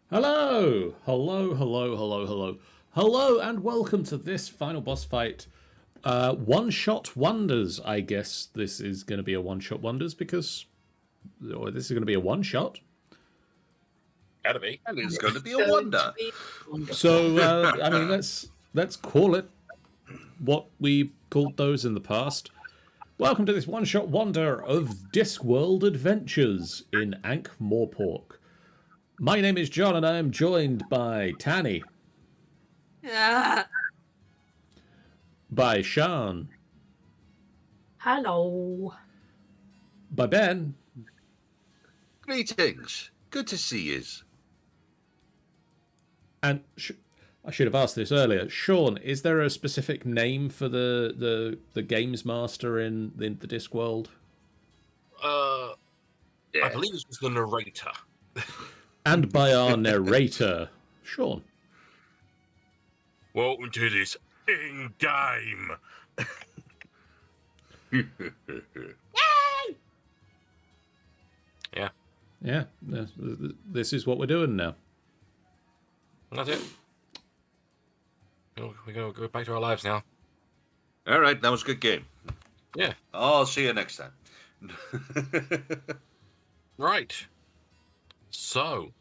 Hello! Hello, and welcome to this final boss fight. One-shot wonders, I guess this is going to be a one-shot wonders because... Or this is going to be a one-shot. Gotta be. And it's going to be a wonder. So, I mean, let's call it what we called those in the past. Welcome to this one-shot wonder of Discworld Adventures in Ankh, Morpork. My name is John, and I am joined by Tanny. By Sean. Hello. By Ben. Greetings. Good to see yous. And I should have asked this earlier. Sean, is there a specific name for the games master in the Discworld? I believe it's just the narrator. And by our narrator, Sean. Welcome to this in-game. Yeah. Yeah, this is what we're doing now. That's it. We're going to go back to our lives now. All right, that was a good game. Yeah. I'll see you next time. Right. So.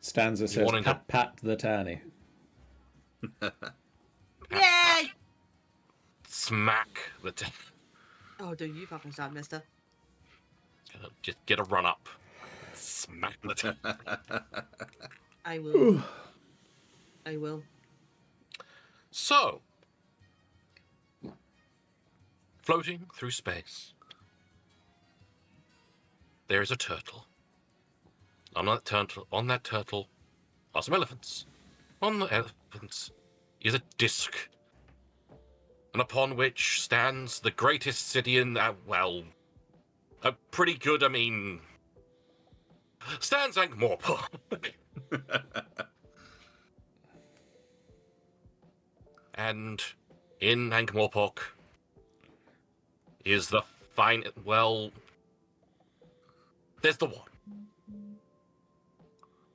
Stanza says, pat the Tanny. Yay! Smack the... Oh, do you fucking sound, mister? Just get a run up. Smack the... I will. I will. So. Floating through space. There is a turtle. On that turtle are some elephants. On the elephants is a disc, and upon which stands the greatest city in pretty good. I mean, stands Ankh Morpork. And in Ankh Morpork is the fine. Well, there's the one.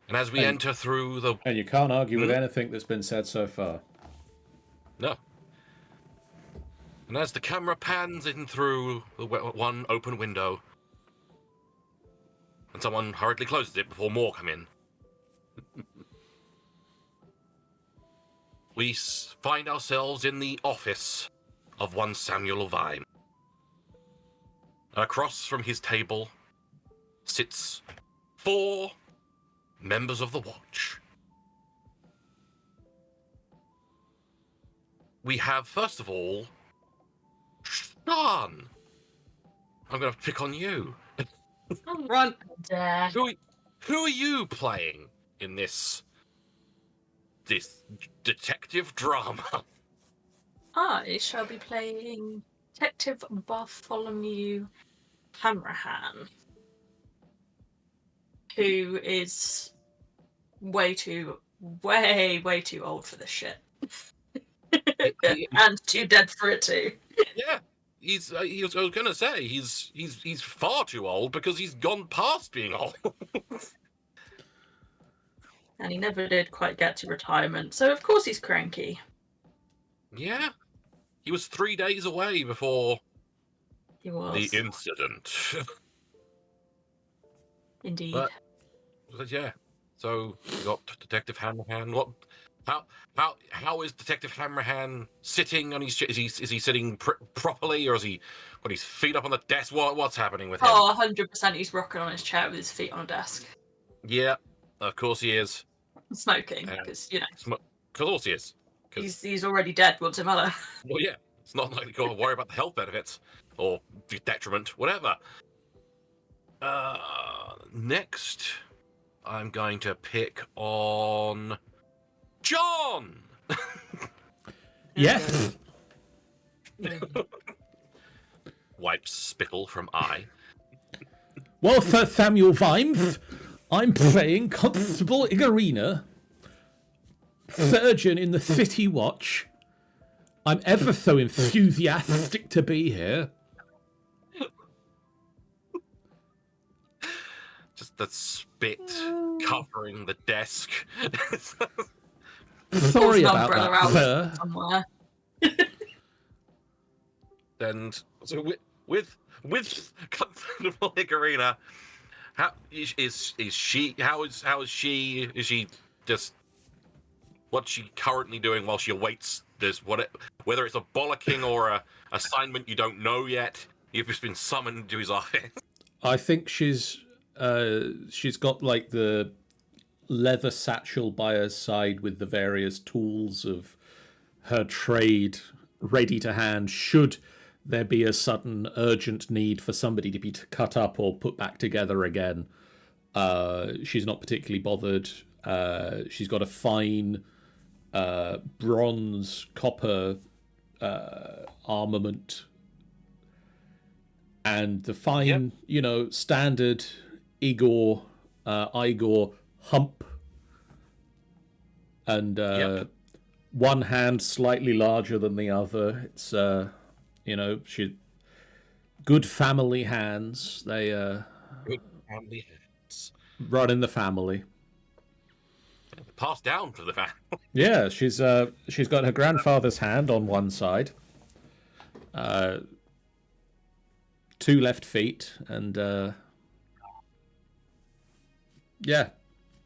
And as we enter through the... And you can't argue with anything that's been said so far. No. And as the camera pans in through the one open window, and someone hurriedly closes it before more come in, we find ourselves in the office of one Samuel Vine. Across from his table sits 4 members of the Watch. We have, first of all, Sean. I'm going to pick on you. Run! Who are you playing in this detective drama? I shall be playing Detective Bartholomew Hamrahan, who is way too old for this shit. And too dead for it too. Yeah, I was going to say, he's far too old because he's gone past being old. And he never did quite get to retirement, so of course he's cranky. Yeah, he was 3 days away before He was. the incident. Indeed. But yeah, so we got Detective Hammerhand. How is Detective Hammerhand sitting on his chair? Is he sitting properly, or is he got his feet up on the desk? What's happening with him? Oh, 100% he's rocking on his chair with his feet on a desk. Yeah, of course he is. Smoking, because, Of course he is. he's already dead, what's it matter? Well, yeah, it's not like you got to worry about the health benefits or the detriment, whatever. Next, I'm going to pick on John. Yes. Wipes spittle from eye. Well, for Samuel Vimes, I'm playing Constable Igarina, surgeon in the City Watch. I'm ever so enthusiastic to be here. Just that bit covering the desk. Sorry Pulls an about umbrella that, out sir. somewhere. And so with comfortable Higuerina, how is she? How is she? Is she just what's she currently doing while she awaits this? Whether it's a bollocking or a assignment you don't know yet. You've just been summoned to his office. I think she's got like the leather satchel by her side with the various tools of her trade ready to hand should there be a sudden urgent need for somebody to be cut up or put back together again. She's not particularly bothered. She's got a fine bronze copper armament and the fine, standard Igor hump and one hand slightly larger than the other. It's she good family hands. They Good family hands. run in the family. Passed down to the family. Yeah, she's got her grandfather's hand on one side, 2 left feet, and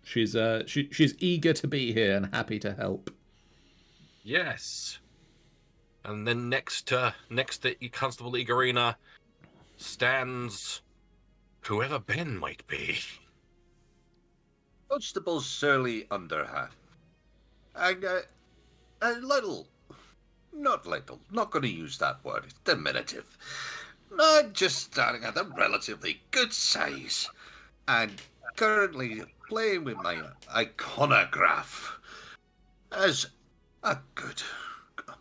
she's eager to be here and happy to help. Yes. And then next to Constable Higuerina stands whoever Ben might be. Constable Surly Underhat. And not going to use that word, it's diminutive. Not just starting at a relatively good size. And currently playing with my iconograph as a good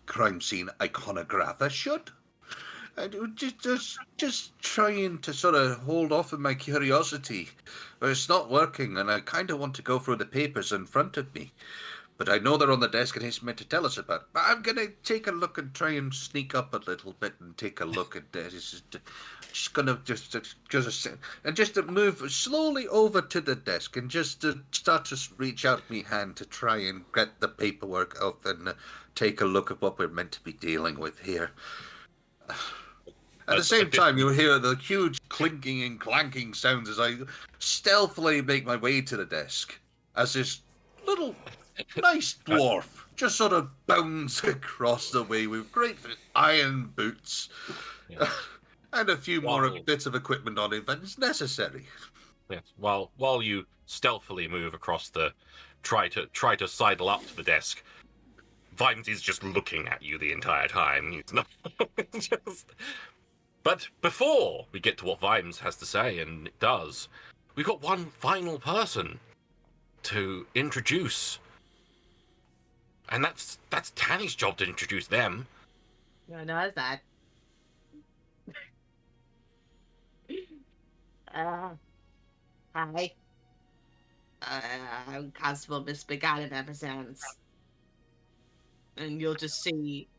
crime scene iconographer should. And just trying to sort of hold off of my curiosity, but it's not working, and I kind of want to go through the papers in front of me. But I know they're on the desk and he's meant to tell us about it. But I'm going to take a look and try and sneak up a little bit and take a look at this. Just going to just move slowly over to the desk and just start to reach out my hand to try and get the paperwork up and take a look at what we're meant to be dealing with here. At the same time, you hear the huge clinking and clanking sounds as I stealthily make my way to the desk as this little nice dwarf just sort of bounds across the way with great iron boots and a few more bits of equipment on him that is necessary. Yes. While you stealthily move across try to sidle up to the desk, Vimes is just looking at you the entire time. He's not But before we get to what Vimes has to say, and it does, we've got one final person to introduce. And that's Tanny's job to introduce them. I know that. Hi. I'm Constable Miss Begotten Amazons. And you'll just see,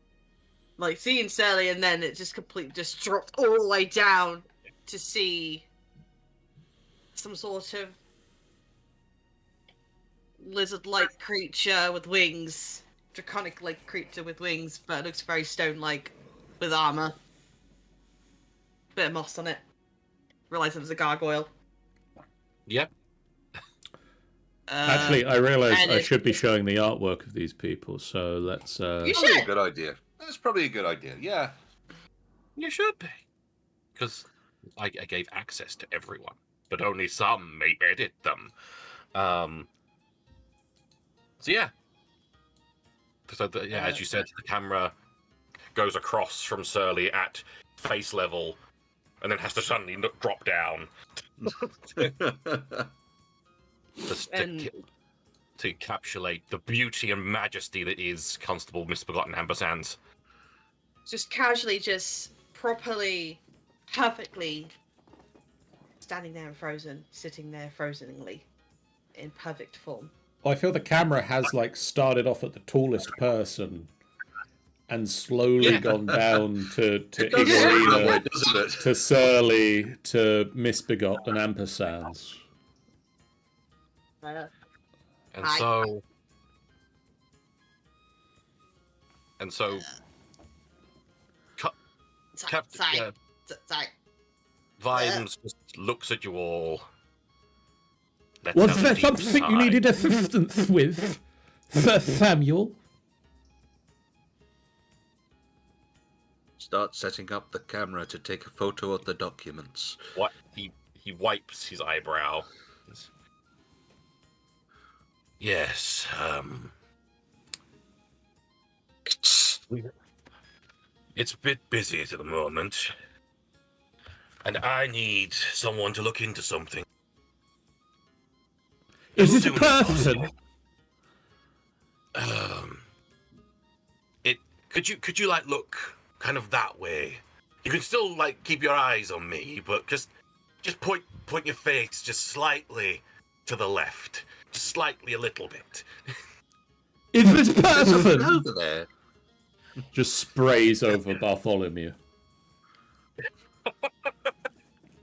seeing Sally, and then it just dropped all the way down to see some sort of lizard-like creature with wings. Draconic-like creature with wings, but it looks very stone-like, with armor. Bit of moss on it. Realised it was a gargoyle. Yep. Actually, I realised I should be showing the artwork of these people, so let's... You Probably should! a good idea. That's probably a good idea, yeah. You should be. Because I gave access to everyone, but only some may edit them. So yeah. So as you said, the camera goes across from Surly at face level, and then has to suddenly drop down to encapsulate the beauty and majesty that is Constable Misbegotten Ambersands. Just casually, properly, perfectly standing there and frozen, sitting there frozeningly, in perfect form. Well, I feel the camera has started off at the tallest person and slowly gone down to Igorina, to Surly, to Misbegotten and Ampersands. And Hi. so, and so, Captain Sorry. Sorry. Vimes just looks at you all. Lets Was out a there deep something you sigh. needed assistance with, Sir Samuel? Start setting up the camera to take a photo of the documents. What he wipes his eyebrow. Yes, it's a bit busy at the moment, and I need someone to look into something. Is As it a soon as person? possible. It could you like look kind of that way? You can still like keep your eyes on me, but just point your face just slightly to the left, just slightly a little bit. Is this There's something person? over there. Just sprays over Bartholomew.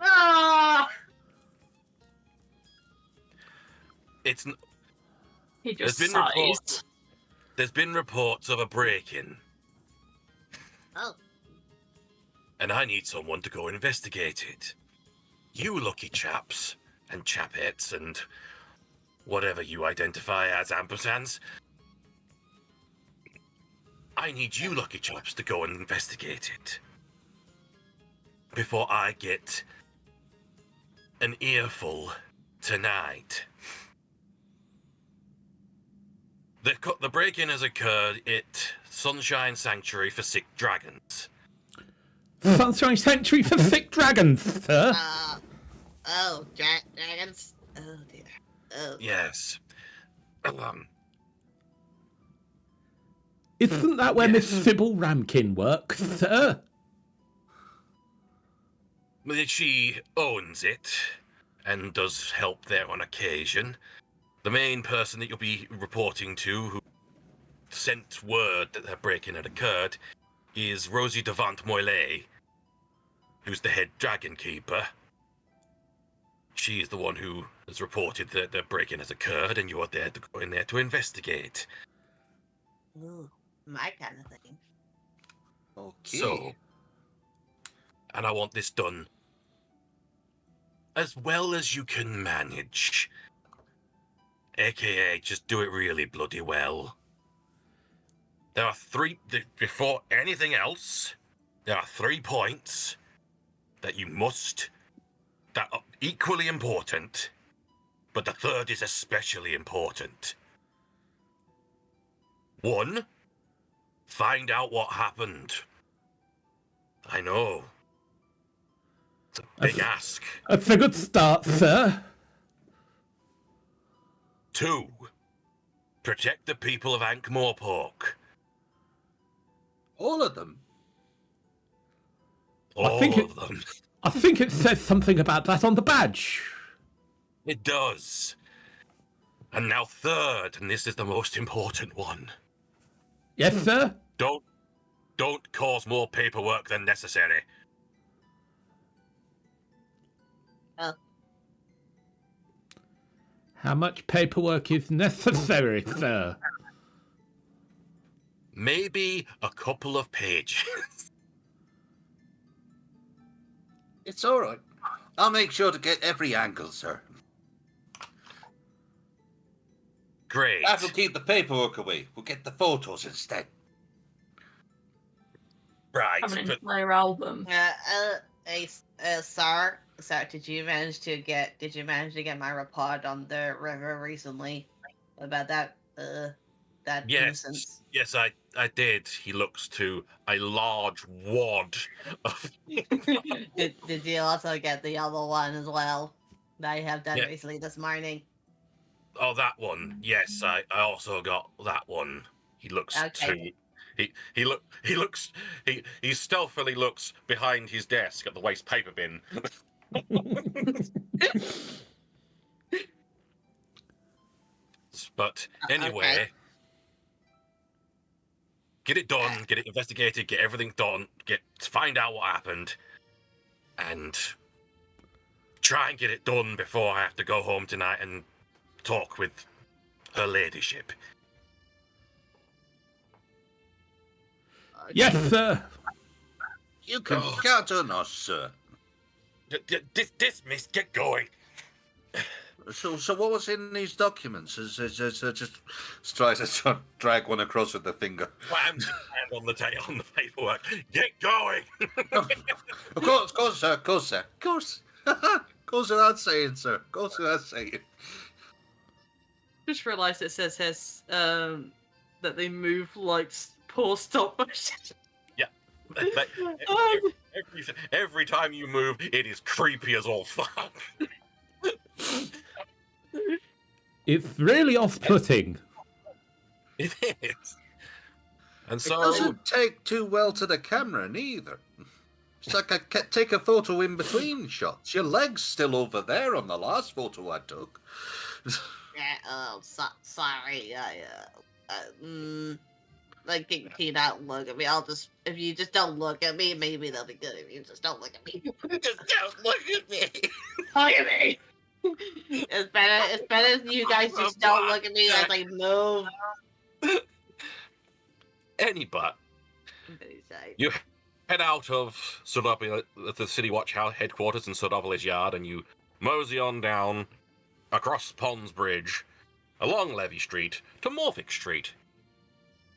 Ah! It's He just There's been sighs. there's been reports of a break-in, Oh. and I need someone to go investigate it. You lucky chaps and chapettes and whatever you identify as ampersands. I need you lucky chaps to go and investigate it. Before I get an earful tonight. The break-in has occurred at Sunshine Sanctuary for Sick Dragons. Sunshine Sanctuary for sick dragons, sir. Oh, dragons. Oh dear. Oh. Yes. Isn't that where Miss Yes. Sybil Ramkin works, sir? She owns it and does help there on occasion. The main person that you'll be reporting to who sent word that the break-in had occurred is Rosie Devant Moyle, who's the head dragon keeper. She is the one who has reported that the break-in has occurred, and you are there to go in there to investigate. Ooh, my kind of thing. Okay. So, and I want this done as well as you can manage. AKA, just do it really bloody well. There are before anything else, there are 3 points that are equally important, but the third is especially important. 1, find out what happened. I know. It's a big ask. That's a good start, sir. 2, protect the people of Ankh Morpork. All of them. All think of them. I think it says something about that on the badge. It does. And now 3rd, and this is the most important one. Yes, sir? Don't cause more paperwork than necessary. How much paperwork is necessary, sir? Maybe a couple of pages. It's all right. I'll make sure to get every angle, sir. Great. That'll keep the paperwork away. We'll get the photos instead. Right, Have an but entire album. Sir, did you manage to get my report on the river recently about that nuisance? yes, I did. He looks to a large wad of. Did you also get the other one as well that I have done Yeah. recently this morning? Oh, that one. Yes, I also got that one. He looks Okay. he stealthily looks behind his desk at the waste paper bin. But anyway, Okay. get it done, get it investigated, get everything done, find out what happened, and try and get it done before I have to go home tonight and talk with her ladyship. Yes, sir. You can count on us, sir. Dismiss, get going. So what was in these documents? Just try to drag one across with the finger. Whams your hand on the paperwork. Get going. Of course, sir. Of course, sir. Of course. Of course, without saying, sir. Of course, without saying. Just realised it says that they move like poor stop motion. Yeah. Every time you move, it is creepy as all fuck. It's really off-putting. It is. And It so doesn't take too well to the camera, neither. It's like I take a photo in between shots. Your leg's still over there on the last photo I took. Yeah, sorry. Like, can you not look at me? If you just don't look at me, maybe that'll be good. If you just don't look at me. just don't look at me. Look at me! It's better if you guys just don't look at me as I move. But you head out of the City Watch headquarters in Sodopolis Yard, and you mosey on down across Ponds Bridge, along Levy Street to Morpork Street,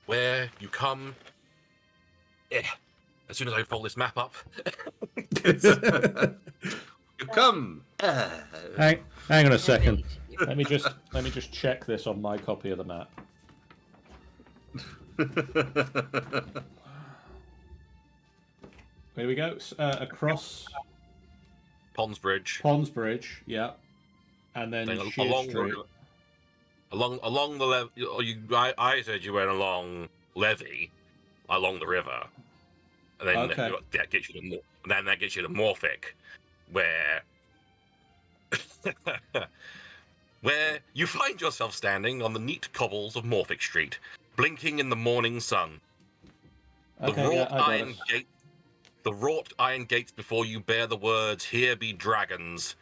where you come. As soon as I fold this map up, You come. Hang on a second. Let me just check this on my copy of the map. Here we go. Across Ponds Bridge, yeah, and then Sheer along Street. along the levee. I said you went along Levee, along the river, and then Okay. that gets you to Morpork, where where you find yourself standing on the neat cobbles of Morpork Street, blinking in the morning sun. The wrought iron gates before you bear the words, "Here be dragons."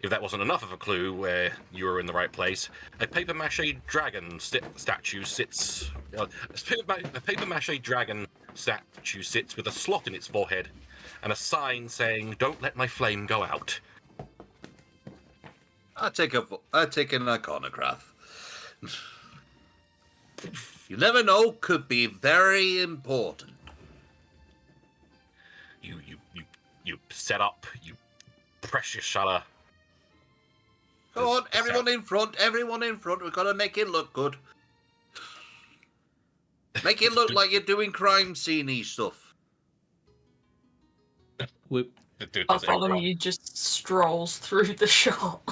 If that wasn't enough of a clue where you were in the right place, a papier-mâché dragon statue sits. A papier-mâché dragon statue sits with a slot in its forehead and a sign saying, "Don't let my flame go out." I take an iconograph. You never know, could be very important. You set up, you press your shutter. Go on, everyone in front, we've got to make it look good. Make it look like you're doing crime scene-y stuff. Our following just strolls through the shop.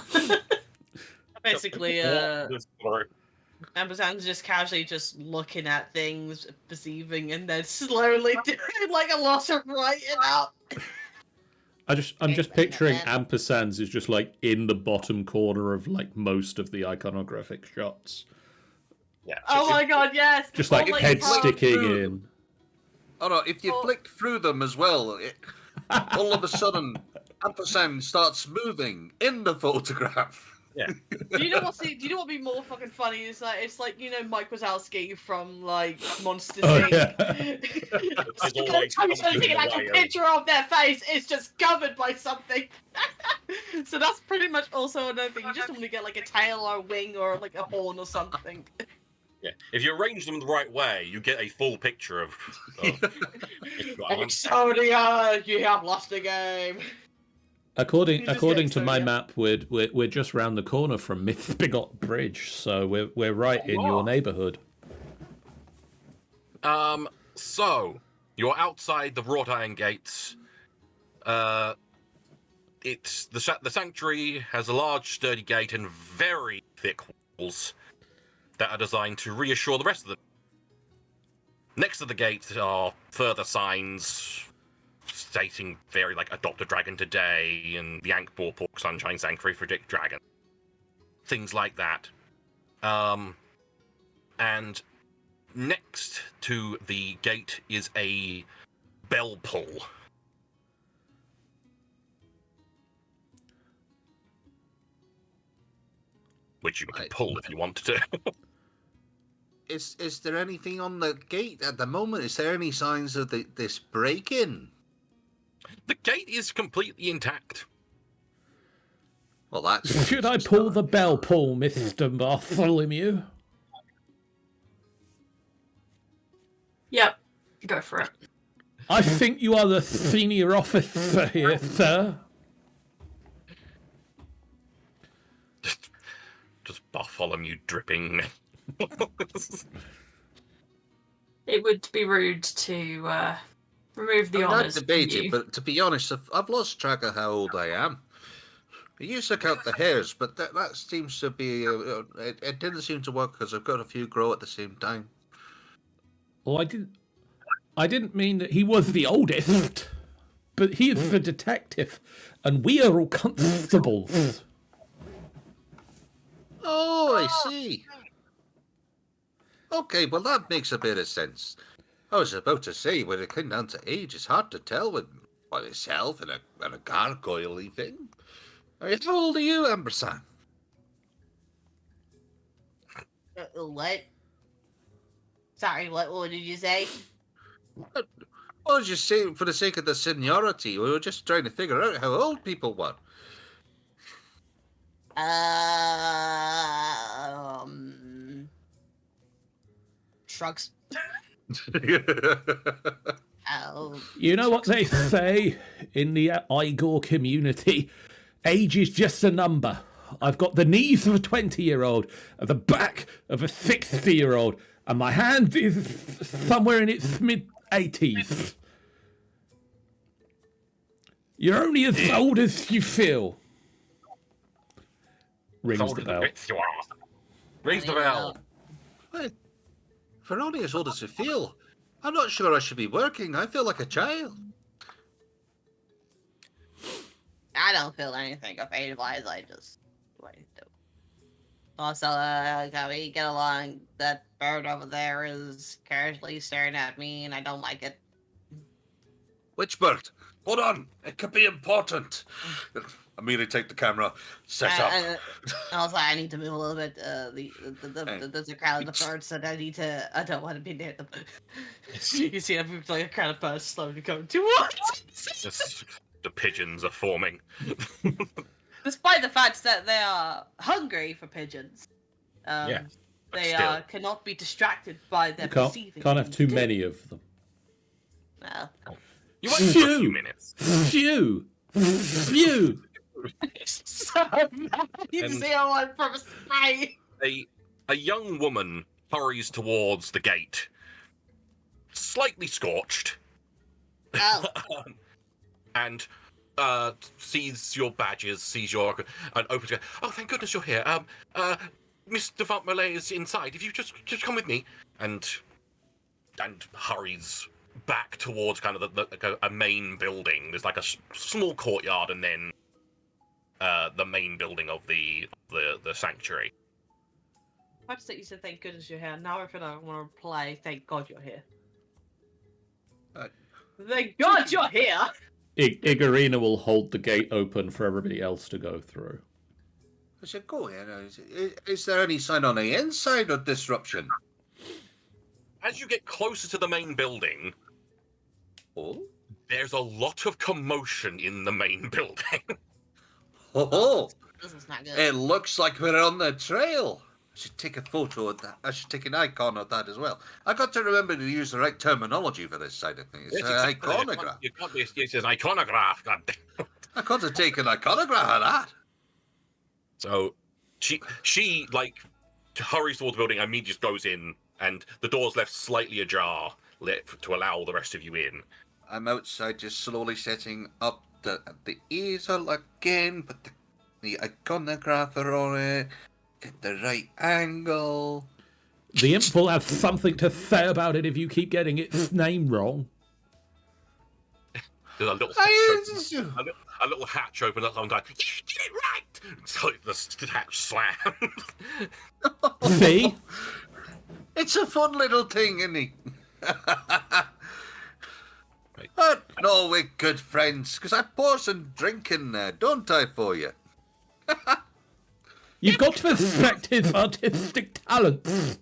Basically, Amazon's just casually just looking at things, perceiving, and then slowly doing like a lot of writing out. I'm just picturing ampersands is just like in the bottom corner of like most of the iconographic shots. Yeah. Oh my god, yes! Just like head sticking in. Oh no, if you flick through them as well, all of a sudden, ampersand starts moving in the photograph. Yeah. Do you know what would be more fucking funny? It's like Mike Wazowski from like Monsters Oh, Inc. yeah. Taking like a picture of their face is just covered by something. So that's pretty much also another thing. You just want to get like a tail or a wing or like a horn or something. Yeah. If you arrange them the right way, you get a full picture of. Exodia, you have lost the game. According to my map, we're just round the corner from Mythbigot Bridge, so we're right in your neighbourhood. So you're outside the wrought iron gates. It's the sanctuary has a large, sturdy gate and very thick walls that are designed to reassure the rest of them. Next to the gate are further signs stating very like "Adopt a Dragon Today" and the Ankh Morpork Sunshine Sanctuary for Dick Dragon. Things like that. And next to the gate is a bell pull. which you can pull if you wanted to. Is there anything on the gate at the moment? Is there any signs of this break-in? The gate is completely intact. Well, that's... Should I pull the bell pull, Mr. Bartholomew? Yep, go for it. I think you are the senior officer here, sir. Just Bartholomew dripping. It would be rude to remove the I'm not honours from debating, you. but to be honest, I've lost track of how old I am. I used to count the hairs, but that seems to be... it didn't seem to work because I've got a few grow at the same time. Oh, I didn't mean that he was the oldest, but he is the detective, and we are all constables. Oh, I see. Okay, well, that makes a bit of sense. I was about to say, when it came down to age, it's hard to tell with myself and a gargoyle-y thing. How old are you, Ambersan? What? Sorry, what did you say? I was just saying, for the sake of the seniority, we were just trying to figure out how old people were. Shrugs. Oh. You know what they say in the Igor community? Age is just a number. I've got the knees of a 20-year-old, and the back of a 60-year-old, and my hand is somewhere in its mid-80s. You're only as old as you feel. Rings the bell. Rings the bell. Well, if we're only as old as we feel, I'm not sure I should be working. I feel like a child. I don't feel anything of age-wise. I just do. Also, can we get along? That bird over there is currently staring at me, and I don't like it. Which bird? Hold on. It could be important. Immediately take the camera. Set up. Also, I need to move a little bit. There's a crowd of birds, so I don't want to be near them. You see, I moved like a crowd of birds slowly going towards. The pigeons are forming. Despite the fact that they are hungry for pigeons, they cannot be distracted by their perceiving. Can't have too many of them. No. You went for a few minutes. Phew! So mad. You see how I from a spray. A young woman hurries towards the gate, slightly scorched. Oh. And sees your badges, and opens it. Oh, thank goodness you're here. Mr. Van Malay is inside. If you just come with me, and hurries back towards kind of a main building. There's like a small courtyard, and then the main building of the sanctuary. I just think you said thank goodness you're here. Now I feel like I want to reply thank God you're here. Thank God you're here! Igorina will hold the gate open for everybody else to go through. I said, go in. Is there any sign on the inside of disruption? As you get closer to the main building, there's a lot of commotion in the main building. Oh, This is not good. it looks like we're on the trail. I should take a photo of that. I should take an icon of that as well. I got to remember to use the right terminology for this side of things. It's an iconograph. It's an iconograph. God damn. I got to take an iconograph of that. So she like hurries towards the building and immediately just goes in, and the door's left slightly ajar to allow the rest of you in. I'm outside just slowly setting up the easel again, put the iconographer on it, get the right angle. The imp will have something to say about it if you keep getting its name wrong. There's a little hatch opens up. I'm like, you did it right! So the hatch slams. See? It's a fun little thing, isn't it? Right. No, we're good friends, because I pour some drink in there, don't I, for you? You've got to respect his artistic talents.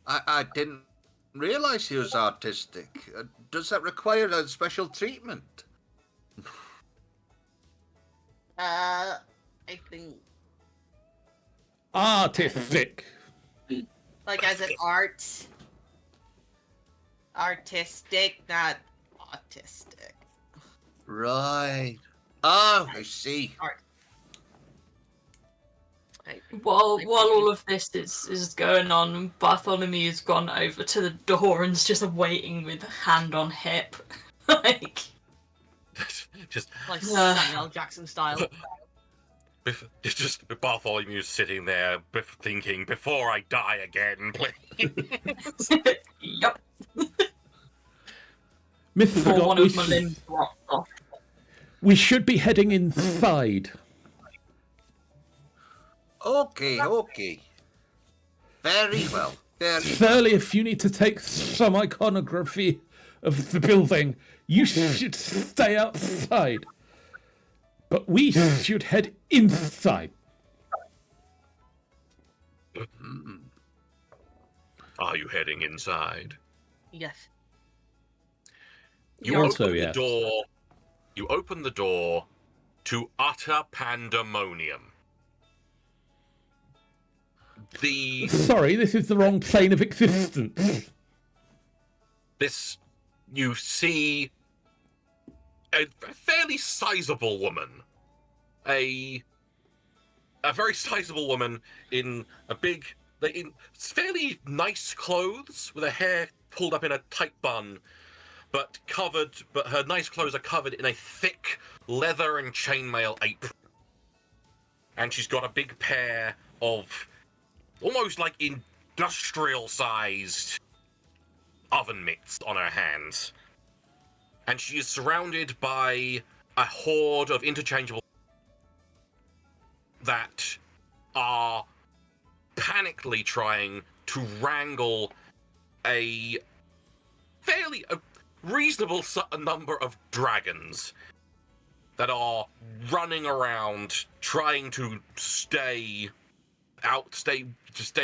I didn't realise he was artistic. Does that require a special treatment? I think, Artistic. like, as an artistic, not autistic. Right. Oh, I see. Art. While all of this is going on, Bartholomew's gone over to the door and's just waiting with hand on hip. Like, just Samuel Jackson style. it's just Bartholomew's sitting there thinking, before I die again, please. yep. Mr. Before one God, of my limbs dropped off. we should be heading inside. Okay. Very well. Surly, if you need to take some iconography of the building, you should stay outside. But we should head inside. Are you heading inside? Yes. You Also, open the yes. door. You open the door to utter pandemonium. Sorry, this is the wrong plane of existence. You see a fairly sizable woman, a very sizable woman in fairly nice clothes with her hair pulled up in a tight bun, but her nice clothes are covered in a thick leather and chainmail apron, and she's got a big pair of almost like industrial-sized oven mitts on her hands. And she is surrounded by a horde of interchangeable that are panically trying to wrangle a reasonable number of dragons that are running around trying to stay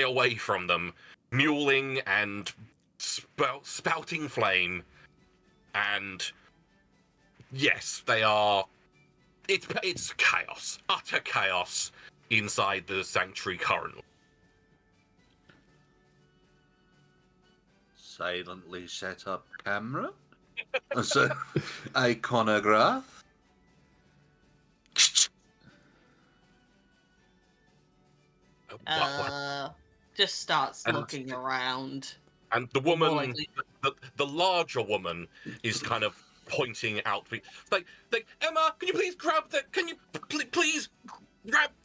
away from them, mewling and spouting flame. And yes, they are. It's chaos, utter chaos inside the sanctuary currently. Silently set up camera. So, iconograph. Just starts looking around. And the More woman, likely. the larger woman, is kind of pointing out. Like Emma, can you please grab please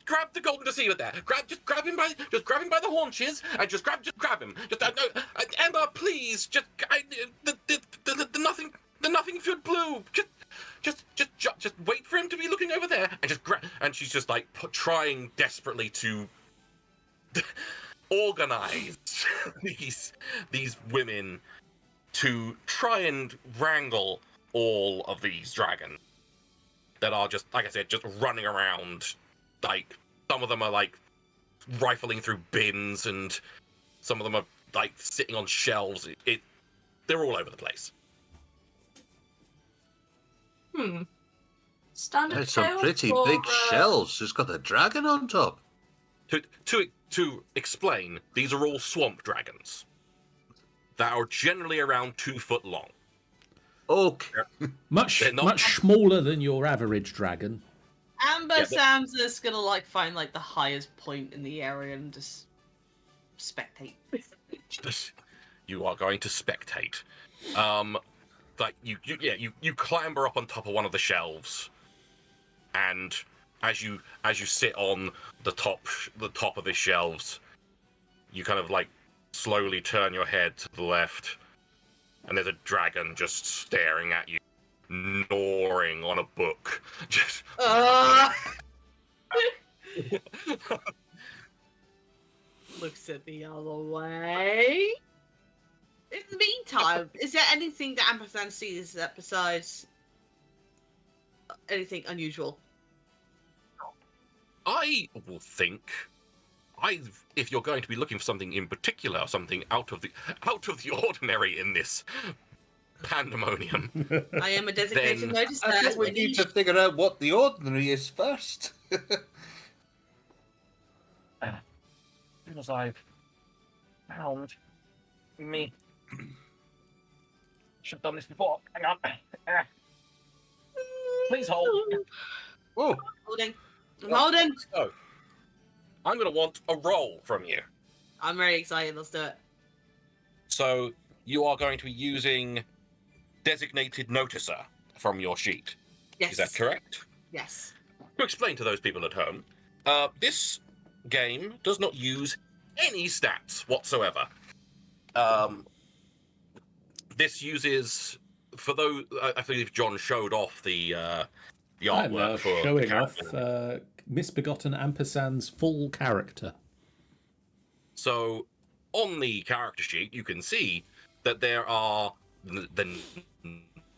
grab the golden deceiver there. Grab him by the haunches and just grab him. Emma, please, the nothing should blue. Just wait for him to be looking over there and just grab. And she's just like trying desperately to organize these women to try and wrangle all of these dragons that are just, like I said, just running around. Like, some of them are like rifling through bins, and some of them are like sitting on shelves. They're all over the place. Standard There's some chaos pretty or, big shelves. It's got the dragon on top. To explain, these are all swamp dragons that are generally around 2 foot long. Okay. Much smaller than your average dragon. Amber Sam's just gonna like find like the highest point in the area and just spectate. You are going to spectate. Like you clamber up on top of one of the shelves, and as you sit on the top of the shelves, you kind of like slowly turn your head to the left, and there's a dragon just staring at you, gnawing on a book. Just looks at the other way. In the meantime, is there anything that Ampersand sees that besides anything unusual? I will think, if you're going to be looking for something in particular, something out of the ordinary in this pandemonium, I am a designated Then- noticer. I think we need to figure out what the ordinary is first. as soon as I've found me, should have done this before. Hang on. Please hold. Oh, Holding. I'm holding. So, I'm going to want a roll from you. I'm very excited. Let's do it. So, you are going to be using designated noticer from your sheet. Yes. Is that correct? Yes. To explain to those people at home, this game does not use any stats whatsoever. This uses, for those, I believe John showed off the I'm artwork for showing the off character. Misbegotten Ampersand's full character. So, on the character sheet, you can see that there are the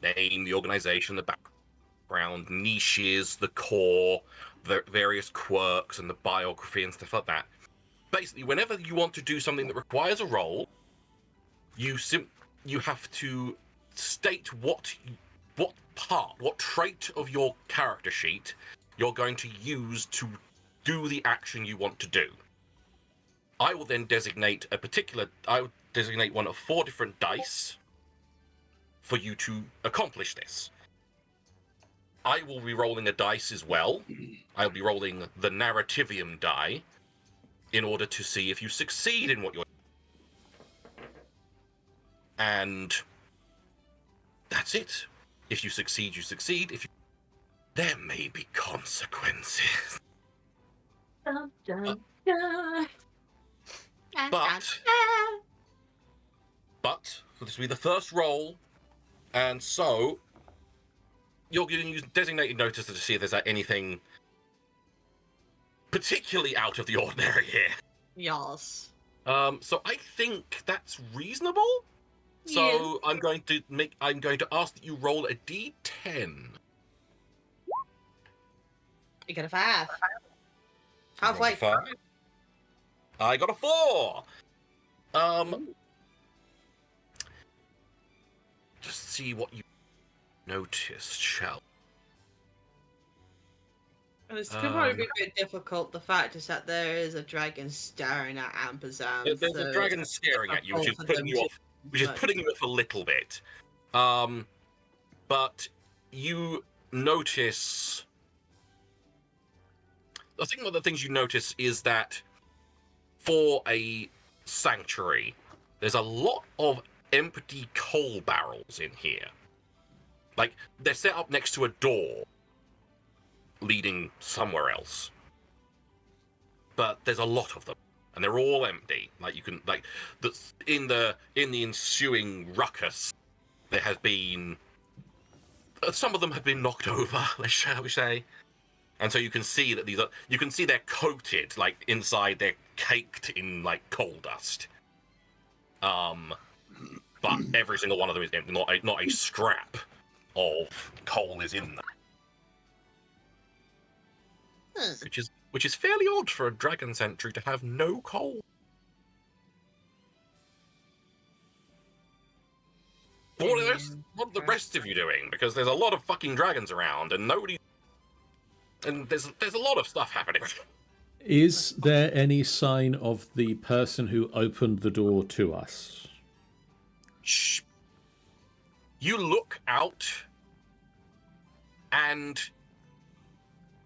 name, the organization, the background, niches, the core, the various quirks, and the biography and stuff like that. Basically, whenever you want to do something that requires a roll, you have to state what trait of your character sheet you're going to use to do the action you want to do. I will then designate I will designate one of 4 different dice for you to accomplish this. I will be rolling a dice as well. I'll be rolling the narrativium die in order to see if you succeed in what you're... And that's it. If you succeed, you succeed. There may be consequences. Dun, dun, dun. But this will be the first roll, and so you're going to use designated notice to see if there's anything particularly out of the ordinary here. Yes. So I think that's reasonable. So Yeah. I'm going to ask that you roll a D10. You got a 5. Halfway. Roll a 5. I got a 4. Just see what you noticed, shall. And it's probably be a bit difficult. The fact is that there is a dragon staring at Ampersand. There's a dragon staring at you, which is difficult for putting them you to- off. Which is putting you off a little bit. But you notice. I think one of the things you notice is that for a sanctuary, there's a lot of empty coal barrels in here. Like, they're set up next to a door leading somewhere else. But there's a lot of them. And they're all empty. Like, you can, like, in the ensuing ruckus, there has been, some of them have been knocked over, shall we say. And so you can see that they're coated, like, inside they're caked in, like, coal dust. But every single one of them is empty, not a scrap of coal is in there. Which is fairly odd for a dragon sentry to have no coal. What are the rest of you doing? Because there's a lot of fucking dragons around, and there's a lot of stuff happening. Is there any sign of the person who opened the door to us? Shh. You look out, and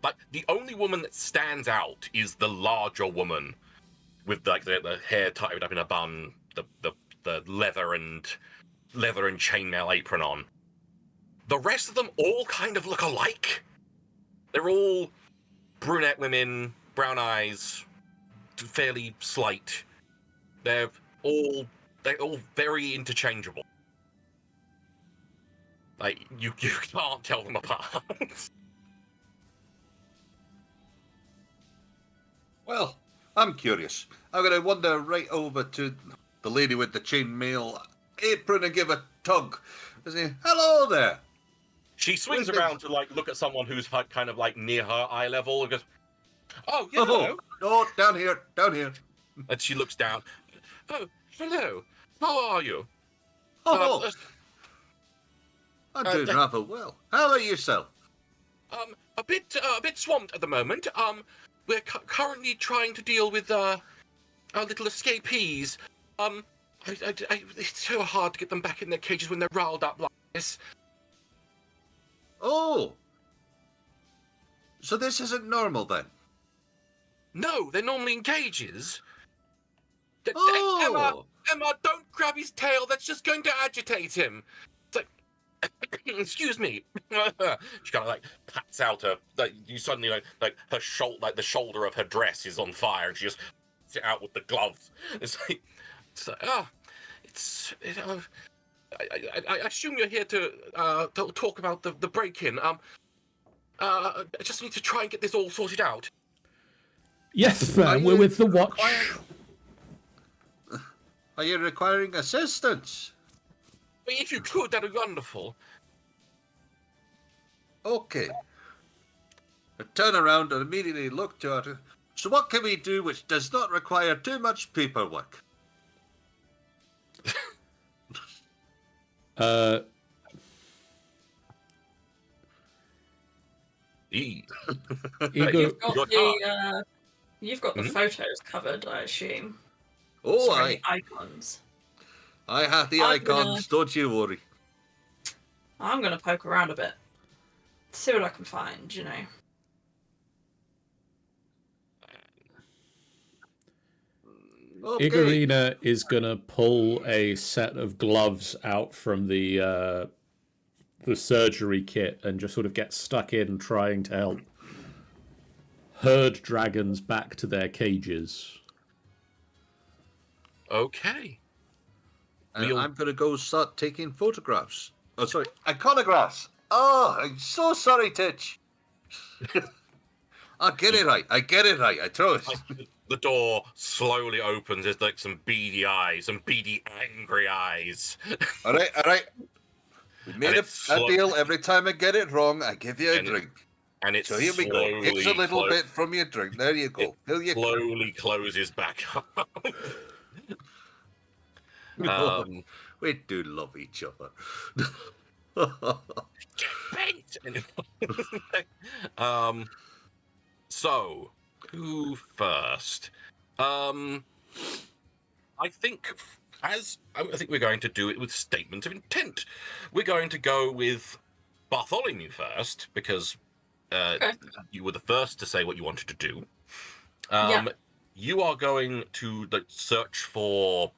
like the only woman that stands out is the larger woman with like the hair tied up in a bun, the leather and chainmail apron on. The rest of them all kind of look alike. They're all brunette women, brown eyes, fairly slight. They're all very interchangeable. Like you can't tell them apart. well, I'm curious. I'm going to wander right over to the lady with the chainmail apron and give a tug. I say, hello there. She swings around to like look at someone who's kind of like near her eye level and goes, Oh, yeah, hello. Oh, down here, down here. And she looks down. Oh, hello. How are you? Oh, Uh, I'm uh, doing rather well. How about yourself? a bit swamped at the moment. We're currently trying to deal with our little escapees. It's so hard to get them back in their cages when they're riled up like this. Oh, so this isn't normal then? No, they're normally in cages. Oh, Emma, don't grab his tail. That's just going to agitate him. It's like, excuse me. She kind of like pats out her. Like you suddenly like her shoulder, like the shoulder of her dress is on fire, and she just pats it out with the gloves. It's like I assume you're here to talk about the break-in. I just need to try and get this all sorted out. Yes, ma'am, we're with the watch. Are you requiring assistance? If you could, that'd be wonderful. Okay. I turn around and immediately look to her. So what can we do which does not require too much paperwork? Igor, You've got the photos covered, I assume. Oh, Sorry, icons. I have the I'm icons, don't you worry. I'm gonna poke around a bit. See what I can find, you know. Okay. Igorina is gonna pull a set of gloves out from the surgery kit and just sort of get stuck in trying to help herd dragons back to their cages. Okay. And I'm going to go start taking photographs. Oh, sorry, iconographs. Oh, I'm so sorry, Titch. I get it right. I trust. The door slowly opens. There's like some beady eyes, some beady, angry eyes. All right. We made a deal. Every time I get it wrong, I give you a drink. And it So here we go. Here's a little bit from your drink. There you go. Slowly closes back up. We do love each other. So who first? I think we're going to do it with statement of intent. We're going to go with Bartholomew first because you were the first to say what you wanted to do. You are going to search for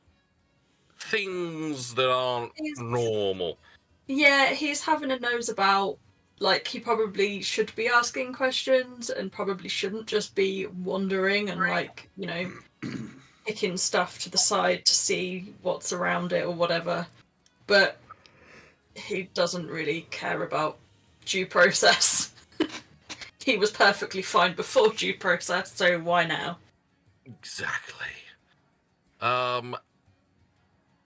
things that aren't normal. Yeah, he's having a nose about. Like, he probably should be asking questions and probably shouldn't just be wandering and, like, you know, picking stuff to the side to see what's around it or whatever. But he doesn't really care about due process. He was perfectly fine before due process, so why now? Exactly.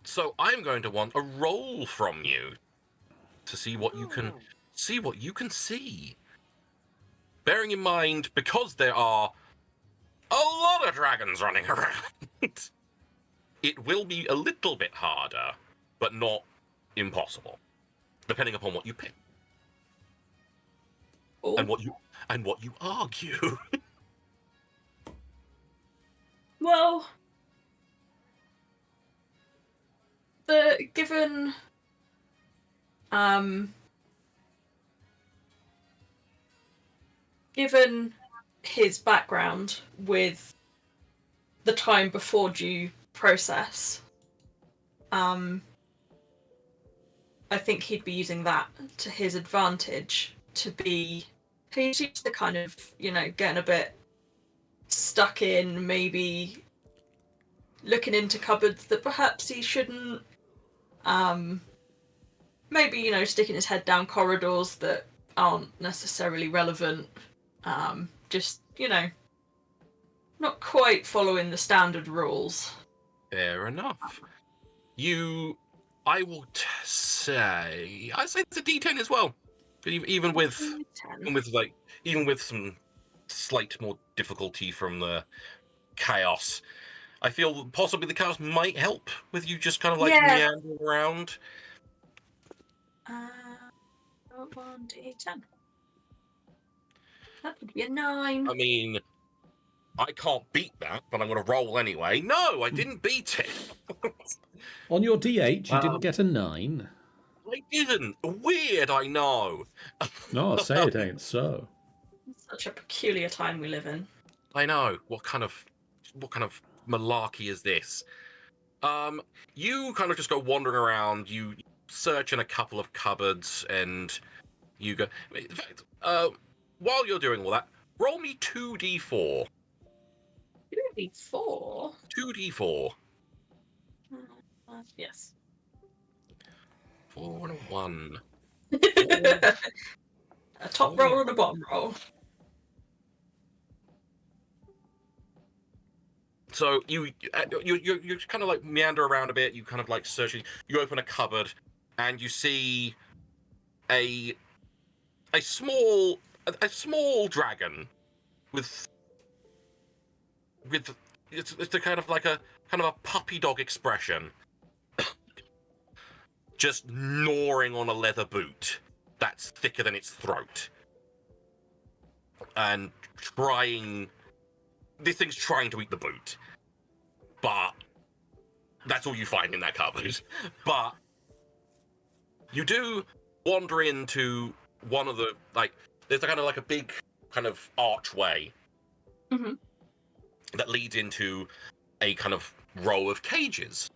So I'm going to want a roll from you to see what you can see. Bearing in mind, because there are a lot of dragons running around, it will be a little bit harder, but not impossible, depending upon what you pick. Oh. And what you argue. Well, given his background with the time before due process, I think he'd be using that to his advantage to be. He's used to kind of, you know, getting a bit stuck in, maybe looking into cupboards that perhaps he shouldn't. Maybe, you know, sticking his head down corridors that aren't necessarily relevant. Just, you know, not quite following the standard rules. Fair enough. I say it's a D10 as well. Even with some slight more difficulty from the chaos. I feel possibly the chaos might help with you just kind of like meandering around. 1d10. That would be a 9. I mean, I can't beat that, but I'm going to roll anyway. No, I didn't beat it. On your D8, you didn't get a 9. I didn't. Weird, I know. No, say it ain't so. Such a peculiar time we live in. I know. What kind of malarkey is this? You kind of just go wandering around. You search in a couple of cupboards, and you go. In fact, while you're doing all that, roll me 2d4. 2d4? 2d4. Yes. 4 and a 1. A top roll and a bottom roll. So you kind of like meander around a bit. You kind of like searching. You open a cupboard, and you see a small dragon with it's a kind of a puppy dog expression, just gnawing on a leather boot that's thicker than its throat, and this thing's trying to eat the boot, but that's all you find in that cupboard. But you do wander into one of the, there's kind of like a big kind of archway that leads into a kind of row of cages.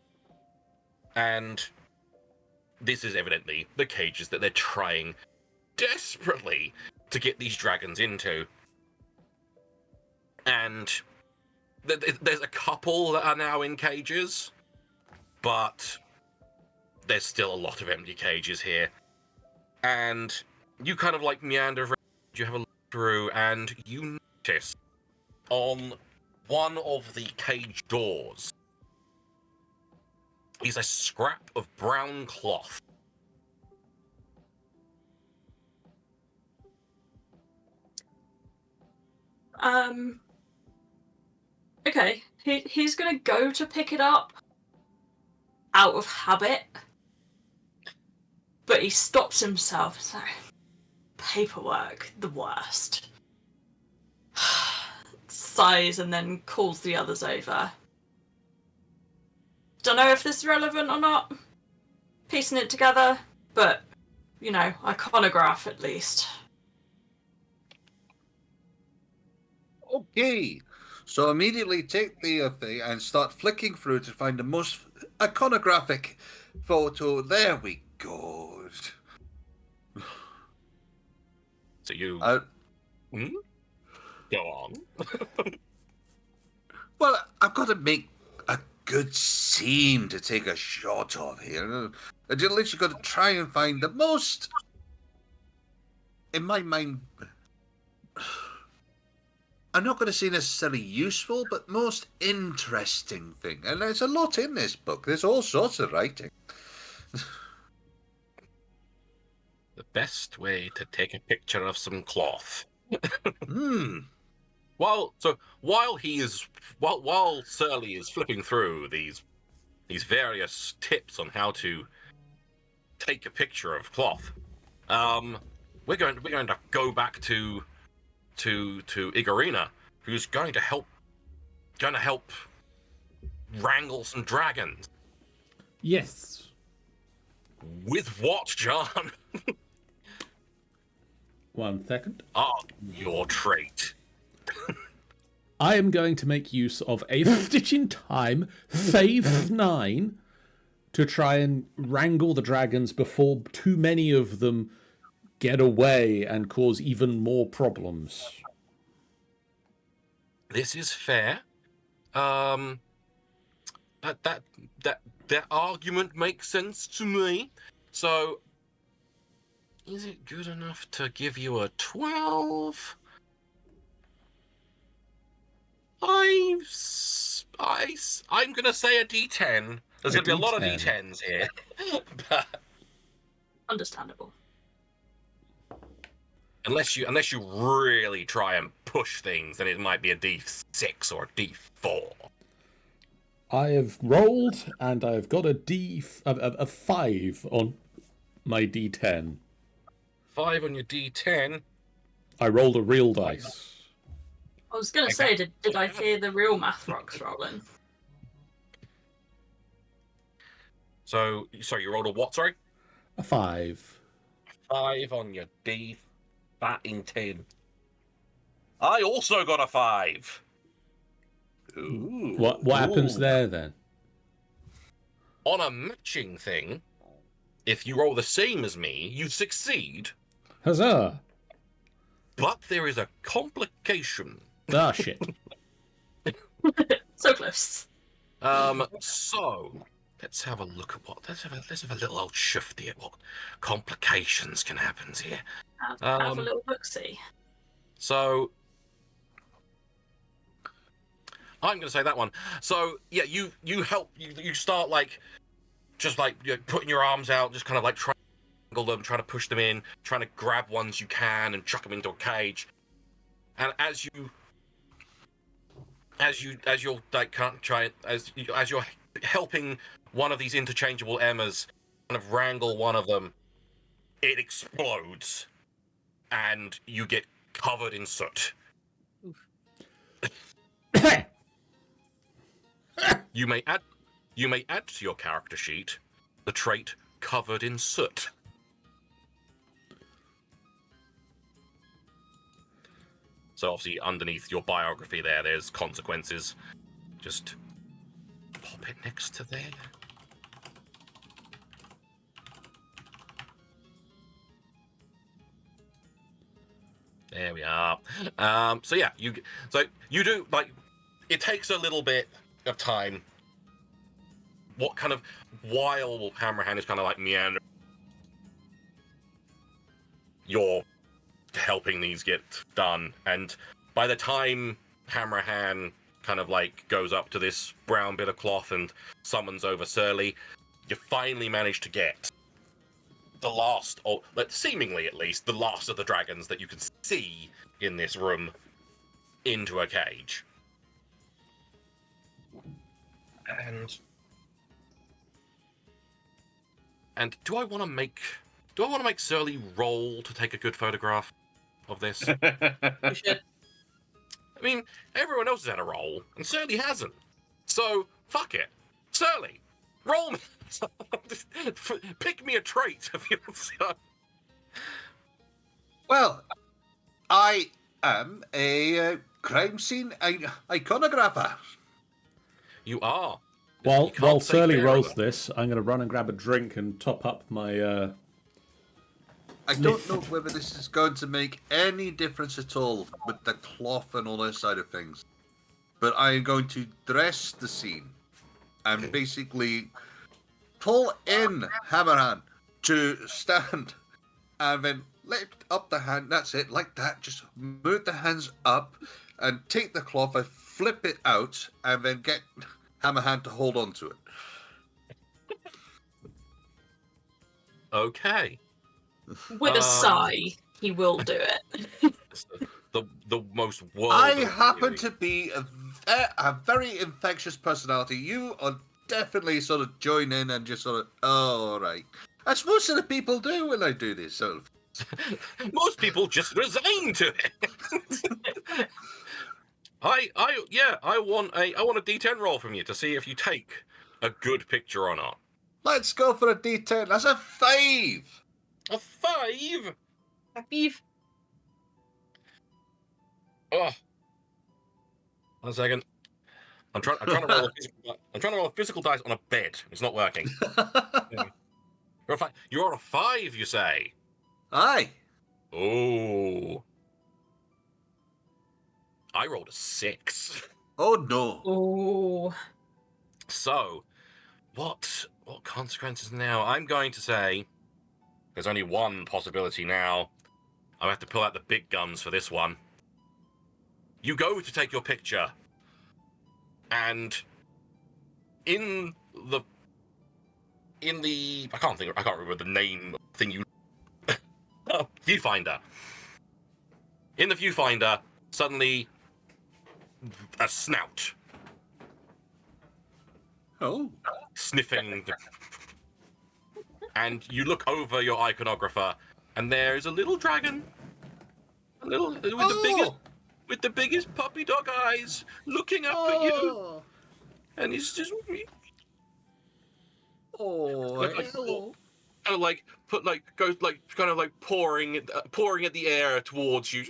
And this is evidently the cages that they're trying desperately to get these dragons into. And there's a couple that are now in cages, but there's still a lot of empty cages here. And you kind of like meander around, you have a look through, and you notice on one of the cage doors is a scrap of brown cloth. Okay, he's gonna go to pick it up out of habit, but he stops himself. So, paperwork, the worst. Sighs and then calls the others over. Don't know if this is relevant or not. Piecing it together, but, iconograph at least. Okay. So immediately take the thing and start flicking through to find the most iconographic photo. There we go. So you... Go on. Well, I've got to make a good scene to take a shot of here. I just literally got to try and find the most, in my mind, I'm not going to say necessarily useful, but most interesting thing. And there's a lot in this book. There's all sorts of writing. The best way to take a picture of some cloth. While Surly is flipping through these various tips on how to take a picture of cloth, we're going to go back to Igorina, who's going to help wrangle some dragons. Yes. With what, John? 1 second. Your trait. I am going to make use of a Stitch in Time Fave 9 to try and wrangle the dragons before too many of them get away and cause even more problems. This is fair. That argument makes sense to me. So, is it good enough to give you a 12? I'm gonna say a D10. There's gonna be a lot of D10s here. But... Understandable. Unless you really try and push things, then it might be a D6 or a D4. I have rolled, and I've got a 5 on my D10. 5 on your D10. I rolled a real dice. I was going to say, did I hear the real math rocks rolling? So, sorry, you rolled a what, sorry? A 5. 5 on your D fat in 10. I also got a 5. Ooh. What happens there then? On a matching thing, if you roll the same as me, you succeed. Huzzah! But there is a complication. Ah, shit. So close. So let's have a look at what. Let's have a little old shifty at what complications can happen here. Have a little look-see. So I'm going to say that one. So yeah, you help. You start like just like putting your arms out, just kind of like trying to angle them, trying to push them in, trying to grab ones you can and chuck them into a cage. And as you're like as you're helping one of these interchangeable Emmas kind of wrangle one of them, it explodes, and you get covered in soot. You may add to your character sheet the trait covered in soot. So obviously underneath your biography there's consequences. Just pop it next to there. There we are. So yeah, you do like it takes a little bit of time. What kind of while Hammerhand is kind of like meandering, you're helping these get done, and by the time Hammerhand kind of like goes up to this brown bit of cloth and summons over Surly, you finally manage to get the last, or like, seemingly at least, the last of the dragons that you can see in this room into a cage. And do I want to make Surly roll to take a good photograph of this? You should. I mean, everyone else has had a roll, and Surly hasn't. So, fuck it. Surly, roll me. Pick me a trait if you want. Well, I am a crime scene iconographer. You are. While You can't say Surly fair rolls enough. this, I'm going to run and grab a drink and top up my... I don't know whether this is going to make any difference at all with the cloth and all that side of things. But I am going to dress the scene and basically pull in Hammerhand to stand and then lift up the hand. That's it, like that. Just move the hands up and take the cloth and flip it out and then get Hammerhand to hold on to it. Okay. With a sigh, he will do it. It's the most world. I happen to be a very infectious personality. You are definitely sort of join in and just sort of, oh, all right. That's most of the people do when I do this sort of. Most people just resign to it. I want a D10 roll from you to see if you take a good picture or not. Let's go for a D10. That's a 5. A 5? A beef. Oh. 1 second. I'm trying to roll a physical dice on a bed. It's not working. You're on a 5, you say? Aye. Oh. I rolled a 6. Oh no. Oh. So, what consequences now? I'm going to say there's only one possibility now. I have to pull out the big guns for this one. You go to take your picture, and in the I can't remember the name thing you viewfinder. In the viewfinder, suddenly a snout Oh. sniffing, and you look over your iconographer, and there is a little dragon, a little with the biggest puppy dog eyes, looking up at you, and he's just Oh, hello. kind of like goes like kind of like pouring at the air towards you.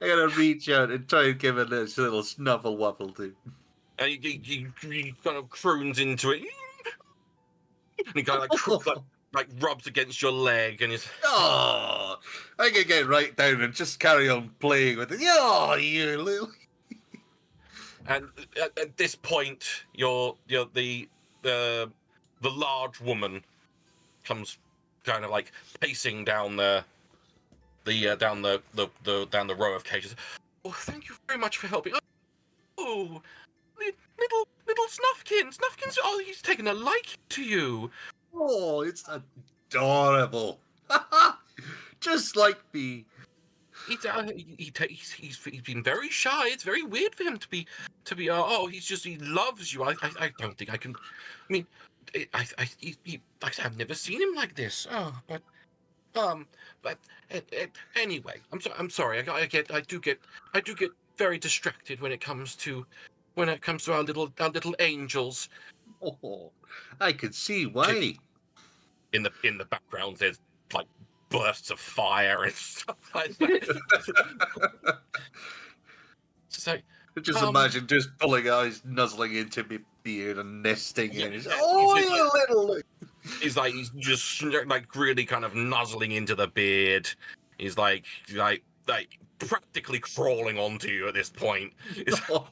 I gotta reach out and try and give it a little snuffle waffle too. And he kind of croons into it, and he kind of like rubs against your leg, and he's Oh, I can get right down and just carry on playing with it. Oh, you little. and at this point, the large woman comes kind of like pacing down down the row of cages. Oh, thank you very much for helping. Oh, little Snuffkin. Oh, he's taken a liking to you. Oh, it's adorable. Just like me. He's been very shy. It's very weird for him to be. Oh, he loves you. I don't think I can. I mean, I've never seen him like this. Oh, but anyway, I'm sorry. I do get very distracted when it comes to our little angels. Oh, I can see why. In the background, there's like bursts of fire and stuff like that. So Just imagine just pulling eyes, nuzzling into my beard and nesting in it. yeah, Oh, he's you little. he's just like really kind of nuzzling into the beard. He's like practically crawling onto you at this point. Oh,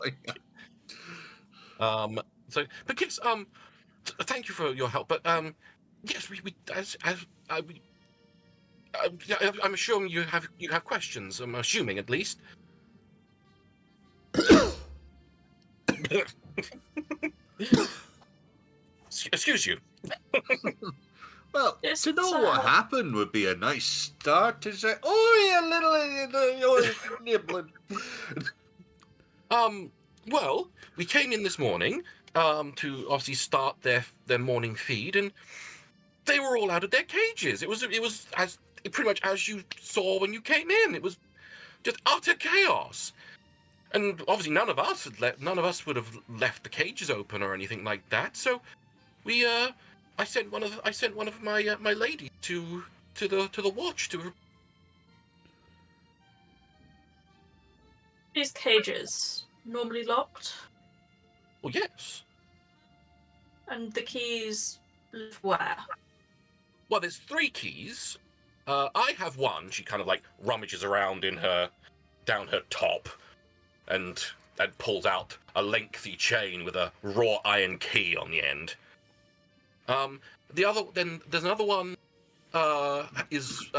yeah. So but yes, thank you for your help. But yes, I'm assuming you have questions. I'm assuming at least. Excuse you. Well, Yes, to know sir. what happened would be a nice start to say, oh, you little nibbling. Well, we came in this morning to obviously start their morning feed, and they were all out of their cages. It was as pretty much as you saw when you came in. It was just utter chaos. And obviously none of us would have left the cages open or anything like that. So we I sent one of my ladies to the watch to. These cages normally locked, Well, yes. and the keys live where? Well, there's 3 keys. I have one. She kind of like rummages around down her top, and pulls out a lengthy chain with a raw iron key on the end. Then there's another one. Is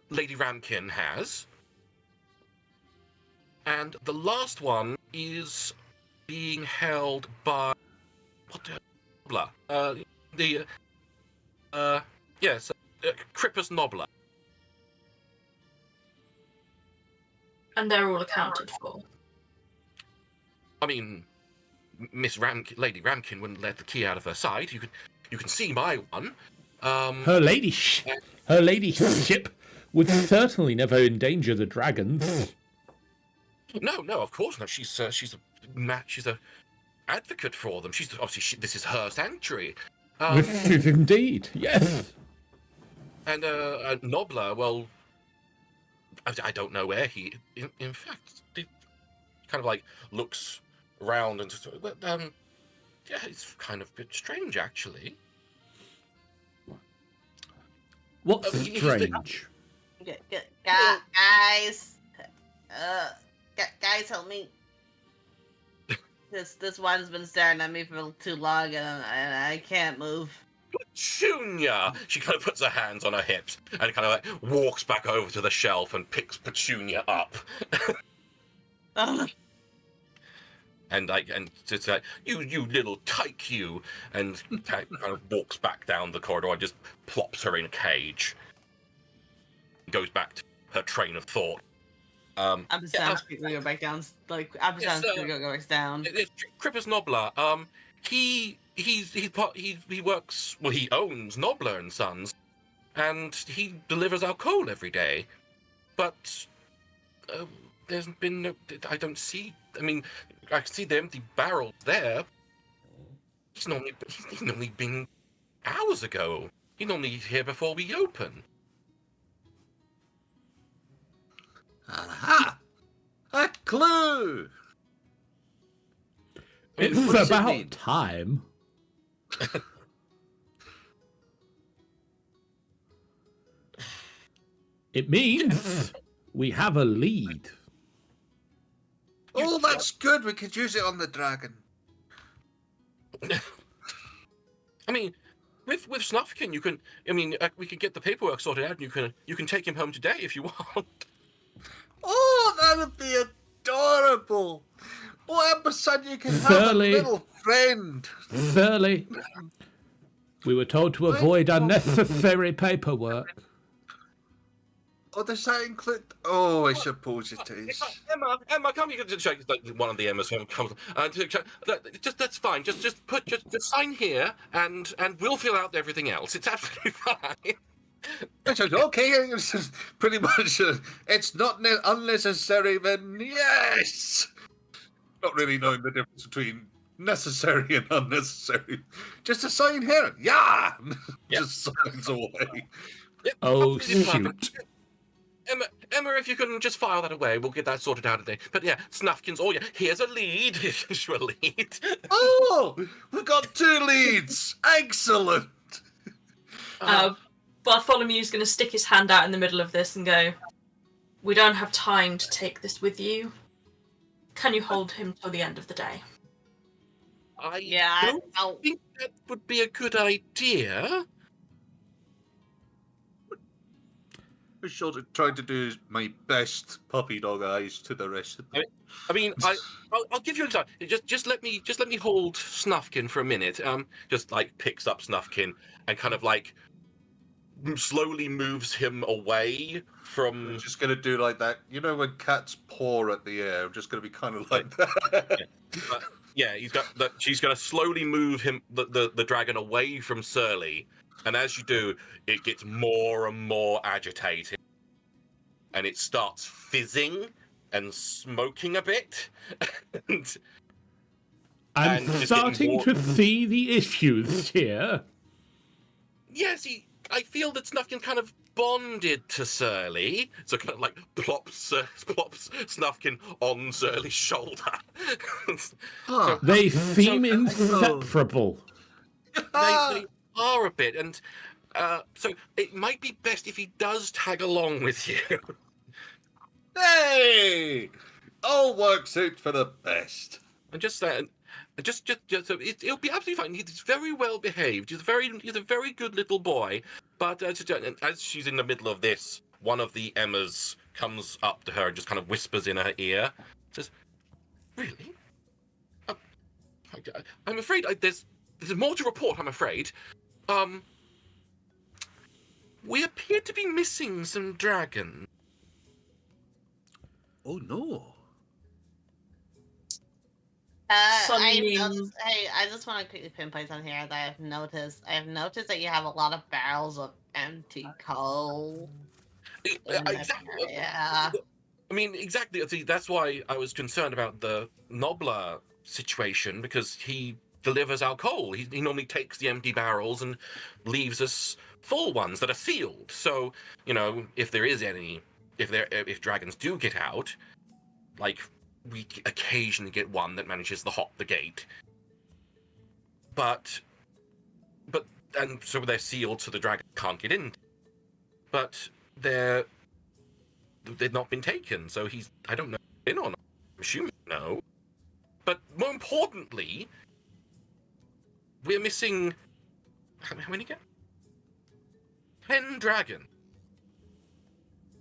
Lady Ramkin has, and the last one is being held by Nobler. Yes, Crippus Nobler. And they're all accounted for. I mean, Lady Ramkin wouldn't let the key out of her side. You can see my one. Her ladyship would certainly never endanger the dragons. No, of course not. She's a advocate for them. She's obviously this is her sanctuary. Indeed, yes. And Nobler, well, I don't know where he. In fact, he kind of like looks around and just, yeah, it's kind of a bit strange actually. What's He's strange? Guys, guys, help me. This one's been staring at me for too long, and I can't move. Petunia! She kind of puts her hands on her hips and kind of like walks back over to the shelf and picks Petunia up. And it's like, you little tyke, you, and kind of walks back down the corridor and just plops her in a cage. Goes back to her train of thought. Ampersand's gonna go back down. Like Ampersand's gonna go back down. Crippus Nobler. He works. Well, he owns Nobler and Sons, and he delivers our coal every day. But there's been no. I don't see. I mean, I can see the empty barrels there. He's normally been hours ago. He's normally here before we open. Aha! A clue! It's What does it about mean? time. It means we have a lead. Oh, that's good. We could use it on the dragon. I mean, with Snufkin, you can. I mean, we can get the paperwork sorted out, and you can take him home today if you want. Oh, that would be adorable. Oh, Ampersand, you can have a Thoroughly. little friend. Thirdly, we were told to avoid unnecessary paperwork. Oh, does that include... Oh, I suppose it is. Emma, come here. Like, one of the Emmas comes. Just that's fine. Just sign here, and we'll fill out everything else. It's absolutely fine. It's okay, it's just pretty much, it's not unnecessary, then yes! Not really knowing the difference between necessary and unnecessary. Just a sign here, yeah! Yep. Just signs away. Yep, Oh, absolutely perfect. shoot. Emma, if you can just file that away, we'll get that sorted out today. But yeah, Snufkins, oh yeah, here's a lead. Here's a lead. Oh! We've got 2 leads! Excellent! Bartholomew's going to stick his hand out in the middle of this and go, "We don't have time to take this with you. Can you hold him till the end of the day?" I I'll... think that would be a good idea. I should have tried to do my best puppy dog eyes to the rest of them. I mean, I'll give you an example. Just let me hold Snufkin for a minute. Just like picks up Snufkin and kind of like slowly moves him away from. I'm just going to do like that. You know when cats paw at the air? I'm just going to be kind of like that. Yeah, she's going to slowly move him, the dragon, away from Surly, and as you do, it gets more and more agitated, and it starts fizzing and smoking a bit. I'm and just starting getting to see the issues here. Yes, I feel that Snufkin kind of bonded to Surly, so kind of like plops Snufkin on Surly's shoulder. Huh. They seem inseparable. They are a bit, and so it might be best if he does tag along with you. Hey! All works out for the best. And just so it'll be absolutely fine. He's very well behaved. He's a very good little boy. But as she's in the middle of this, one of the Emmas comes up to her and just kind of whispers in her ear, says, "Really? I'm afraid there's more to report. I'm afraid. We appear to be missing some dragons." Oh no. I just want to quickly pinpoint on here that I have noticed that you have a lot of barrels of empty coal. Yeah. I mean, exactly. See, that's why I was concerned about the Nobler situation, because he delivers our coal. He normally takes the empty barrels and leaves us full ones that are sealed. So, if if dragons do get out, like, we occasionally get one that manages to hop the gate. But and so they're sealed, so the dragon can't get in. But they've not been taken, so I don't know if he's in or not. I'm assuming no. But more importantly, we're missing how many again? 10 dragons.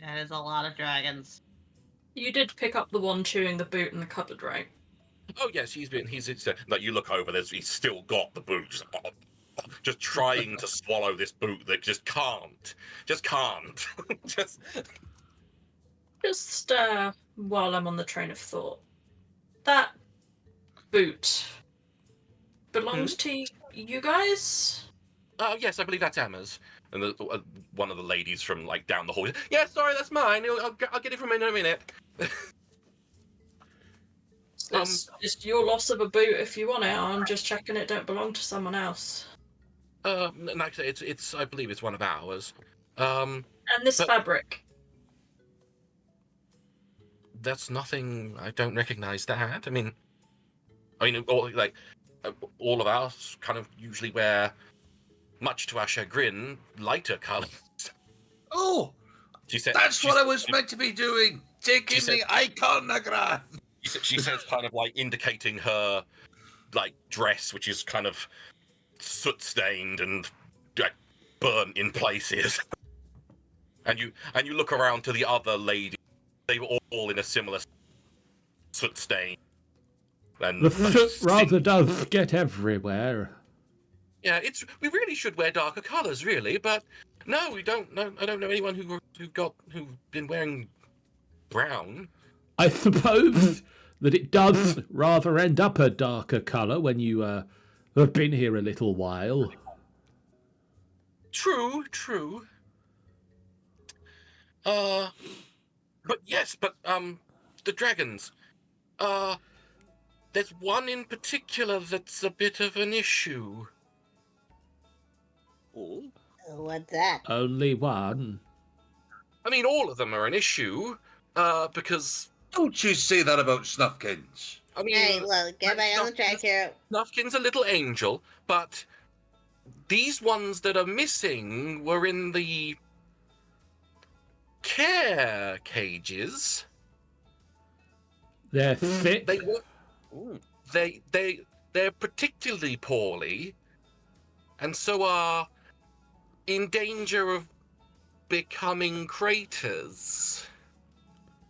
That is a lot of dragons. You did pick up the one chewing the boot in the cupboard, right? Oh yes, he's like, you look over, he's still got the boot, just trying to swallow this boot that just can't. while I'm on the train of thought, that boot belongs to you guys? Yes, I believe that's Emma's. And one of the ladies from like down the hall. Yeah, sorry, that's mine. I'll get it from in a minute. So it's just your loss of a boot if you want it. I'm just checking it don't belong to someone else. Actually, it's I believe it's one of ours. And this fabric. That's nothing. I don't recognize that. I mean, all of us kind of usually wear, much to our chagrin, lighter colors. Oh, She said that's what I was meant to be doing. Taking said- the iconograph. She says, kind of like indicating her like dress, which is kind of soot stained and like, burnt in places. and you look around to the other ladies; they were all in a similar soot stain. And The soot rather does get everywhere. yeah, we really should wear darker colours, really, but no, we don't. No, I don't know anyone who's been wearing brown. I suppose that it does rather end up a darker colour when you have been here a little while. True. But yes, the dragons. There's one in particular that's a bit of an issue. Oh, What's that? Only one. I mean, all of them are an issue, because don't you say that about Snuffkins. I mean, Hey, look, get back on the track here. Snuffkin's a little angel, but these ones that are missing were in the care cages. They're thick. They were. They're particularly poorly, and so are in danger of becoming craters.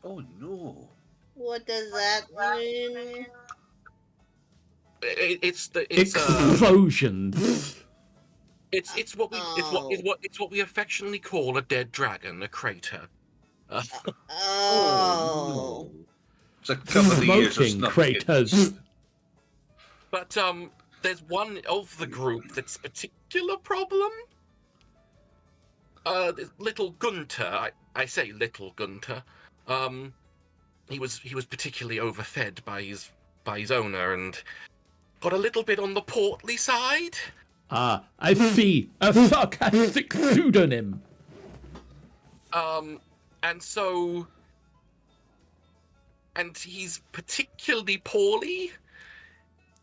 Oh no. What does that mean? It's Explosions. it's what we affectionately call a dead dragon, a crater. Oh. It's a couple of years of Smoking Snuffkins. craters. But there's one of the group that's a particular problem. Little Gunter, I say little Gunter. He was particularly overfed by his owner and got a little bit on the portly side. Ah, I see. A sarcastic pseudonym. And he's particularly poorly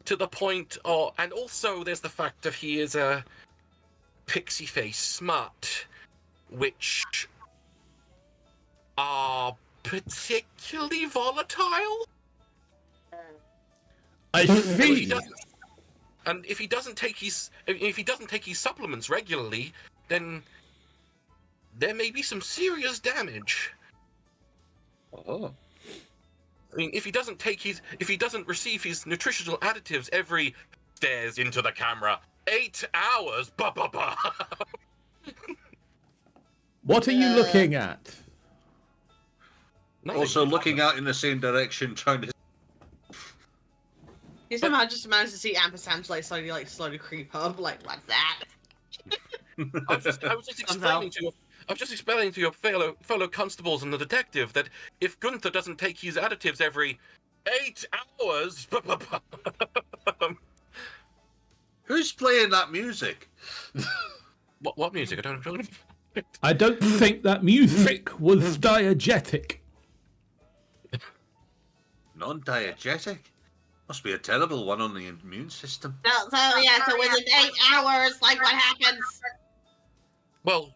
to the point of, and also there's the fact that he is a pixie face smut, which are particularly volatile. I see. And if he doesn't take his supplements regularly, then there may be some serious damage. Oh. I mean, if he doesn't receive his nutritional additives every, stares into the camera, 8 hours, What are you looking at? Nothing. Also looking out in the same direction, trying to. You somehow just managed to see ampersands slowly creep up. Like, what's that? I was just explaining to your fellow constables and the detective that if Gunther doesn't take his additives every 8 hours, Who's playing that music? what music? I don't know. I don't think that music was diegetic. Non-diegetic? Must be a terrible one on the immune system. So within 8 hours, like, what happens? Well,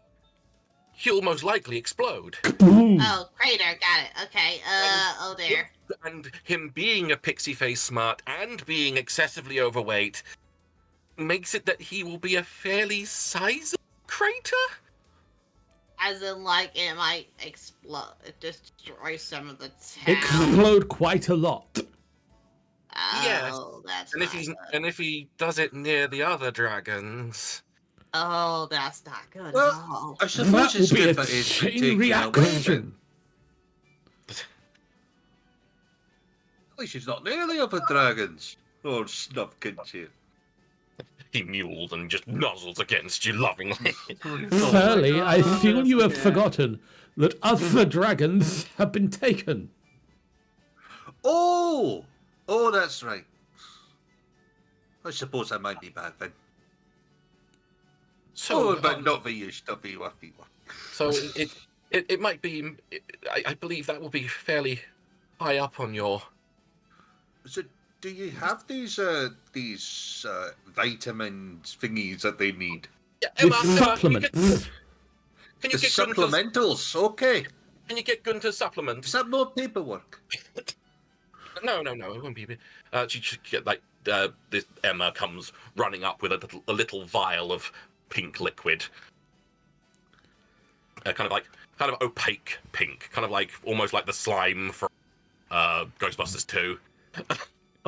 he'll most likely explode. Oh, crater, got it. Okay, oh dear. And him being a pixie face smart and being excessively overweight makes it that he will be a fairly sizable crater? As in, like, it might explode, destroy some of the town. Explode quite a lot. Oh, Yes. that's And not good. if he does it near the other dragons, Oh, that's not good Well, at all. I That suppose will it's be good a for his chain taking away then. reaction. least she's not nearly of a dragon's. Oh, Snufkins here. He mules and just nuzzles against you lovingly. Fairly, I God, feel you have yeah. forgotten that other dragons have been taken. Oh! Oh, that's right. I suppose I might be back then. So, But not for you, stuffy wuffy one. so it might be. I believe that will be fairly high up on your. So, do you have these vitamin thingies that they need? Yeah, With Emma, supplements. can you The get Gunter's, supplementals, okay. can you get Gunter's Is supplements? that more paperwork? No, it won't be. She should get this. Emma comes running up with a little vial of pink liquid, kind of opaque pink, kind of like almost like the slime from Ghostbusters 2.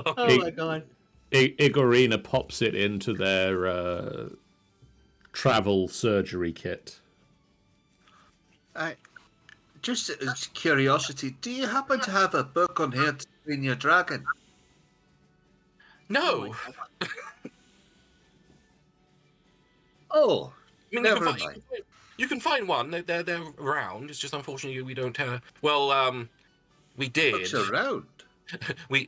Oh my god. Igorina pops it into their travel surgery kit. Just as curiosity, do you happen to have a book on how to train your dragon? No, Oh, I mean never mind. you can find one. They're around. It's just unfortunately we don't. We did. Books around. We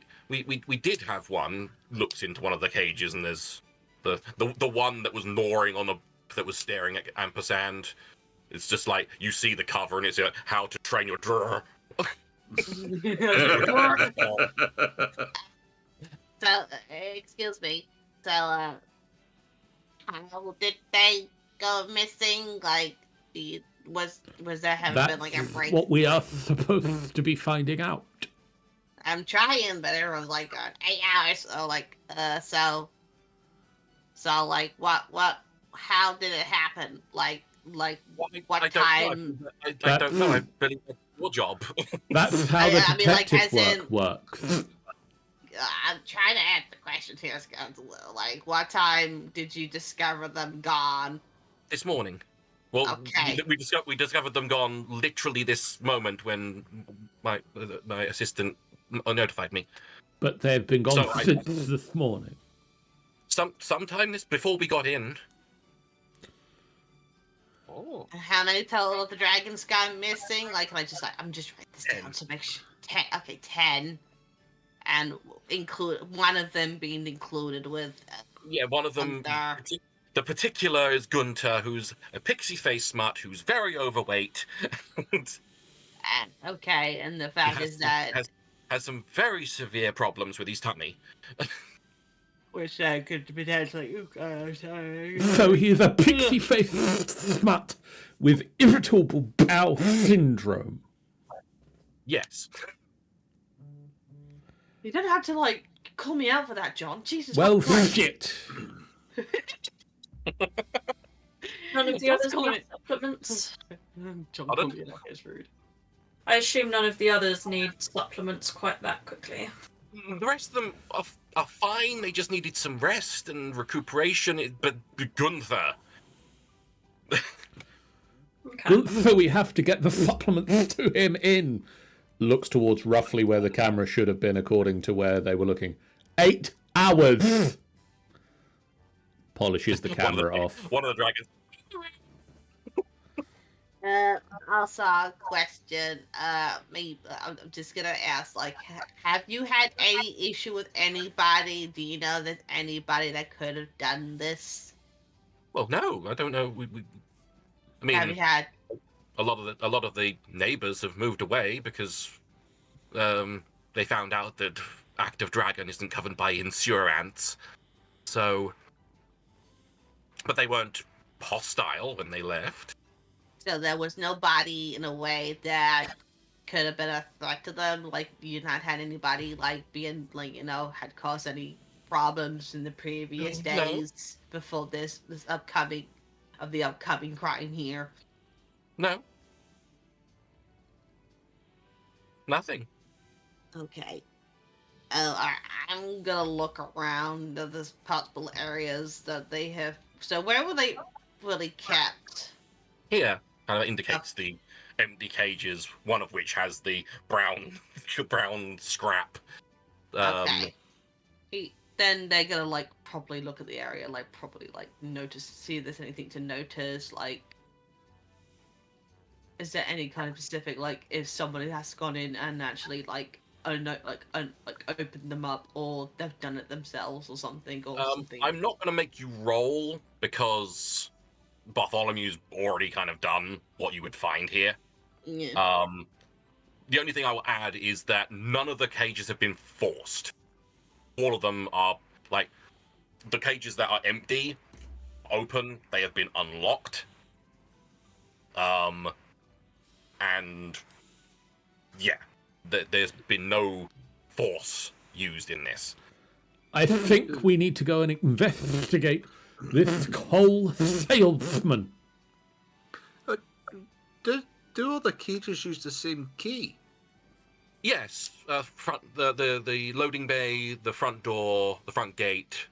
did have one. Looks into one of the cages, and there's the one that was gnawing on that was staring at Ampersand. It's just like you see the cover, and it's how to train your drawer. So, excuse me. So, how did they go missing? Like, was there having been like a That's break? what we are supposed to be finding out. I'm trying, but it was like 8 hours. So, like, so, like, how did it happen? Like, what I time? I don't know. I believe that's your job. That's how the I mean, like, detective as work in- works. I'm trying to answer the question here, Scott. Like, what time did you discover them gone? This morning. Well, Okay. we discovered them gone literally this moment when my assistant notified me. But they've been gone So since this morning. Sometime before we got in. Oh. How many total of the dragons gone missing? Like, can I just I'm just write this down to make sure. 10. Okay, 10, and include one of them being included with. Yeah, one of them. Gunther. The particular is Gunter, who's a pixie face smut, who's very overweight. Okay, and the fact is that has some very severe problems with his tummy. Which could potentially. Sorry. So he's a pixie-faced smut with irritable bowel syndrome. Yes. You don't have to like call me out for that, John. Jesus. Well, Christ. shit. None of the Just others call need it- supplements. John Pardon? called me like it's rude. I assume none of the others need supplements quite that quickly. The rest of them are fine. They just needed some rest and recuperation. But Gunther, Okay. So we have to get the supplements to him in. Looks towards roughly where the camera should have been according to where they were looking. 8 hours! Polishes the camera off. one of the dragons. Also a question. I'm just gonna ask. Like, have you had any issue with anybody? Do you know that anybody that could have done this? Well, no, I don't know. I mean, Have you had? a lot of the neighbors have moved away because they found out that active dragon isn't covered by insurance. So, but they weren't hostile when they left. So there was nobody in a way that could have been a threat to them. Like, you not had anybody like being like had caused any problems in the previous No. days before this upcoming crime here. No, nothing. Okay. I'm gonna look around the possible areas that they have. So where were they really kept? Here kind of indicates the empty cages, one of which has the brown scrap Okay. Then they're gonna like probably look at the area, like probably like notice, see if there's anything to notice. Like, is there any kind of specific, like, if somebody has gone in and actually like opened them up, or they've done it themselves or something, or something. I'm not going to make you roll because Bartholomew's already kind of done what you would find here. Yeah. The only thing I will add is that none of the cages have been forced. All of them are, like, the cages that are empty, open, they have been unlocked. And, yeah, there's been no force used in this. I think we need to go and investigate this coal salesman. Do all the cages use the same key? Yes, the loading bay, the front door, the front gate,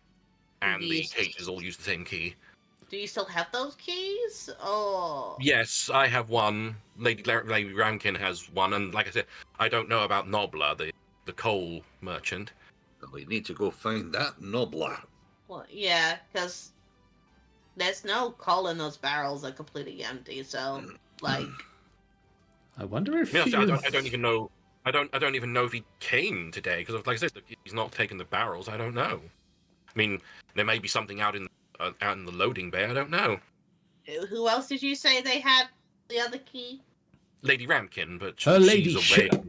and the Yes. cages all use the same key. Do you still have those keys? Oh. Yes, I have one. Lady Ramkin has one, and like I said, I don't know about Nobler, the coal merchant. We need to go find that Nobler. Well, yeah, because there's no coal in those barrels. They're completely empty. So, like, I wonder if Yeah, he I is... don't even know. I don't even know if he came today because, like I said, he's not taken the barrels. I don't know. I mean, there may be something out in the loading bay. I don't know. who else did you say they had the other key? Lady Ramkin, but Her she's ladyship. away.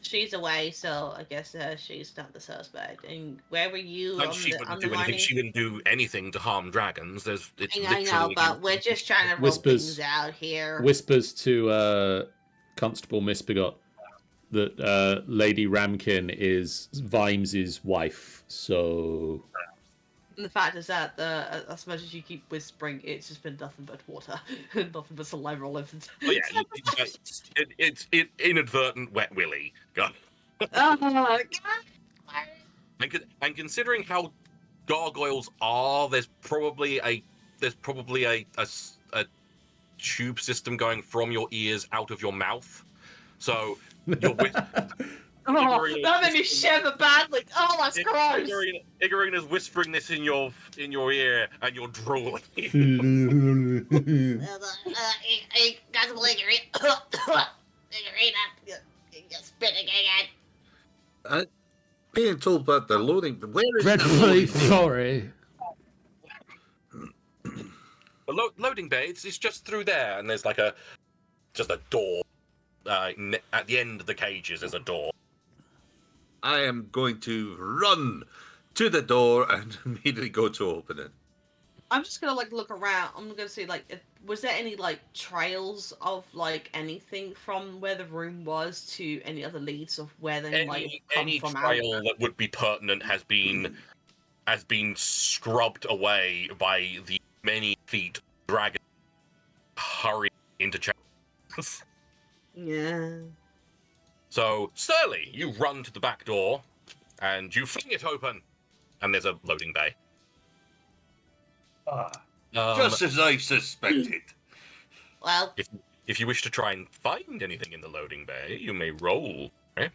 She's away, so I guess she's not the suspect. And where were you Like, on she the wouldn't do anything. morning? She wouldn't do anything to harm dragons. It's I literally. know, but we're just trying to roll Whispers. things out here. Whispers to Constable Misbegot that Lady Ramkin is Vimes's wife, so... And the fact is that as much as you keep whispering, it's just been nothing but water, nothing but saliva all over. Oh yeah, it's inadvertent wet willy. God. Oh my god! And considering how gargoyles are, there's probably a tube system going from your ears out of your mouth. So you're Oh, that made me shiver badly. Oh, that's gross. Igorina's whispering this in your ear, and you're drooling. Guys, you're spitting again. Being told about the loading, where is Dreadfully the loading? sorry. The loading bay, it's just through there, and there's like just a door. At the end of the cages, there's a door. I am going to run to the door and immediately go to open it. I'm just gonna like look around. I'm gonna see like, was there any like trails of like anything from where the room was to any other leads of where they might come Any from? trail that would be pertinent has been scrubbed away by the many feet dragon hurry into chambers. Yeah. So, Surly, you run to the back door, and you fling it open, and there's a loading bay. Just as I suspected. Well, If you wish to try and find anything in the loading bay, you may roll. Right?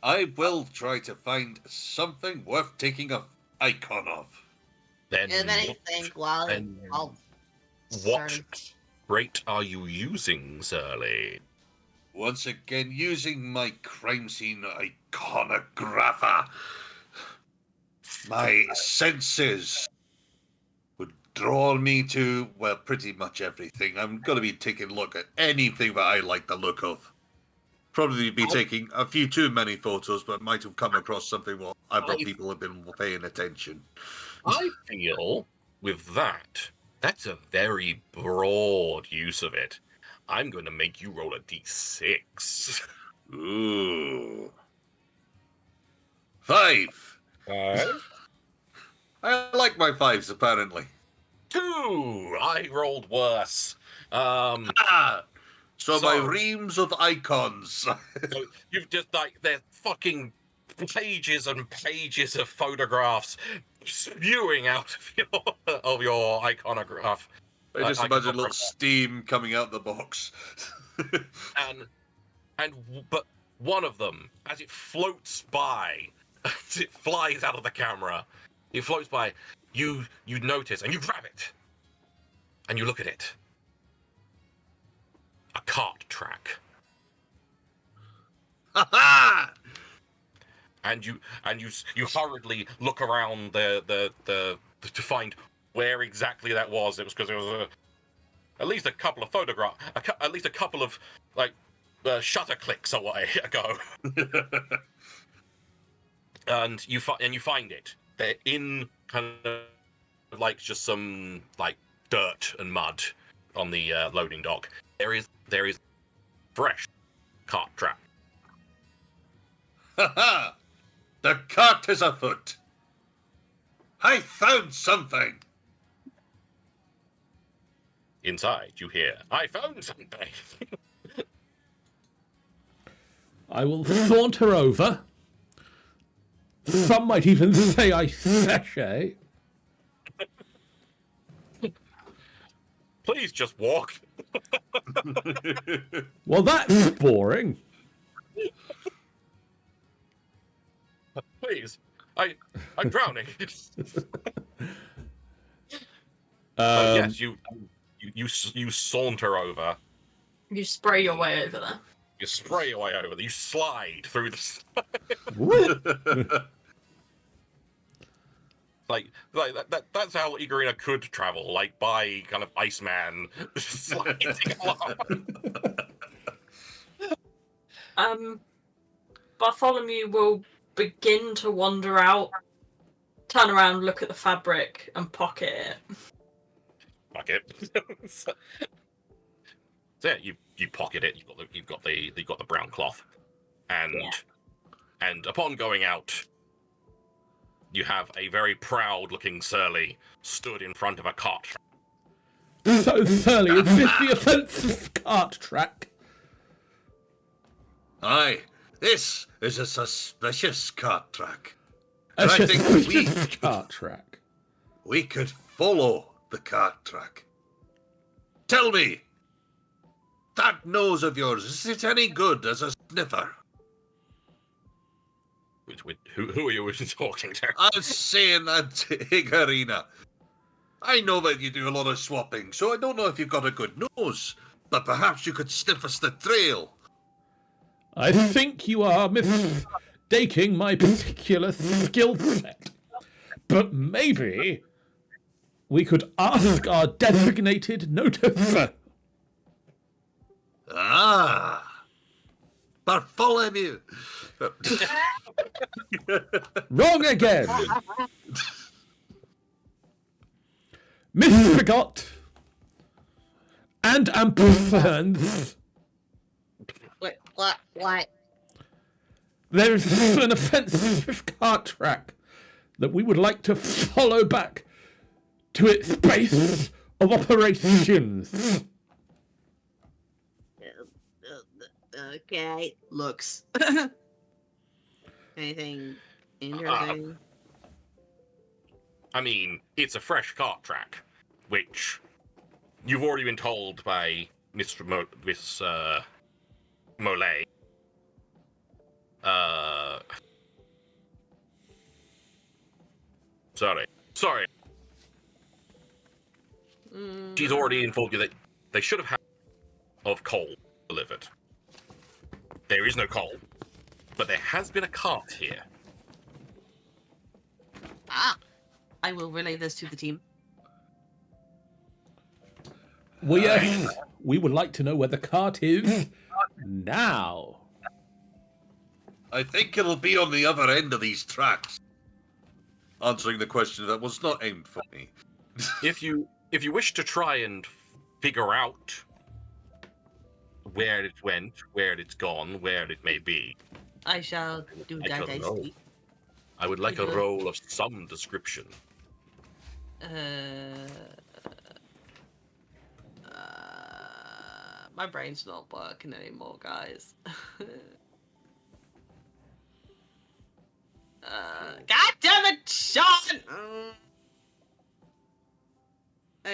I will try to find something worth taking an icon of. Then, if anything, well, then I'll what sorry. rate are you using, Surly? Once again, using my crime scene iconographer. My senses would draw me to, well, pretty much everything. I'm going to be taking a look at anything that I like the look of. Probably be taking a few too many photos, but might have come across something where other people have been paying attention. I feel with that's a very broad use of it. I'm going to make you roll a d6. Ooh. 5. 5. I like my 5s, apparently. 2. I rolled worse. So my reams of icons. So you've just they're fucking pages and pages of photographs spewing out of your iconograph. I just imagine a little steam coming out the box. But one of them, as it floats by, as it flies out of the camera, it floats by. You notice and you grab it, and you look at it. A cart track. Ha ha! And you hurriedly look around the to find where exactly that was. It was because there was at least a couple of photographs, at least a couple of like shutter clicks away ago. And you find it. They're in kind of like just some like dirt and mud on the loading dock. There is fresh cart track. Ha ha! The cart is afoot. I found something. Inside, you hear, "I found something." I will saunter over. Some might even say I sashay. Please just walk. Well, that's boring. Please, I'm drowning. Yes, you saunter over. You spray your way over there. You spray your way over. You slide through the like that's how Igorina could travel, like by kind of Iceman sliding along. Bartholomew will begin to wander out, turn around, look at the fabric, and pocket it. Fuck it. So yeah, you pocket it. You've got the brown cloth, and upon going out, you have a very proud-looking Surly stood in front of a cart. So, Surly, is this the offensive cart track? Aye, this is a suspicious cart track. A And I think suspicious cart track. we could follow the cart track. Tell me, that nose of yours, is it any good as a sniffer? Who are you talking to? I was saying that to Igorina. I know that you do a lot of swapping, so I don't know if you've got a good nose, but perhaps you could sniff us the trail. I think you are mistaking my particular skill set. But maybe we could ask our designated noticer. Ah, Bartholomew. Wrong again. Misforgot and ampersands. What? There is an offensive cart track that we would like to follow back to its base of operations. Okay. Looks. Anything interesting? I mean, it's a fresh cart track, which you've already been told by Miss Molay. Sorry. She's already informed you that they should have had of coal delivered. There is no coal, but there has been a cart here. I will relay this to the team. We would like to know where the cart is now. I think it'll be on the other end of these tracks. Answering the question that was not aimed for me. If you wish to try and figure out where it went, where it's gone, where it may be, I shall do I that. don't know. I would like a roll of some description. My brain's not working anymore, guys. God damn it, Sean!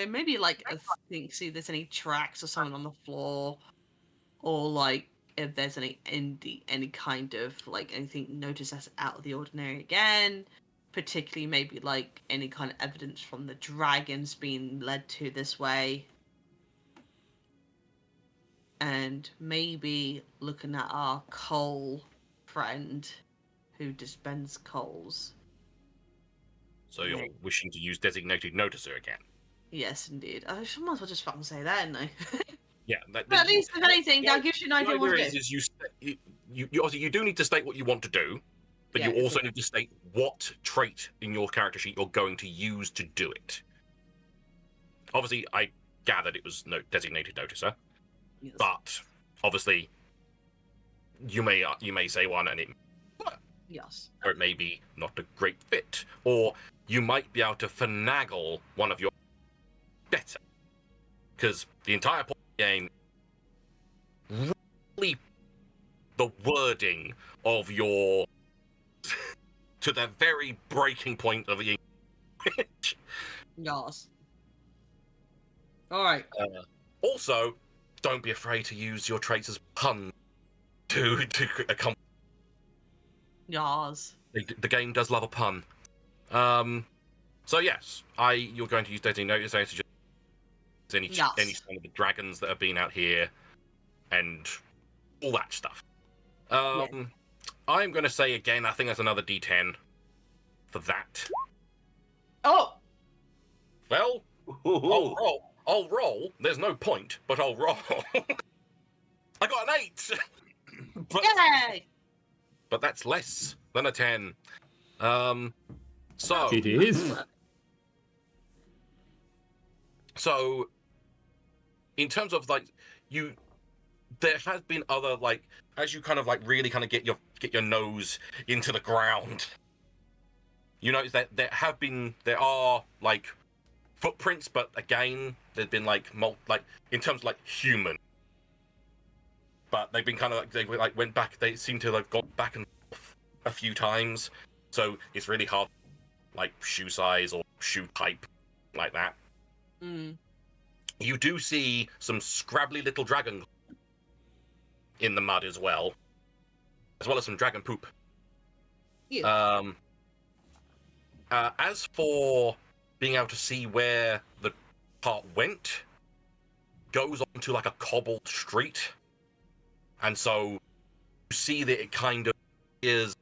Maybe like see if there's any tracks or something on the floor, or like if there's any kind of like anything noticed that's out of the ordinary again, particularly maybe like any kind of evidence from the dragons being led to this way. And maybe looking at our coal friend who dispenses coals. So you're wishing to use designated noticer again? Yes, indeed. I might as well just fucking say that, didn't I? Yeah. But at least, if anything, that gives you an idea what idea it is. is you obviously you do need to state what you want to do, but you also need to state what trait in your character sheet you're going to use to do it. Obviously, I gathered it was designated noticer, Yes. but obviously you may say one and it Yes. or it may be not a great fit, or you might be able to finagle one of your better, because the entire point of the game really the wording of your to the very breaking point of the English. Yes. All right. Also, don't be afraid to use your traits as puns to accomplish. Yes. The game does love a pun. So yes, you're going to use designated notice to just any sign of the dragons that have been out here and all that stuff. I'm going to say again, I think that's another D10 for that. Oh. Well, I'll roll. There's no point, but I'll roll. I got an 8. Yay! But that's less than a 10. So It is. So, in terms of like there has been other like as you kind of like really kind of get your nose into the ground. You notice that there are like footprints, but again, there's been like in terms of like human. But they've been kind of like they like went back. They seem to have gone back and forth a few times, so it's really hard, like shoe size or shoe type, like that. Mm. You do see some scrabbly little dragon in the mud as well as some dragon poop. Yeah. As for being able to see where the part went, goes onto like a cobbled street, and so you see that it kind of is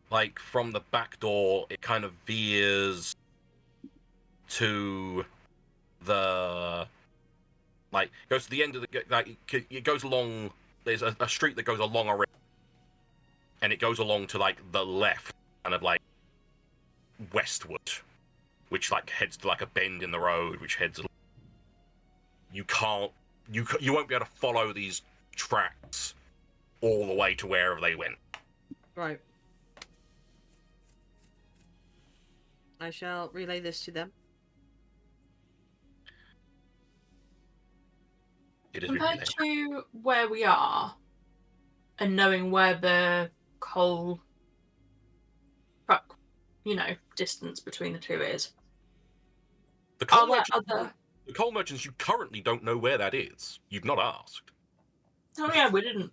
like from the back door, it kind of veers to the goes to the end of the it goes along. There's a street that goes along a river, and it goes along to like the left, kind of like westward, which like heads to like a bend in the road, which heads. You won't be able to follow these tracks all the way to wherever they went. Right. I shall relay this to them. It is Compared to where we are, and knowing where the coal truck, distance between the two is. The coal merchants, you currently don't know where that is. You've not asked. Oh yeah, we didn't.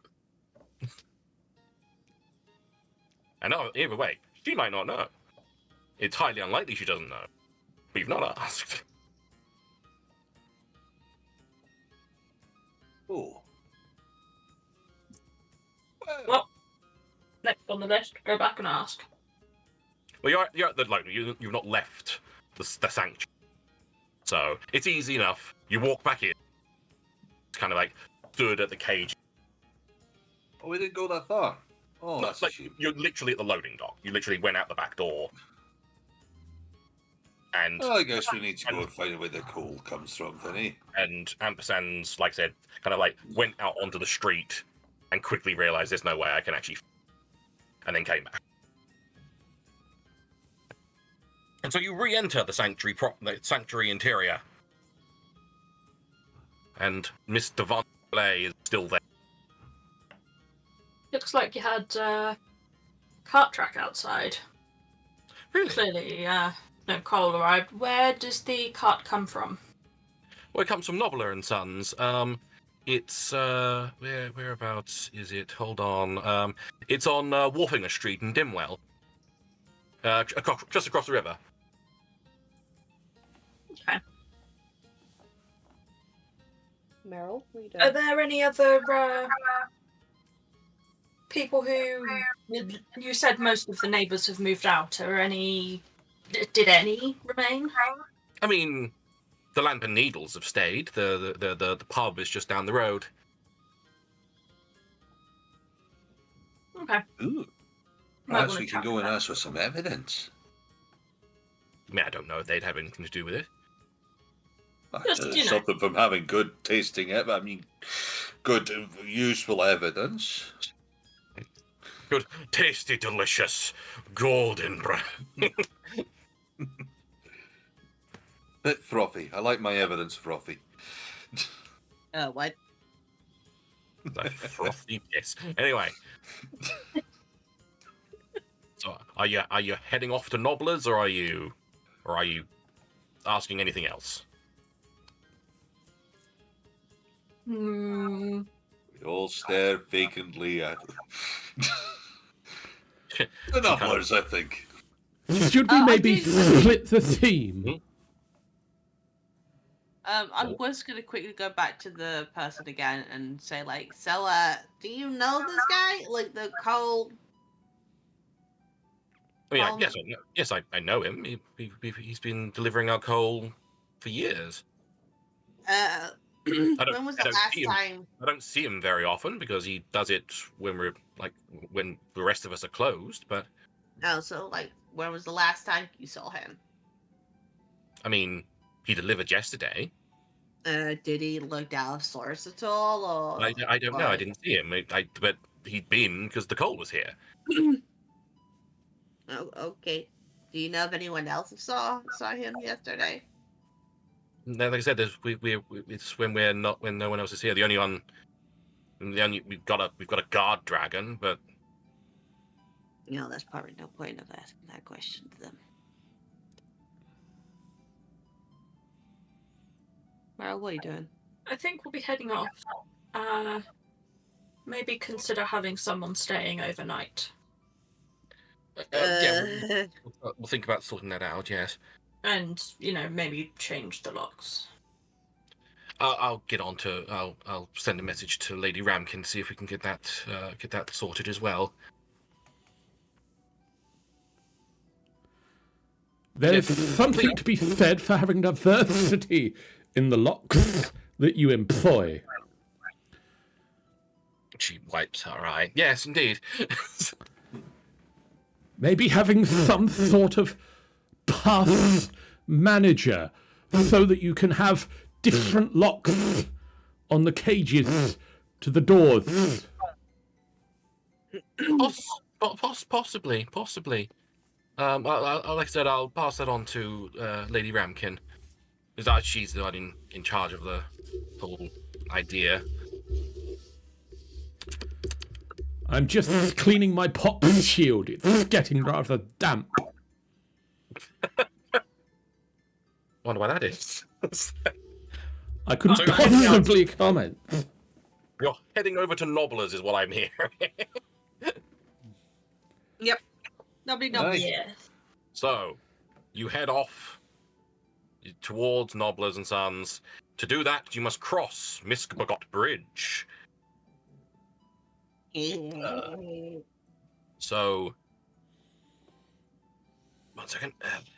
And either way, she might not know. It's highly unlikely she doesn't know. But you've not asked. Oh. Well, next on the list, go back and ask. Well, you're at the you've not left the sanctuary, so it's easy enough. You walk back in. It's kind of like stood at the cage. Oh, we didn't go that far. Oh, that's a like shame. you're literally at the loading dock. You literally went out the back door, and Well, I guess we need to go and find where the coal comes from, Vinny. and Ampersand's, like I said, kind of like went out onto the street and quickly realised there's no way I can actually, and then came back. And so you re-enter the sanctuary interior, and Miss Devon is still there. Looks like you had cart track outside. Really? Clearly, no coal arrived. Where does the cart come from? Well, it comes from Nobler and Sons. It's whereabouts is it? Hold on. It's on Wharfinger Street in Dimwell. Just across the river. Okay. Meryl, what are you doing? Are there any other people who you said most of the neighbours have moved out? Are any? Did any remain? I mean, the Lamp and Needles have stayed. The pub is just down the road. Okay. Ooh. Might Perhaps wanna we can chat go and with ask for some evidence. I mean, I don't know if they'd have anything to do with it. Just, Doesn't you know. stop them from having good tasting I mean, good, useful evidence. Good, tasty, delicious, golden brown. Bit frothy. I like my evidence frothy. What? Like frothy piss. Anyway. So are you heading off to Nobblers, or are you asking anything else? Hmm. We all stare vacantly at She the kind of- Nobblers, I think. Should we I maybe do- split the team? I'm just gonna quickly go back to the person again and say, like, so, do you know this guy? Like, the Cole? Oh, yeah, Um, yes, I know him. He's been delivering our coal for years. When was the last see him. time? I don't see him very often because he does it when when the rest of us are closed. But Oh, so, like, when was the last time you saw him? I mean, he delivered yesterday. Did he look down the source at all, or? I don't know. I didn't see him. But he'd been because the coal was here. Oh, okay. Do you know if anyone else saw him yesterday? No, like I said, it's when no one else is here. We've got a guard dragon, but No, there's probably no point of asking that question to them. Meryl, what are you doing? I think we'll be heading off. Maybe consider having someone staying overnight. yeah, we'll think about sorting that out. Yes, And, you know, maybe change the locks. I'll get on to. I'll send a message to Lady Ramkin, see if we can get that sorted as well. There's Yes. something to be said for having diversity in the locks that you employ. She wipes her eye. Yes, indeed. Maybe having some sort of pass manager so that you can have different locks on the cages to the doors. Possibly. Like I said, I'll pass that on to Lady Ramkin. Because she's the one in charge of the whole idea. I'm just cleaning my pop shield. It's getting rather damp. Wonder why that is. I couldn't So- possibly comment. You're heading over to Nobblers, is what I'm hearing. Yep. Nobody knows. Nice. Yeah. So, you head off towards Nobblers and Sons. To do that, you must cross Miskbagot Bridge. So, one second.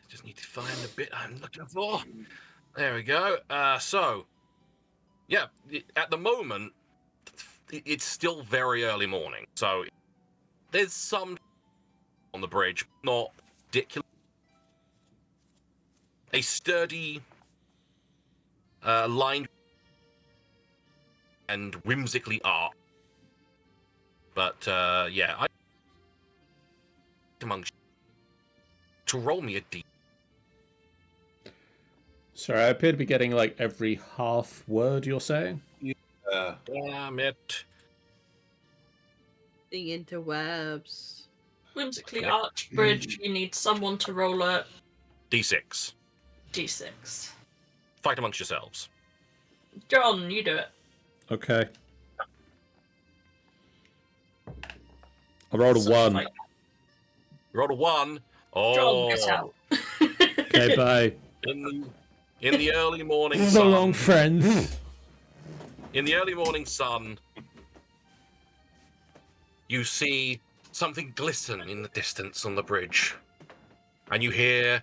Just need to find the bit I'm looking for. There we go. So, yeah, at the moment, it's still very early morning. So, there's some on the bridge, not ridiculous. A sturdy, lined and whimsically art. But, yeah, I among to roll me a D. Sorry, I appear to be getting like every half word you're saying. Damn it. The interwebs. Whimsically Okay. arched bridge, you need someone to roll a D6. d6. Fight amongst yourselves. John, you do it. Okay. I rolled a 1. Like, Roll a 1. Oh, John, get out. Okay, bye. in the early morning So sun. long, friends. In the early morning sun, you see something glisten in the distance on the bridge, and you hear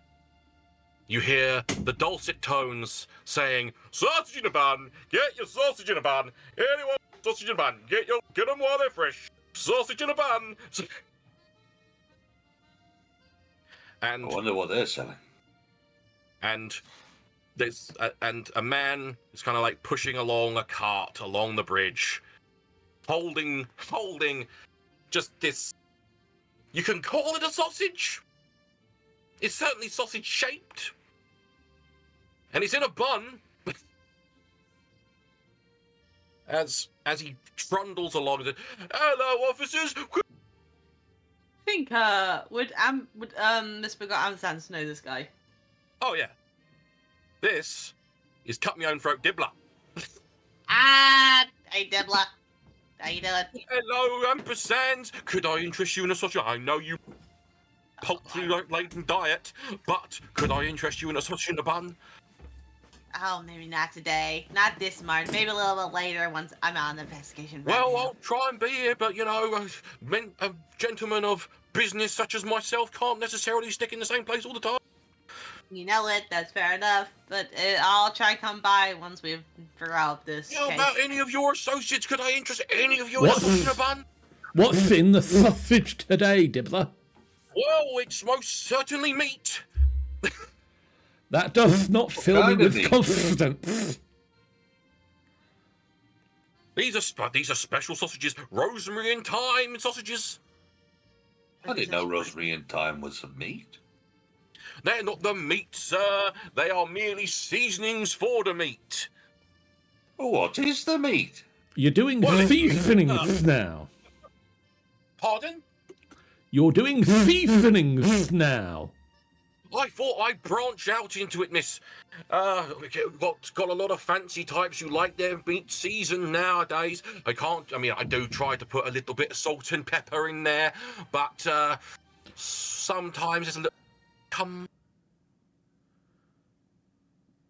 the dulcet tones saying, "Sausage in a bun, get your sausage in a bun. Anyone sausage in a bun, get them while they're fresh. Sausage in a bun." And I wonder what they're selling. and there's and a man is kind of like pushing along a cart along the bridge, holding just this. You can call it a sausage. It's certainly sausage shaped, and it's in a bun. As he trundles along, "Hello, officers." I think would Miss Begot Amazans know this guy? Oh yeah, this is cut me own throat Dibbler. Hey, Debla. How you doing? Hello, ampersands. Could I interest you in a sausage? I know you poultry-laden diet, but could I interest you in a sausage in a bun? Oh, maybe not today. Not this morning. Maybe a little bit later once I'm on the investigation. Well, I'll try and be here, but you know, a gentleman of business such as myself can't necessarily stick in the same place all the time. You know it. That's fair enough. But I'll try and come by once we've figured out this How case. about any of your associates? Could I interest any of you in a What? sausage in a bun? What's in the sausage today, Dibbler? Well, it's most certainly meat. That does not fill me kind of with meat? confidence. These are special sausages, rosemary and thyme sausages. I didn't know rosemary and thyme was some meat. They're not the meat, sir. They are merely seasonings for the meat. What is the meat? You're doing Well, seasonings now. Pardon? You're doing seasonings now. I thought I'd branch out into it, miss. Got a lot of fancy types who like their meat seasoned nowadays. I do try to put a little bit of salt and pepper in there, but sometimes it's a little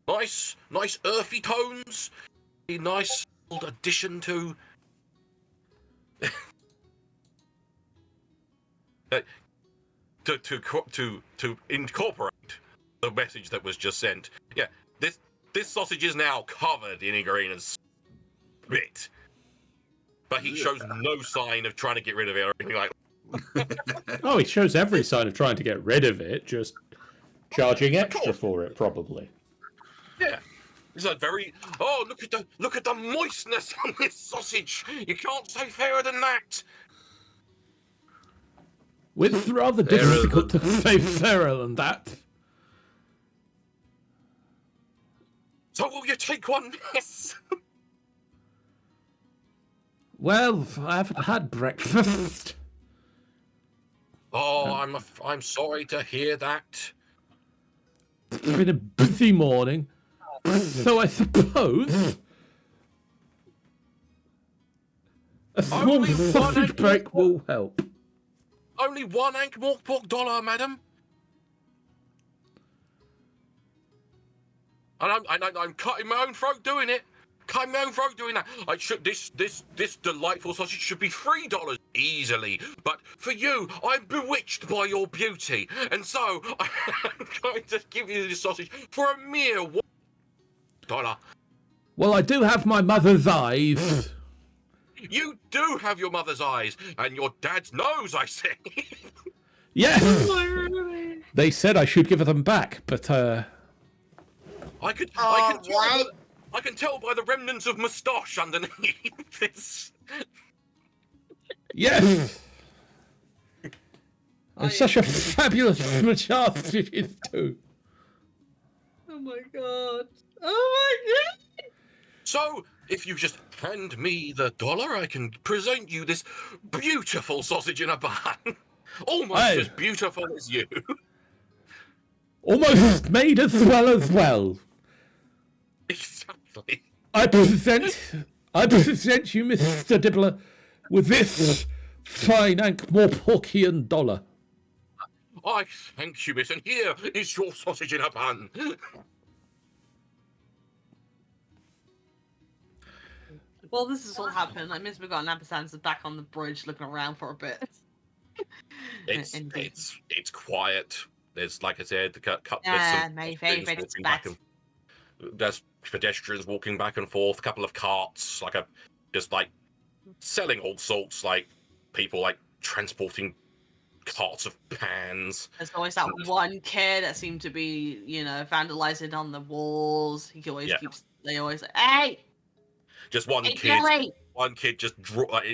nice earthy tones. A nice addition to to incorporate the message that was just sent. Yeah, this sausage is now covered in Ingrina's spit, but he shows no sign of trying to get rid of it or anything like that. Oh, he shows every sign of trying to get rid of it, just charging extra for it, probably. Yeah. It's a very look at the moistness on this sausage. You can't say fairer than that. It's rather difficult to say fairer than that. So will you take one, miss? Well, I haven't had breakfast. Oh, I'm sorry to hear that. It's been a busy morning. So I suppose a small Only one sausage egg break will help. Only one Ankh Morpork dollar, madam. And I'm cutting my own throat doing it. Cutting my own throat doing that. This delightful sausage should be $3 easily. But for you, I'm bewitched by your beauty, and so I'm going to give you this sausage for a mere $1. Well, I do have my mother's eyes. You do have your mother's eyes and your dad's nose, I say. Yes! They said I should give them back, but I can tell by the remnants of moustache underneath this. Yes! And such a fabulous moustache it is too. Oh my god. Oh my god. So, if you just hand me the dollar, I can present you this beautiful sausage in a bun. Almost Aye. as beautiful as you. Almost made as well as well. Exactly. I present I present you, Mr. Dibbler, with this fine Ankh Morporkian dollar. I thank you, miss, and here is your sausage in a bun. Well, this is all happened. Like Miss McGon and Ampersands are back on the bridge looking around for a bit. It's quiet. There's, like I said, My favourite spot. There's pedestrians walking back and forth. A couple of carts, just selling all sorts, like people like transporting carts of pans. There's always that one kid that seemed to be, vandalizing on the walls. He always keeps. They always like, hey. Just one hey, kid. Billy! One kid just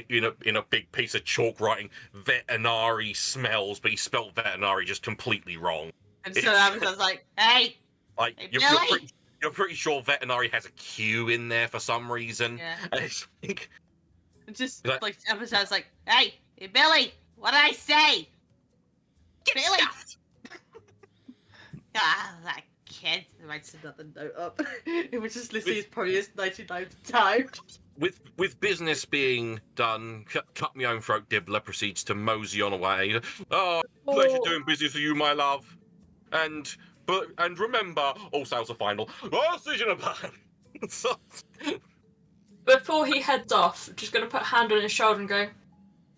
in a big piece of chalk writing veterinary smells, but he spelled veterinary just completely wrong. And so I was like, hey, you're pretty sure veterinary has a Q in there for some reason. Yeah. And it's like, just like episodes like, hey, Billy, what did I say? Get Billy. stuffed. That kid writes another note up. It was just literally his probably his 99th time. With business being done, cut me own throat. Dibbler proceeds to mosey on away. Oh, pleasure doing business with you, my love. And remember, all sales are final. Sausage in a bun. Before he heads off, just going to put a hand on his shoulder and go,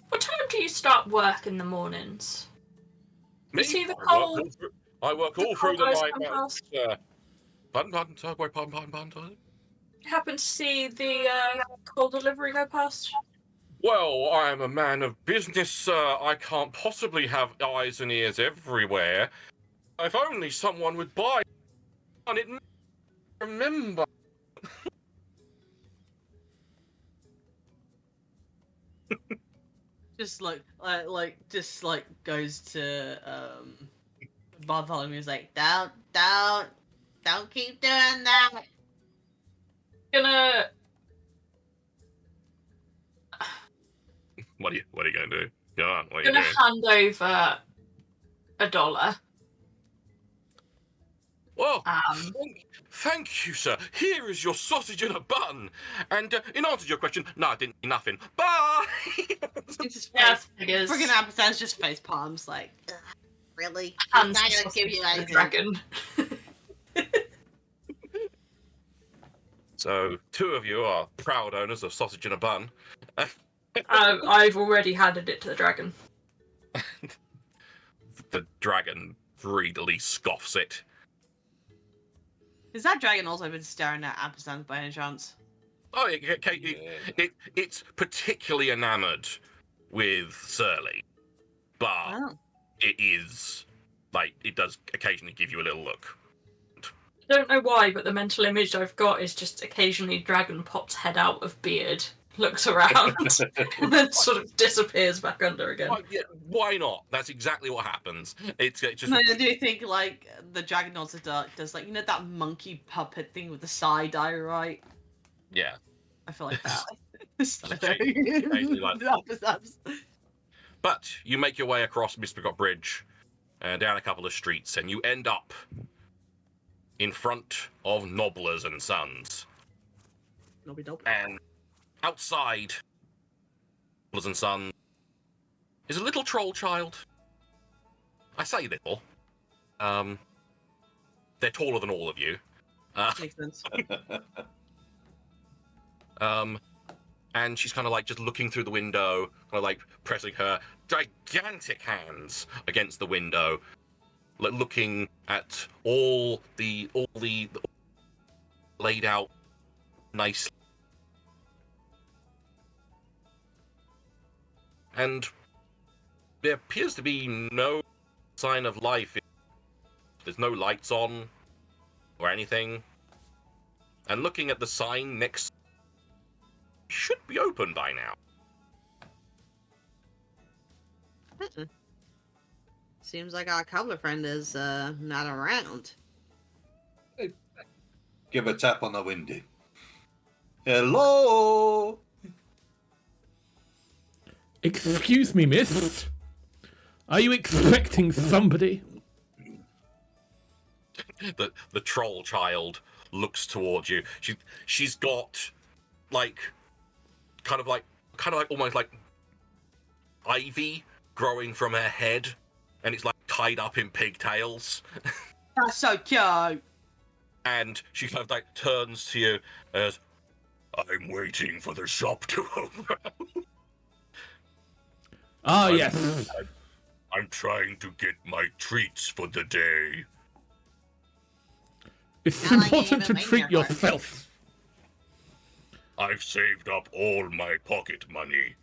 what time do you start work in the mornings? Me? You see the coal? I work all through the night. Pardon. You happen to see the coal delivery go past? Well, I am a man of business, sir. I can't possibly have eyes and ears everywhere. If only someone would buy it. Remember. Just goes to Bartholomew's like, don't keep doing that. Gonna. What are you gonna do? Go on, what are you Gonna doing? hand over $1. Well, thank you, sir. Here is your sausage in a bun. And in answer to your question, no, I didn't do nothing. Bye! Friggin' Ampersand's just face palms, like, really? I'm not gonna give you anything. Dragon. So, two of you are proud owners of sausage in a bun. I've already handed it to the dragon. The dragon greedily scoffs it. Has that dragon also been staring at Ampersand by any chance? Oh, it's particularly enamoured with Surly, but it is, it does occasionally give you a little look. I don't know why, but the mental image I've got is just occasionally dragon pops head out of beard, looks around, and then sort of disappears back under again. Why not? That's exactly what happens. It's just. No, do you think the dragon does that monkey puppet thing with the side eye, right? Yeah. I feel like that. But you make your way across Misbegot Bridge and down a couple of streets, and you end up in front of Nobblers and Sons. And outside Nobblers and Sons is a little troll child. I say little. They're taller than all of you. Makes sense. And she's kind of just looking through the window, kind of pressing her gigantic hands against the window, looking at all the laid out nicely. And there appears to be no sign of life. There's no lights on or anything. And looking at the sign next, should be open by now. Seems like our cobbler friend is not around. Give a tap on the window. Hello? Excuse me, miss. Are you expecting somebody? The troll child looks towards you. She's got kind of like almost like ivy growing from her head, and it's like tied up in pigtails. That's so cute. And she kind of like turns to you as, I'm waiting for the shop to open. Ah, yes. I'm trying to get my treats for the day. It's How long have you important to been waiting treat here for? yourself. I've saved up all my pocket money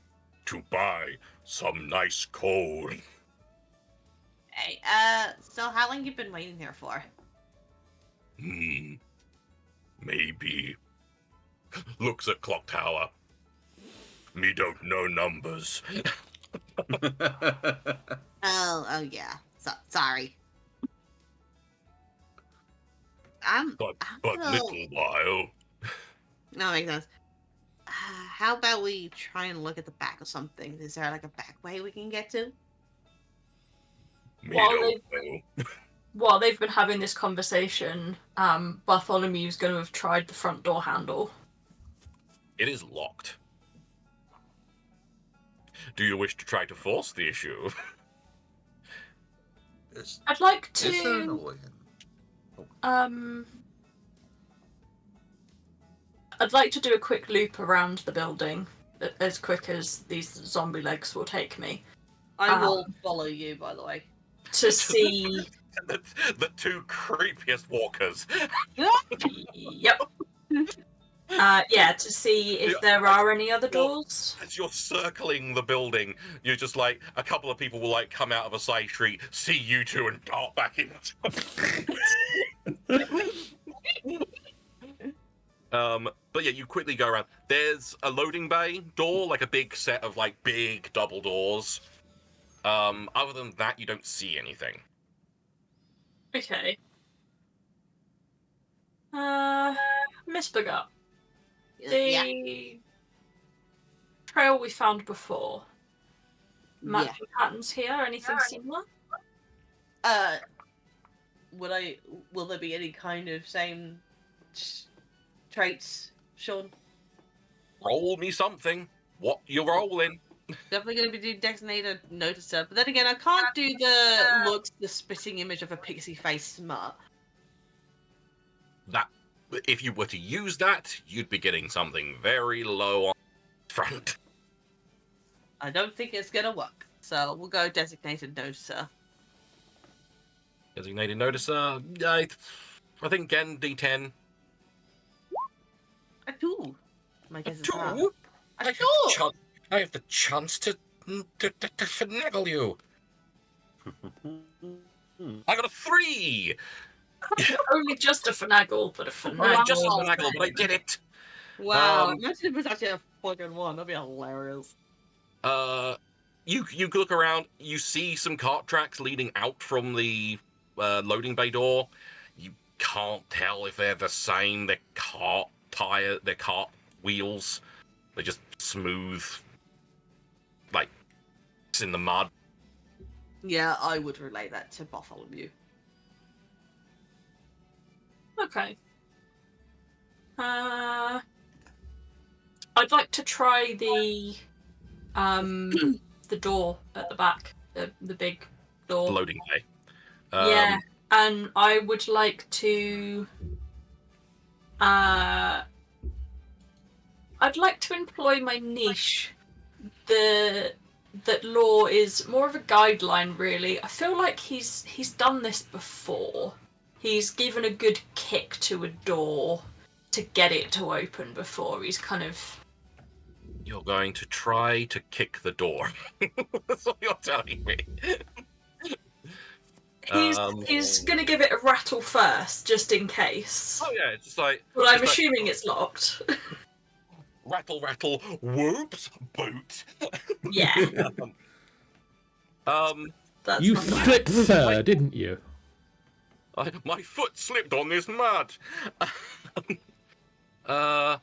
to buy some nice coal. Hey, so how long you been waiting here for? Maybe. Looks at clock tower. Me don't know numbers. Oh yeah. Sorry. I'm But a little... little while. No, makes sense. How about we try and look at the back of something? Is there like a back way we can get to? Me While don't know. While they've been having this conversation, Bartholomew's going to have tried the front door handle. It is locked. Do you wish to try to force the issue? I'd like Is there no to. way? I'd like to do a quick loop around the building, as quick as these zombie legs will take me, I will follow you, by the way. to see. the two creepiest walkers. Yep. Yeah, to see if there are any other doors. As you're circling the building, you're just like, a couple of people will like come out of a side street, see you two, and dart back in. But yeah, you quickly go around. There's a loading bay door, like a big set of like big double doors. Other than that, you don't see anything. Okay. Miss Bagut, Yeah. the trail we found before. Yeah. Matching patterns here? Anything similar? Will there be any kind of same traits, Sean? Roll me something. What you rolling? Definitely going to be doing Designated Noticer. But then again, I can't do the spitting image of a pixie face smut. That, if you were to use that, you'd be getting something very low on front. I don't think it's going to work. So we'll go Designated Noticer. Designated noticer. I think again D10. A 2. My guess is that. Two? A 2! I have the chance to finagle you. I got a 3. Only just a finagle, but a Not finagle. just a finagle, but I did it. Wow, imagine if it was actually a fucking 1. That'd be hilarious. You look around. You see some cart tracks leading out from the loading bay door. You can't tell if they're the same. They're cart wheels. They're just smooth, like it's in the mud. Yeah, I would relate that to Bartholomew. Okay. I'd like to try the door at the back, the big door. Loading bay. Yeah, and I would like to. I'd like to employ my niche. That law is more of a guideline, really. I feel like he's done this before. He's given a good kick to a door to get it to open before. He's kind of. You're going to try to kick the door. That's what you're telling me. He's gonna give it a rattle first, just in case. Oh yeah, it's just like. Well, I'm just assuming it's locked. Rattle, rattle, whoops, boot. Yeah. That's You not bad. flipped sir, didn't you? My foot slipped on this mud. Yeah,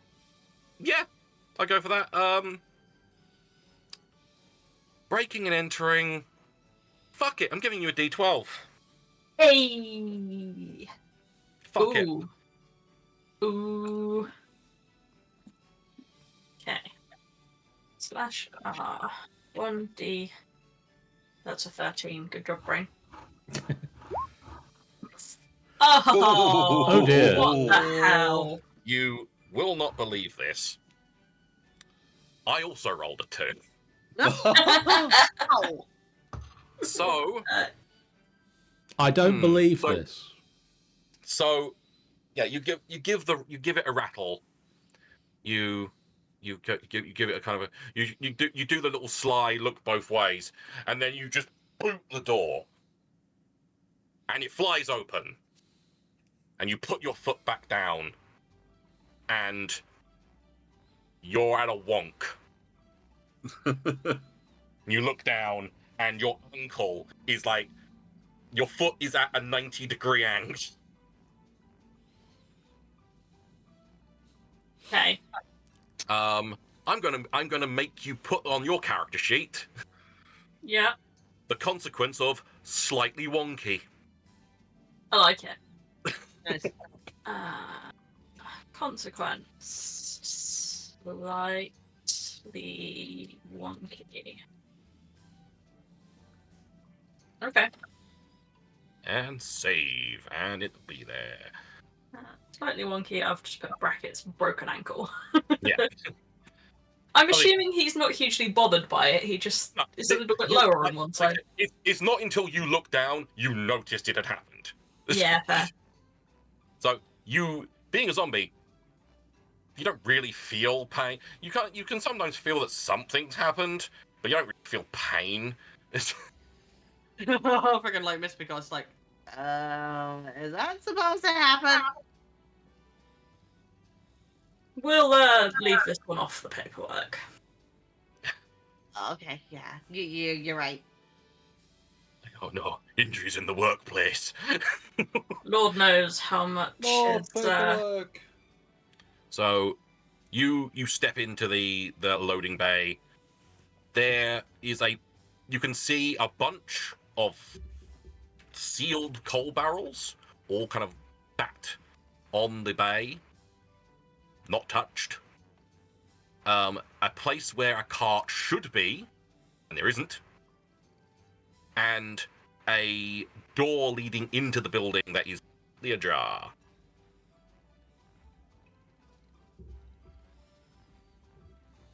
I go for that. Breaking and entering. Fuck it, I'm giving you a D12. Hey. Fuck it. Ooh. Okay. /R 1d. That's a 13. Good job, brain. Oh dear. What the hell? You will not believe this. I also rolled a 2. Oh, So, I don't believe so- this. so, yeah, you give it a rattle. You give it a kind of a you do the little sly look both ways, and then you just boot the door, and it flies open, and you put your foot back down, and you're at a wonk. You look down, and your ankle is like your foot is at a 90-degree angle. Okay. I'm gonna make you put on your character sheet Yeah, the consequence of slightly wonky. I like it. nice. Consequence. Slightly wonky. Okay. And save, and it'll be there. Slightly wonky. I've just put brackets broken ankle. Yeah. I'm assuming he's not hugely bothered by it. He just is a little bit lower on one side. It's not until you look down you noticed it had happened. Yeah, fair. So you, being a zombie, you don't really feel pain. You can sometimes feel that something's happened, but you don't really feel pain. Freaking like Miss because like, is that supposed to happen? We'll leave this one off the paperwork. Okay, yeah, you're right. Oh no, injuries in the workplace. Lord knows how much is. So you step into the loading bay. There is you can see a bunch of sealed coal barrels, all kind of stacked on the bay, not touched. A place where a cart should be, and there isn't. And a door leading into the building that is ajar.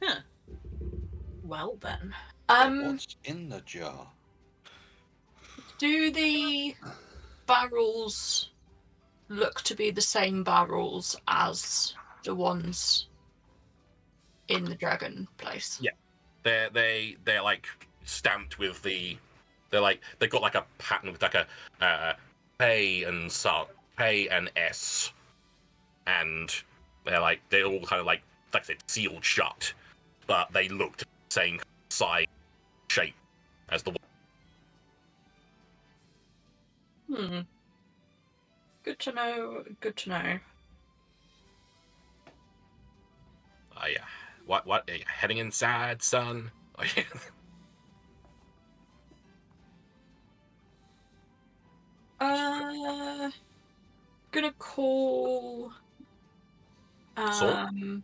Huh. Well then. What's in the jar? Do the barrels look to be the same barrels as the ones in the dragon place? Yeah. They're like stamped with they've got like a pattern with like a K and S, and they're all kind of like I said, sealed shut, but they look the same size, shape as the one. Good to know. Good to know. Yeah. What? Are you heading inside, son? Gonna call. Gonna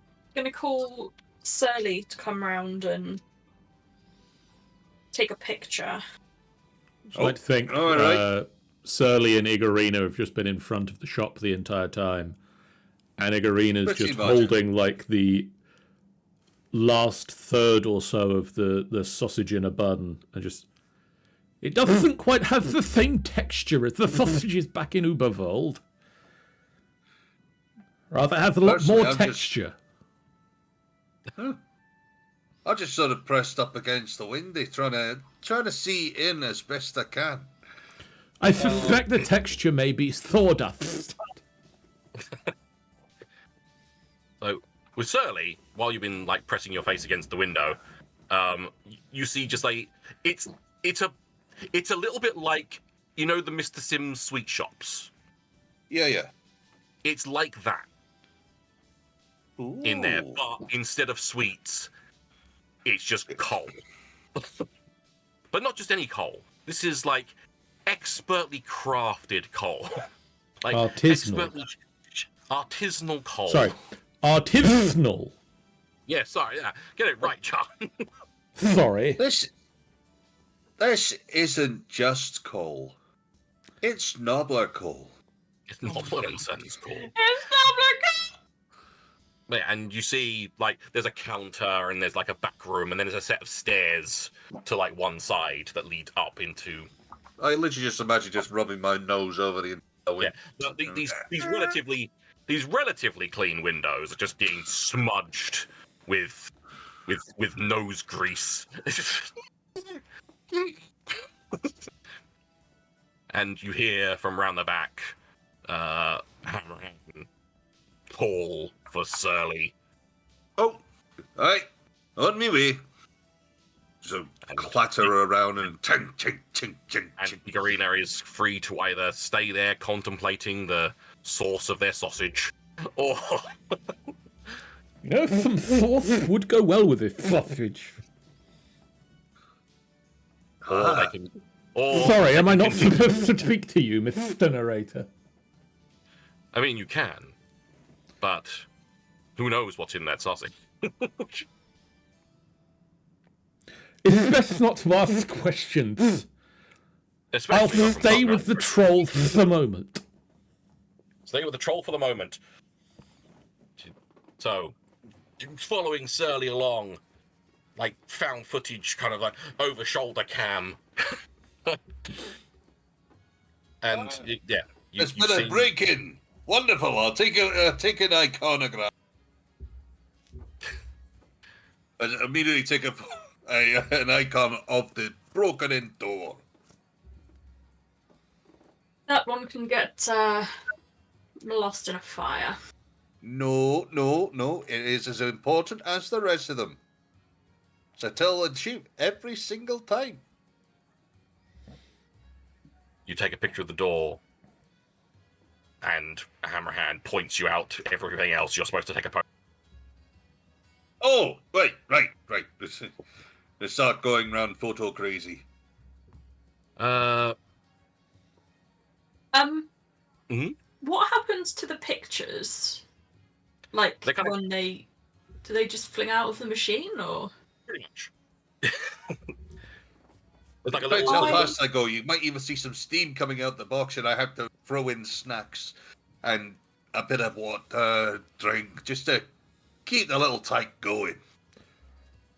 call Surly to come round and take a picture. I think all right. Surly and Igorina have just been in front of the shop the entire time, and Igorina's Pretty just much. holding like the last third or so of the sausage in a bun, and just it doesn't quite have the same texture as the sausages back in Ubervold. Rather have a lot Personally, more I'm texture. I just sort of pressed up against the window, trying to see in as best I can. I suspect the texture may be sawdust. So with Surly, while you've been like pressing your face against the window, you see just like it's a little bit like, you know, the Mr. Sims sweet shops. Yeah. It's like that in there, Ooh. but instead of sweets, it's just coal. But not just any coal. This is like expertly crafted coal. Like Artisanal. artisanal coal. Sorry, artisanal. Yeah, sorry. Yeah, get it right, John. Sorry. This isn't just coal. It's nobler coal. It's not what it says called. It's not Yeah, and you see, like, there's a counter and there's like a back room and then there's a set of stairs to like one side that lead up into. I literally just imagine just rubbing my nose over the window. Yeah, but these relatively clean windows are just being smudged with nose grease. And you hear from round the back, Hammerhand call for Surly. Oh, aye, on me way. So clatter around and ching, ching, ching, ching, And ching. Garina is free to either stay there contemplating the source of their sausage, or Some sauce would go well with this sausage. they can. Or Sorry, am I not continue- supposed to speak to you, Mr. Narrator? I mean, you can, but who knows what's in that sausage? It's best not to ask questions. I'll Especially not from stay Conrad. with the troll for the moment. Stay with the troll for the moment. So, following Surly along, like found footage, kind of like over shoulder cam. And yeah, There's been a break-in. Wonderful. I'll take an iconograph. And immediately take an icon of the broken-in door. That one can get lost in a fire. No. It is as important as the rest of them. So tell and shoot every single time. You take a picture of the door, and Hammerhand points you out to everything else you're supposed to take a photo. Oh, right. They start going round photo crazy. Mhm. What happens to the pictures? Like They kind of- when do they just fling out of the machine or? Pretty much. It's like a Depends little. how fast I go. You might even see some steam coming out the box, and I have to throw in snacks and a bit of water, drink, just to keep the little tank going.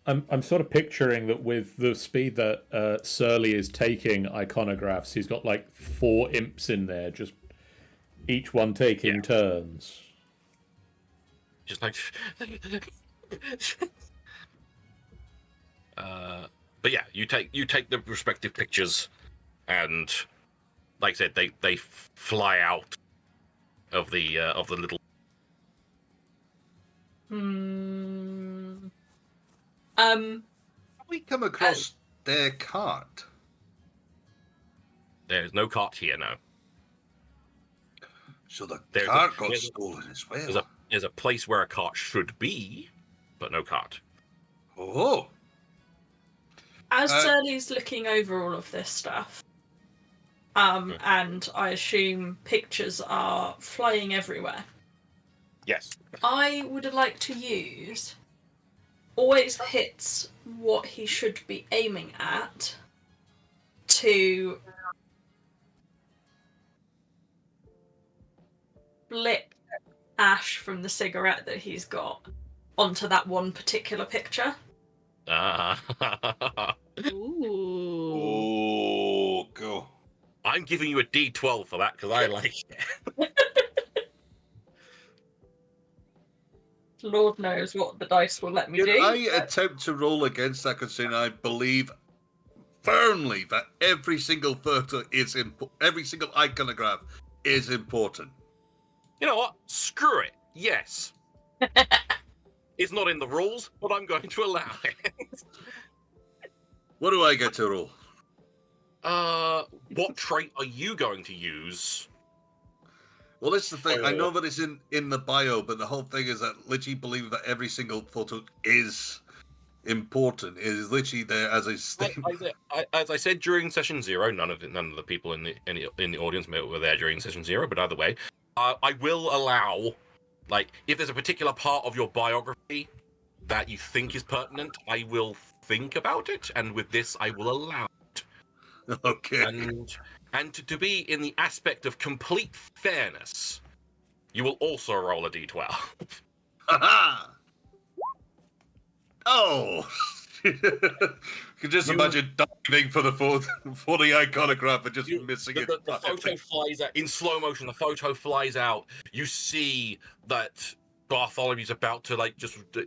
I'm sort of picturing that with the speed that Surly is taking iconographs, he's got like 4 imps in there, just each one taking turns. Just like. But yeah, you take the respective pictures, and like I said, they fly out of the little. We come across their cart. There's no cart here now. So the There's cart got there's stolen as well. There's a place where a cart should be, but no cart. Oh, As Uh, Surly's looking over all of this stuff, and I assume pictures are flying everywhere, Yes. I would like to use always hits what he should be aiming at to flip ash from the cigarette that he's got onto that one particular picture. Ooh. oh, go. I'm giving you a D12 for that because I like it. Lord knows what the dice will let me Can do. I attempt to roll against that, considering I believe firmly that every single photo is every single iconograph is important. You know what? Screw it. Yes. It's not in the rules, but I'm going to allow it. What do I get to roll? What trait are you going to use? Well, this is the thing. I know that it's in the bio, but the whole thing is that literally believe that every single photo is important. It is literally there as a statement. As I said during session 0, none of the people in the audience were there during session 0. But either way, I will allow, like, if there's a particular part of your biography that you think is pertinent, I will think about it, and with this, I will allow it. Okay. And to be in the aspect of complete fairness, you will also roll a d12. Ha Oh! You can just imagine diving for the iconograph and just missing it. The photo flies out in slow motion. The photo flies out. You see that Bartholomew's about to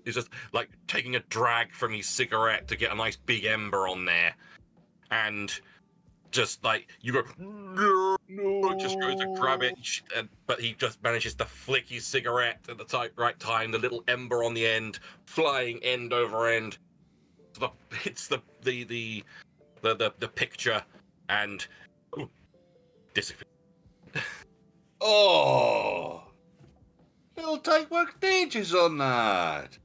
is just like taking a drag from his cigarette to get a nice big ember on there, and just like you go, no, just goes to grab it, but he just manages to flick his cigarette at the right time. The little ember on the end, flying end over end, hits the picture and disappears. Oh! It'll take work ages on that.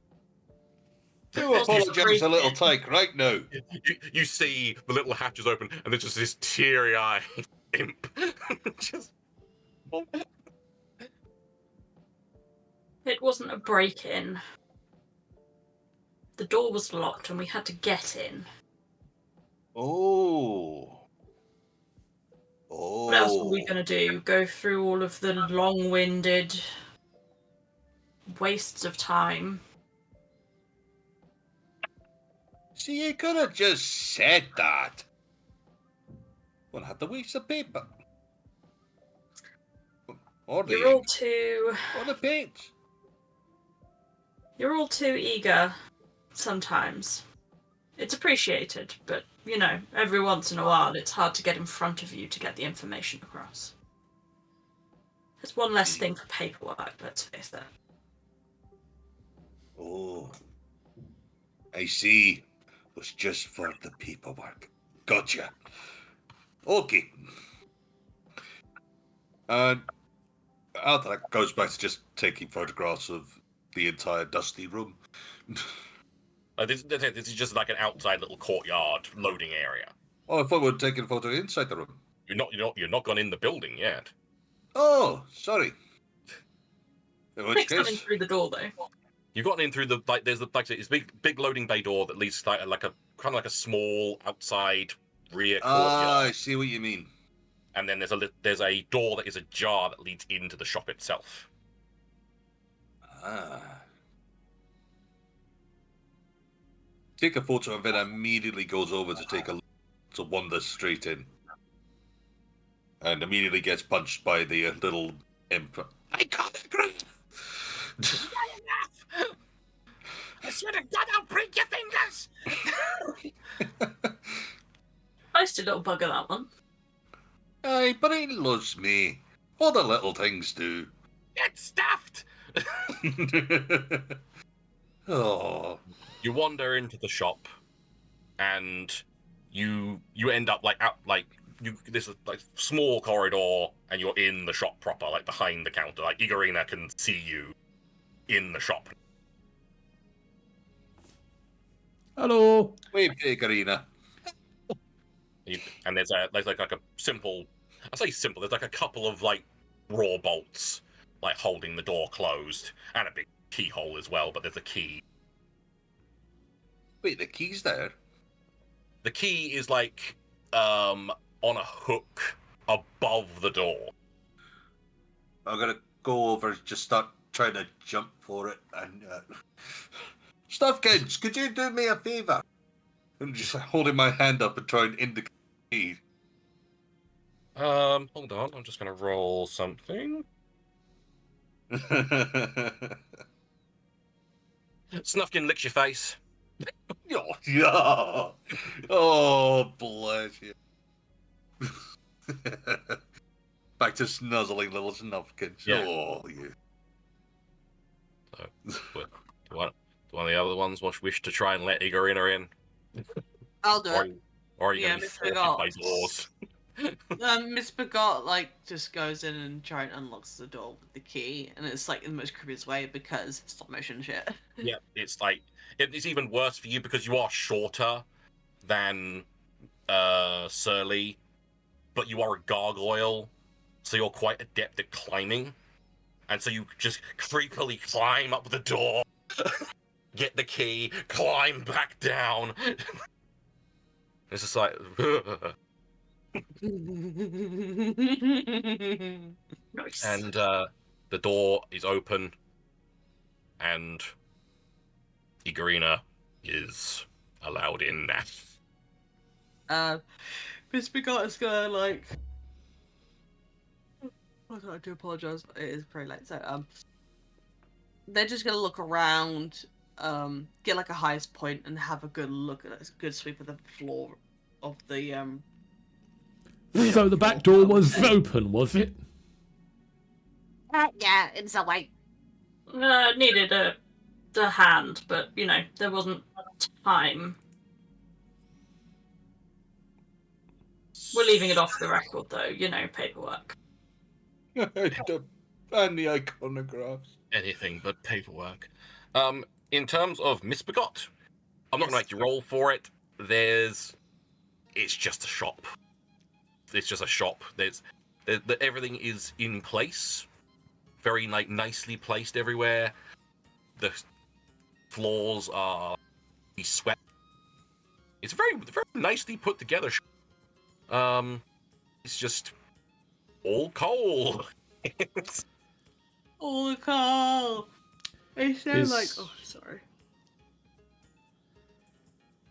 Do apologise a little take right now. You see the little hatches open, and there's just this teary-eyed imp. Just... It wasn't a break-in. The door was locked, and we had to get in. Oh. What else were we going to do? Go through all of the long-winded wastes of time? See, you could have just said that. Well, I had to waste the paper. Or You're all too... Or the page. You're all too eager sometimes. It's appreciated, but, you know, every once in a while it's hard to get in front of you to get the information across. There's one less thing for paperwork, let's face that. Oh. I see. It was just for the paperwork. Gotcha. Okay. And after that goes back to just taking photographs of the entire dusty room. This is just like an outside little courtyard loading area. Oh, I thought we were taking a photo inside the room. You're not gone in the building yet. Oh, sorry. In which Nick's case, coming through the door though. You've gotten in through there's it's big loading bay door that leads to like a kind of like a small outside rear courtyard. I see what you mean. And then there's a door that is ajar that leads into the shop itself. Take a photo and then immediately goes over to take a look to wander straight in. And immediately gets punched by the little imp. Iconograph! I swear to God, I'll break your fingers! Feisty little bugger, that one. Aye, but he loves me. All the little things do. Get stuffed! Oh. You wander into the shop, and you end up this is like small corridor, and you're in the shop proper, like behind the counter. Like Igorina can see you in the shop. Hello. Wait, Igorina. And there's like a simple, I say simple. There's like a couple of like raw bolts, like holding the door closed, and a big keyhole as well. But there's a key. Wait, the key's there? The key is like on a hook above the door. I'm gonna go over and just start trying to jump for it. And Stuffkins, could you do me a favour? I'm just holding my hand up and trying to indicate the key. Hold on. I'm just gonna roll something. Snufkin licks your face. Yeah. Oh, bless you. Back to snuzzling little Snufkins. Yeah. Oh, you. So, do one of the other ones wish to try and let Igorina in? I'll do it. Or are you Yeah, going to be Miss forced Begot. by doors? Miss Begot just goes in and try and unlocks the door with the key, and it's like in the most creepiest way because stop motion shit. Yeah, it's like it's even worse for you because you are shorter than Surly, but you are a gargoyle, so you're quite adept at climbing, and so you just creepily climb up the door. get the key, climb back down. It's just like, Nice. and the door is open, and Igorina is allowed in now. Miss Begot is gonna like. Oh, I do apologize. It is very late. So they're just gonna look around, get like a highest point, and have a good look at a good sweep of the floor of the So the back door was open, was it? Yeah, in some way. Needed a hand, but you know there wasn't time. We're leaving it off the record, though. You know, paperwork. And the iconographs. Anything but paperwork. In terms of Misbegot, I'm not Yes. gonna make you roll for it. It's just a shop. It's just a shop. Everything is in place, very nicely placed everywhere. The floors are swept. It's very nicely put together. It's just all coal. all the call. They sound Is- like sorry.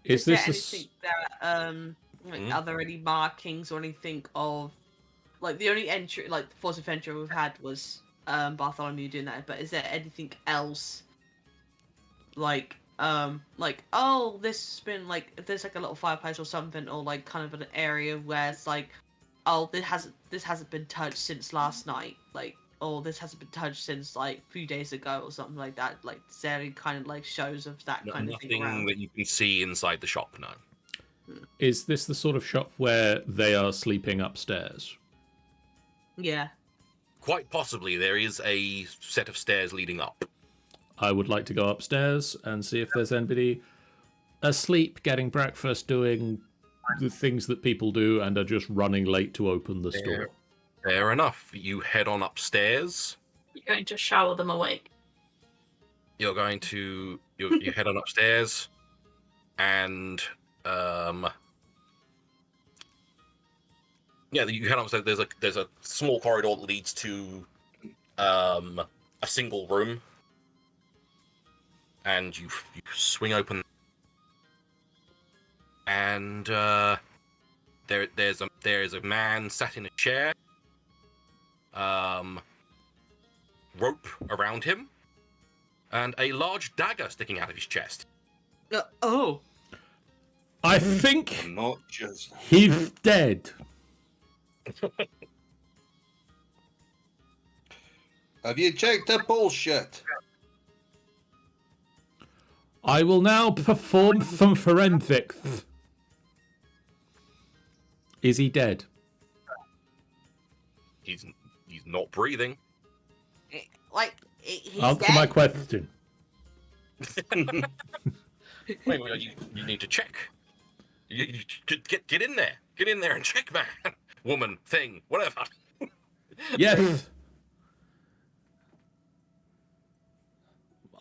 Is there this anything that are there any markings or anything of like the only entry like the force of entry we've had was Bartholomew doing that, but is there anything else like oh this has been like if there's like a little fireplace or something or like kind of an area where it's like oh this hasn't been touched since last night, like oh this hasn't been touched since like a few days ago or something like that, like is there any kind of like shows of that kind of thing Nothing around? that you can see inside the shop, no. Is this the sort of shop where they are sleeping upstairs? Yeah. Quite possibly there is a set of stairs leading up. I would like to go upstairs and see if there's anybody asleep, getting breakfast, doing the things that people do, and are just running late to open the store. Fair enough. You head on upstairs. You're going to shower them awake. You're going to you head on upstairs, and yeah, you head upstairs. There's a small corridor that leads to a single room, and you swing open, and there's a man sat in a chair, rope around him, and a large dagger sticking out of his chest. Oh. I think Not just. he's dead. Have you checked the bullshit? I will now perform some forensics. Is he dead? He's not breathing. Like he's Answer dead. my question. Wait, you need to check. You get in there. Get in there and check, man. Woman, thing, whatever. Yes.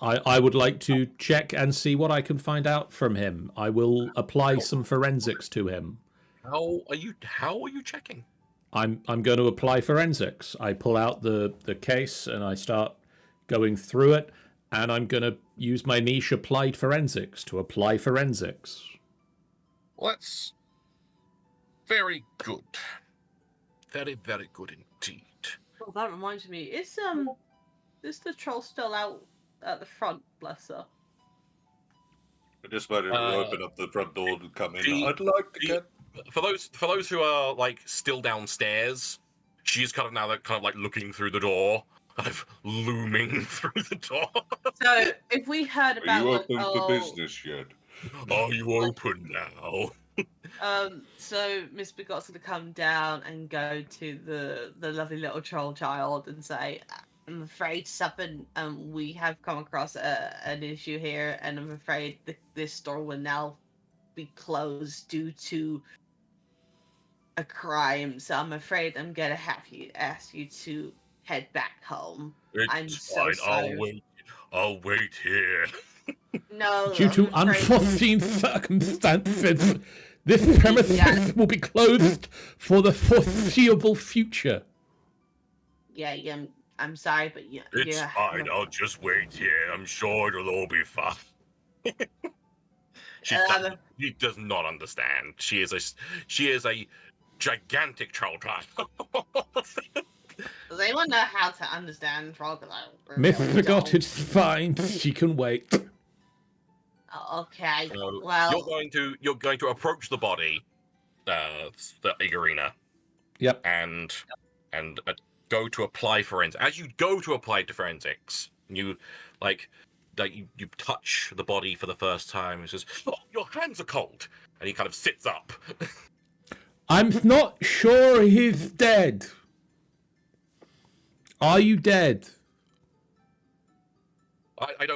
I would like to check and see what I can find out from him. I will apply some forensics to him. How are you checking? I'm going to apply forensics. I pull out the case and I start going through it, and I'm going to use my niche applied forensics to apply forensics. Well, that's very good. Very, very good indeed. Oh, that reminds me. Is the troll still out at the front? Bless her. I just wanted to open up the front door and come in. the- I'd like to the- get. For those who are like still downstairs, she's kind of now like looking through the door, kind of looming through the door. So if we heard Are about you like, open for business yet? Are you open now? so Miss Begot's gonna come down and go to the lovely little troll child and say, I'm afraid something we have come across an issue here, and I'm afraid this store will now be closed due to a crime. So I'm afraid I'm gonna have to ask you to head back home. I'm It's so fine. sorry. I'll wait here. No. Due to I'm afraid- unforeseen circumstances, this premises will be closed for the foreseeable future. Yeah, I'm sorry, but yeah. It's yeah. fine. I'll just wait here. I'm sure it'll all be fine. She does not understand. She is a gigantic troll child. Does anyone know how to understand troll? 'Cause I really Miss Got, don't. it's fine. She can wait. Okay. So Well, you're going to approach the body, the Igorina, Yep. and go to apply forensics. As you go to apply to forensics, you you touch the body for the first time. It says, "Oh, your hands are cold," and he kind of sits up. I'm not sure he's dead. Are you dead? I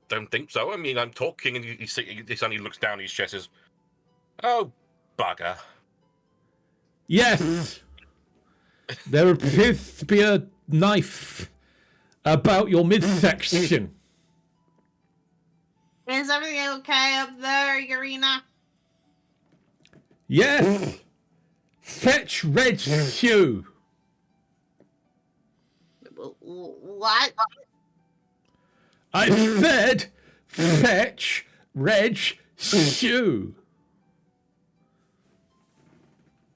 don't think so. I mean, I'm talking, and he suddenly looks down his chest and says, "Oh, bugger." Yes. There appears to be a knife about your midsection. is everything okay up there, Urina? Yes. Fetch Red Shoe. What? I said fetch Reg Shoe.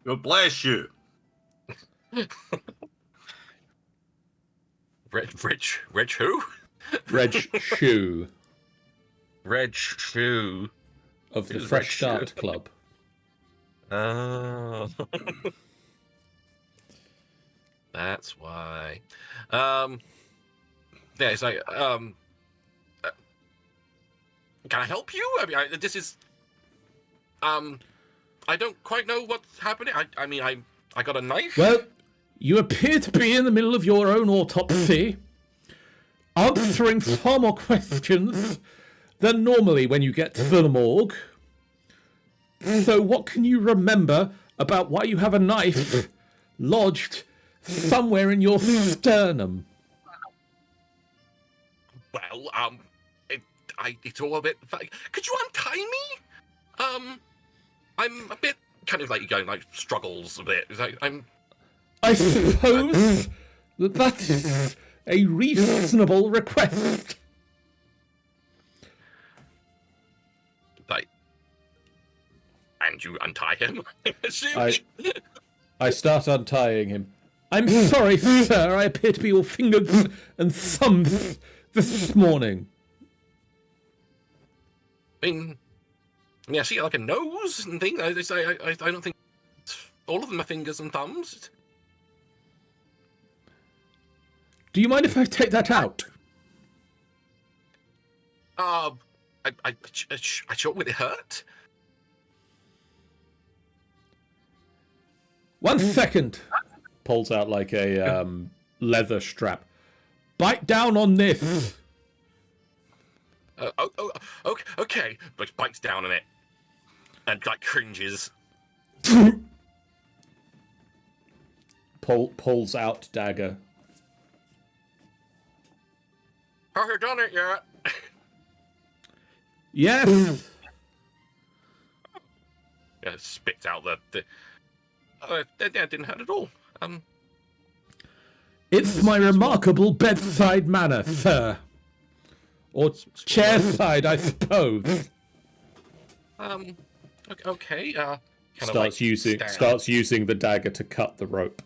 God bless you. Reg who? Reg Shoe Reg Shoe. of the Who's Fresh Reg Start Shoe? Club. Oh. That's why. Yeah, it's like, can I help you? I mean, this is, I don't quite know what's happening. I mean, I got a knife. Well, you appear to be in the middle of your own autopsy, answering far more questions than normally when you get to the morgue. So what can you remember about why you have a knife lodged somewhere in your sternum? Well, it's all a bit. Could you untie me? I'm a bit kind of like going like struggles a bit. It's like I suppose that is a reasonable request. like, and you untie him. I start untying him. I'm sorry, sir. I appear to be your fingers and thumbs this morning. I mean, yeah, see, like a nose and things. I don't think all of them are fingers and thumbs. Do you mind if I take that out? I sure would it hurt? 1 second. Pulls out like a leather strap. Bite down on this. Okay, but bites down on it and like cringes. Pulls out dagger. Have you done it yet? Yes. Yeah, spits out the. That didn't hurt at all. It's my remarkable bedside manner, sir. Or chairside, I suppose. Okay. Kind of Starts using the dagger to cut the rope.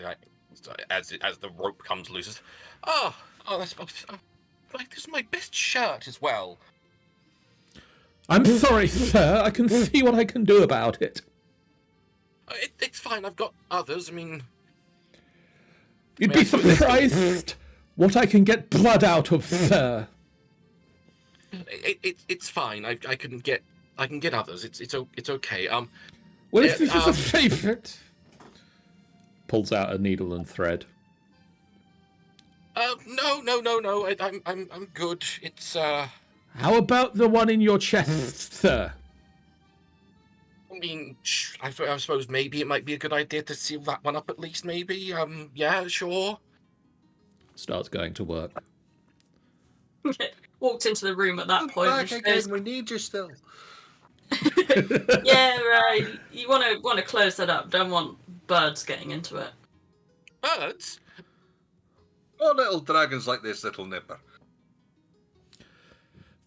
Like, as the rope comes loose. Oh, that's like this is my best shirt as well. I'm sorry, sir. I can see what I can do about it. It's fine. I've got others. I mean, You'd be I suppose it's- surprised what I can get blood out of, sir. it's fine. I can get others. It's okay. Well, if this is a um, favourite... Pulls out a needle and thread. No. I'm good. It's How about the one in your chest, sir? I mean, I suppose maybe it might be a good idea to seal that one up at least. Maybe. Yeah, sure. starts going to work. Walked into the room at that Come point. back And again. goes, We need you still. yeah, you want to close that up. Don't want birds getting into it. Birds? Oh, little dragons like this little nipper.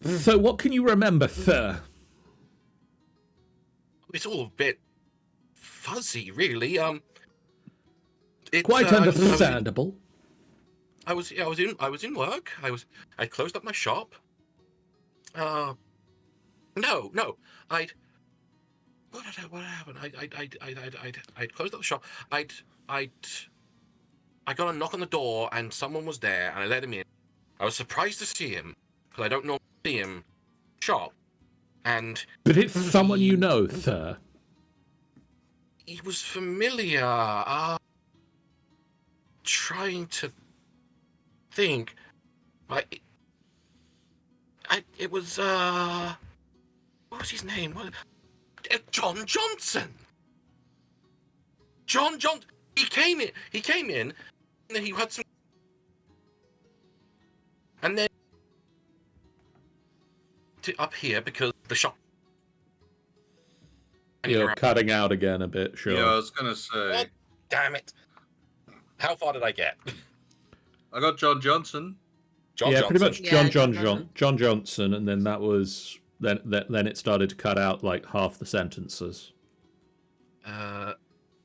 So, what can you remember, sir? It's all a bit fuzzy, really. It's, Quite understandable. I was in work. I closed up my shop. No. What happened? I'd closed up the shop. I got a knock on the door and someone was there and I let him in. I was surprised to see him because I don't normally see him shop. And But it's someone you know, sir. he was familiar. Trying to think. It was what was his name? John Johnson. John Johnson. He came in, and then he had some, and then up here because the shop. You're cutting out again a bit, sure. Yeah, I was gonna say. Oh, damn it! How far did I get? I got John Johnson. John yeah, Johnson. pretty much Yeah, John Johnson, and then that was then it started to cut out like half the sentences.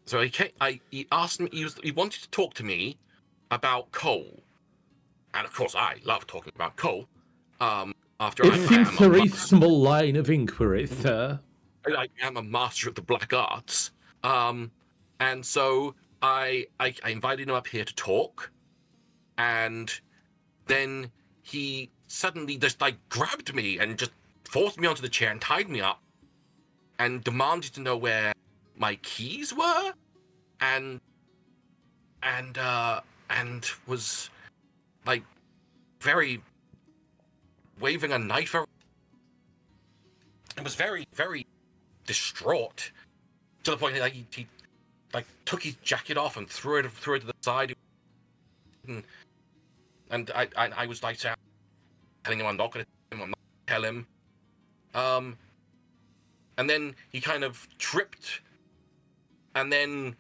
So he asked me. He wanted to talk to me about coal, and of course I love talking about coal. After It seems a reasonable line of inquiry, sir. I am a master of the black arts, and so I invited him up here to talk, and then he suddenly just like grabbed me and just forced me onto the chair and tied me up, and demanded to know where my keys were, and was like very waving a knife around. It was very, very distraught to the point that he like took his jacket off and threw it to the side, and I was like telling him I'm not going to tell him, and then he kind of tripped, and then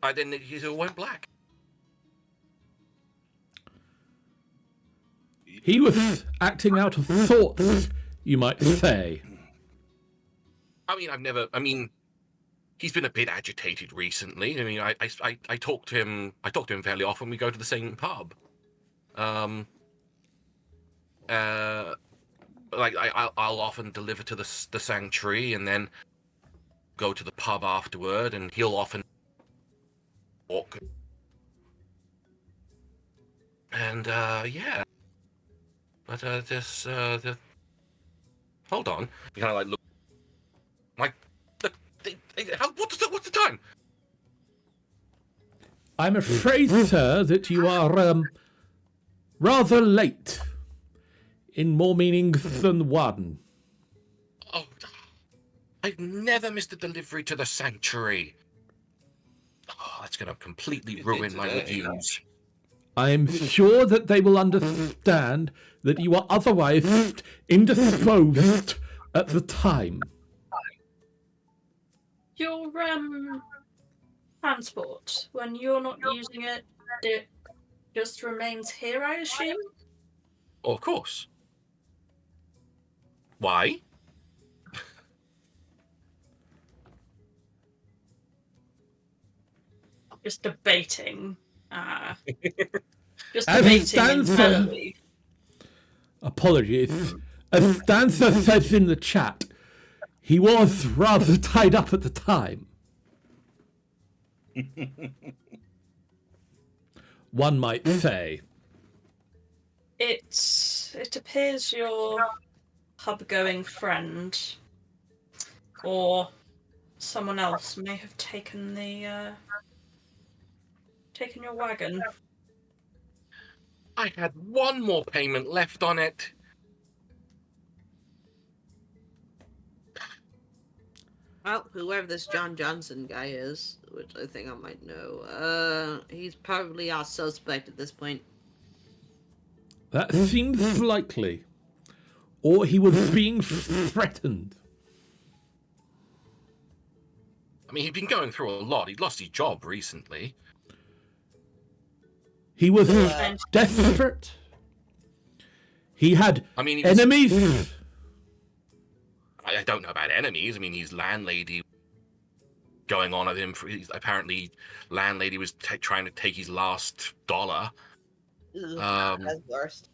he went black. He was acting out of sorts, you might say. I mean, he's been a bit agitated recently. I mean, I talk to him fairly often. We go to the same pub. Like I'll often deliver to the sanctuary and then go to the pub afterward, and he'll often walk. And yeah, but hold on. You kind of like look. Like, what's the time? I'm afraid, sir, that you are rather late. In more meanings than one. Oh, I've never missed a delivery to the sanctuary. Oh, that's going to completely ruin my reviews. I am sure that they will understand that you are otherwise indisposed at the time. Your transport, when you're not using it, it just remains here, I assume? Oh, of course. Why? Just debating. Just As debating stands internally. Apologies. As Stanza says in the chat, he was rather tied up at the time. One might say. It appears your pub-going friend or someone else may have taken your wagon. I had one more payment left on it. Well, whoever this John Johnson guy is, which I think I might know, he's probably our suspect at this point. That seems likely. Or he was being threatened. I mean, he'd been going through a lot. He'd lost his job recently. He was desperate. He had enemies. I don't know about enemies. I mean, his landlady going on at him. Apparently, landlady was trying to take his last dollar. That's worst.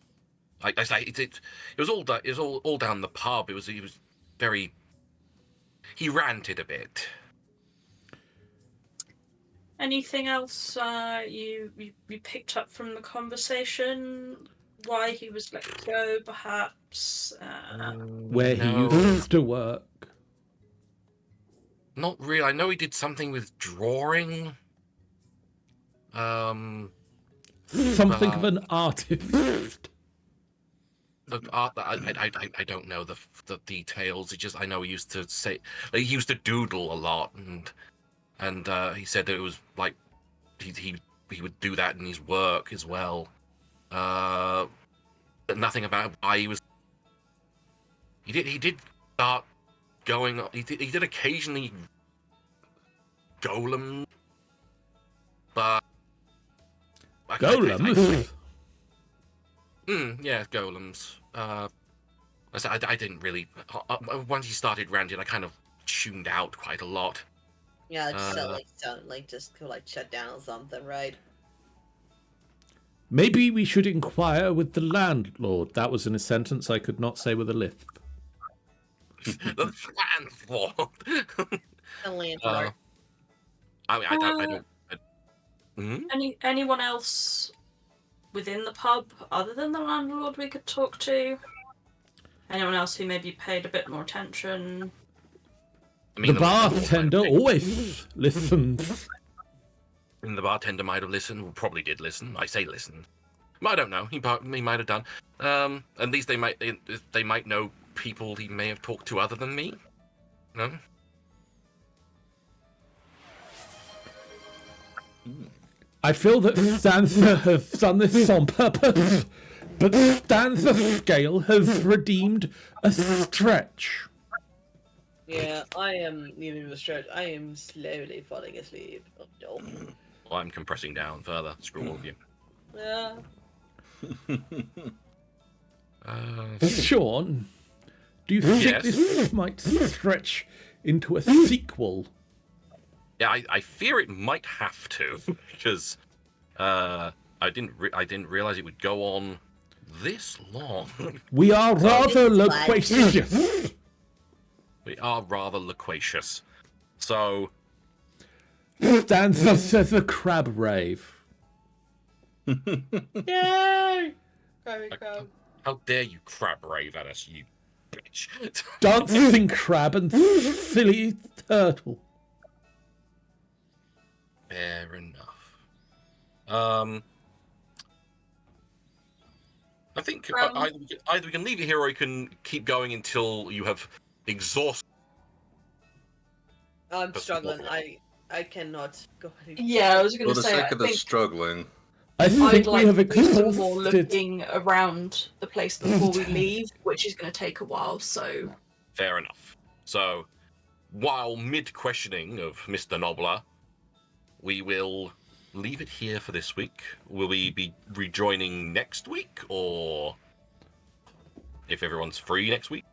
I say it was all down the pub. He was very. He ranted a bit. Anything else you picked up from the conversation? Why he was let go, perhaps? Where he used to work. Not really. I know he did something with drawing. Something of an artist. The art. I don't know the details. I know he used to he used to doodle a lot, and he said that it was like he would do that in his work as well. But nothing about why he was. He did start going. He did occasionally golem, but Golems? Yeah, golems. I didn't really. Once he started ranting, I kind of tuned out quite a lot. Yeah, just shut down or something, right? Maybe we should inquire with the landlord. That was in a sentence I could not say with a lisp. The landlord. The landlord. I don't. Anyone else within the pub other than the landlord we could talk to? Anyone else who maybe paid a bit more attention? I mean, The bartender always listens. And the bartender might have listened. Well, probably did listen. I say listen. I don't know. He might have done. At least they might know people he may have talked to other than me. No. I feel that Stanza has done this on purpose, but Stanza's scale has redeemed a stretch. Yeah, I am leaving the stretch. I am slowly falling asleep. Oh no. Well, I'm compressing down further. Screw all of you. Yeah. Sean, do you think Yes? this might stretch into a sequel? Yeah, I fear it might have to because I didn't realize it would go on this long. We are rather loquacious. We are rather loquacious. So Stanza says a crab rave. Yay! Crab. how dare you crab rave at us, you bitch? Dancing crab and silly turtle. Fair enough. I think either we can leave it here or we can keep going until you have exhausted. I'm struggling. I cannot go ahead. Yeah, I was going For to the say, sake I of the think struggling, I I'd think like we have to do some more exhausted. looking around the place before we leave, which is going to take a while, so... Fair enough. So, while mid-questioning of Mr. Nobler, we will leave it here for this week. Will we be rejoining next week, or if everyone's free next week?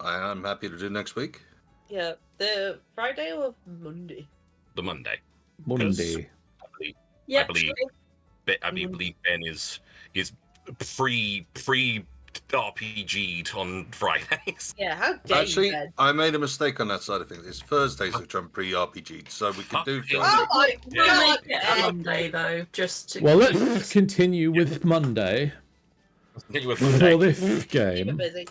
I am happy to do next week. Yeah, the Friday or Monday? The Monday. Monday. Yeah, believe- I believe Ben is pre-RPG'd on Fridays. Yeah, how dare Actually, you, Ben? I made a mistake on that side of things. It's Thursdays which I'm pre-RPG'd, so we can do Fuck Thursday. Oh my We'll god! make it a Monday, though, just to... Well, let's continue with Monday Continue with for Monday, this Keep it game. busy.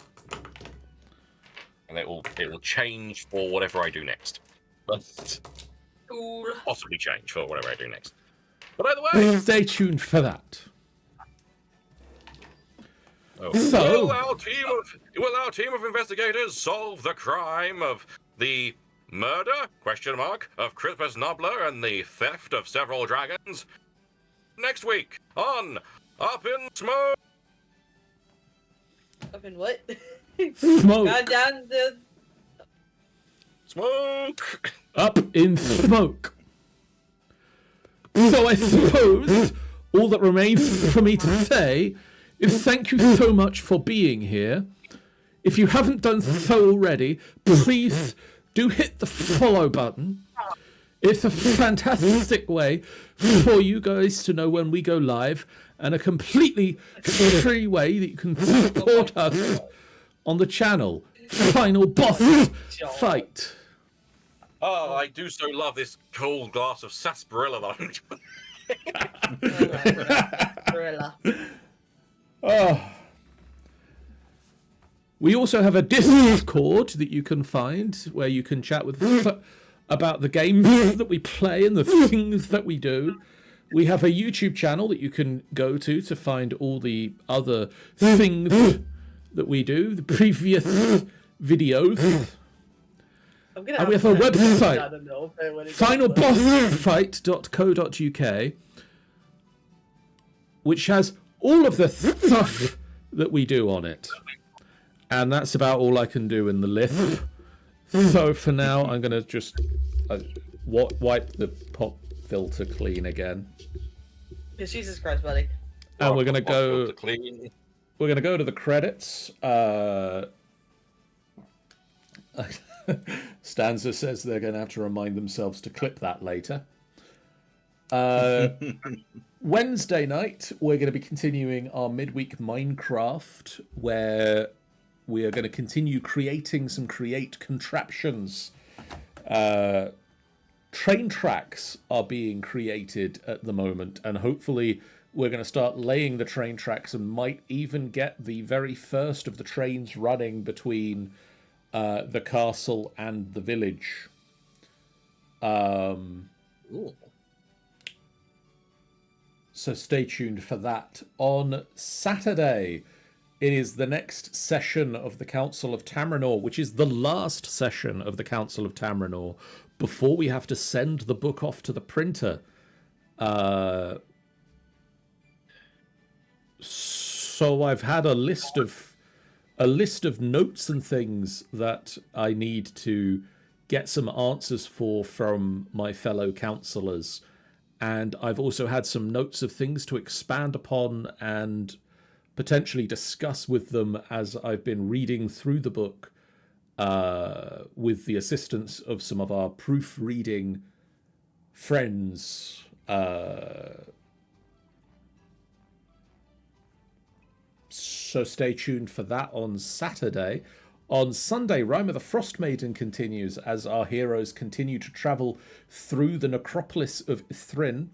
and it will change for whatever I do next. But Cool. possibly change for whatever I do next. But either way, Stay tuned for that. will our team of investigators solve the crime of the murder of Crispus Nobler and the theft of several dragons next week on Up in Smoke? Up in what? Smoke. Gone down the. Smoke! Up in smoke. So I suppose all that remains for me to say is thank you so much for being here. If you haven't done so already, please do hit the follow button. It's a fantastic way for you guys to know when we go live, and a completely free way that you can support us on the channel. Final boss fight. Oh, I do so love this cold glass of sarsaparilla that I'm Gorilla. Oh. We also have a Discord that you can find where you can chat with us about the games that we play and the things that we do. We have a YouTube channel that you can go to find all the other things that we do, the previous videos. And we have a website, finalbossfight.co.uk, which has all of the stuff that we do on it. And that's about all I can do in the list. So for now, I'm going to just wipe the pop filter clean again. Because Jesus Christ, buddy. And we're going to go. clean. We're going to go to the credits. Stanza says they're going to have to remind themselves to clip that later. Wednesday night, we're going to be continuing our midweek Minecraft, where we are going to continue creating some create contraptions. Train tracks are being created at the moment, and hopefully we're going to start laying the train tracks and might even get the very first of the trains running between the castle and the village. Ooh. So stay tuned for that. On Saturday, it is the next session of the Council of Tamrinor, which is the last session of the Council of Tamrinor before we have to send the book off to the printer. So I've had a list of notes and things that I need to get some answers for from my fellow councillors. And I've also had some notes of things to expand upon and potentially discuss with them as I've been reading through the book with the assistance of some of our proofreading friends. So stay tuned for that on Saturday. On Sunday, Rime of the Frost Maiden continues as our heroes continue to travel through the necropolis of Ithrin.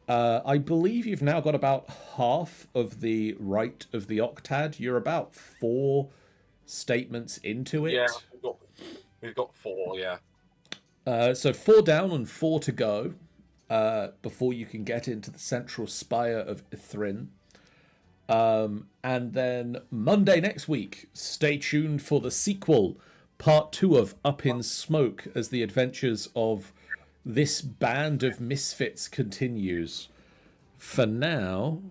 I believe you've now got about half of the Rite of the Octad. You're about 4 statements into it. Yeah, we've got 4, yeah. So 4 down and 4 to go before you can get into the central spire of Ithrin. And then Monday next week, stay tuned for the sequel, part 2 of Up in Smoke, as the adventures of this band of misfits continues. For now,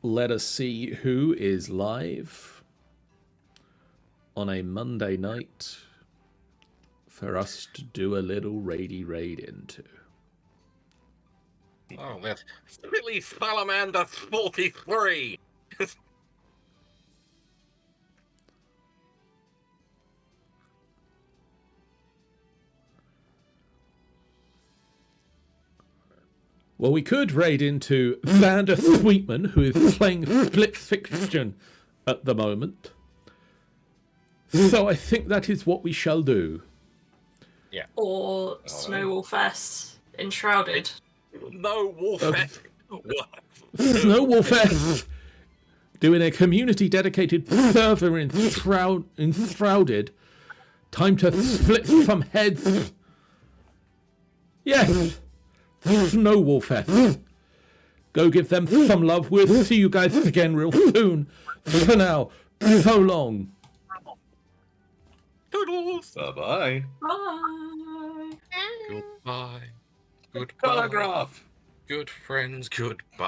let us see who is live on a Monday night for us to do a little raid into. Oh, that's Silly Salamander 43! Well, we could raid into Vander Sweetman, who is playing Split Fiction at the moment. So I think that is what we shall do. Yeah. Or Snowwolf S Enshrouded. No, Wolfette! Snowwolf S doing a community-dedicated server enshrouded. Time to split some heads. Yes, Snowwolf S. Go give them some love. We'll see you guys again real soon. For now, so long. Toodles! Bye-bye. Bye. Goodbye. Goodbye. Telegraph. Good friends, goodbye.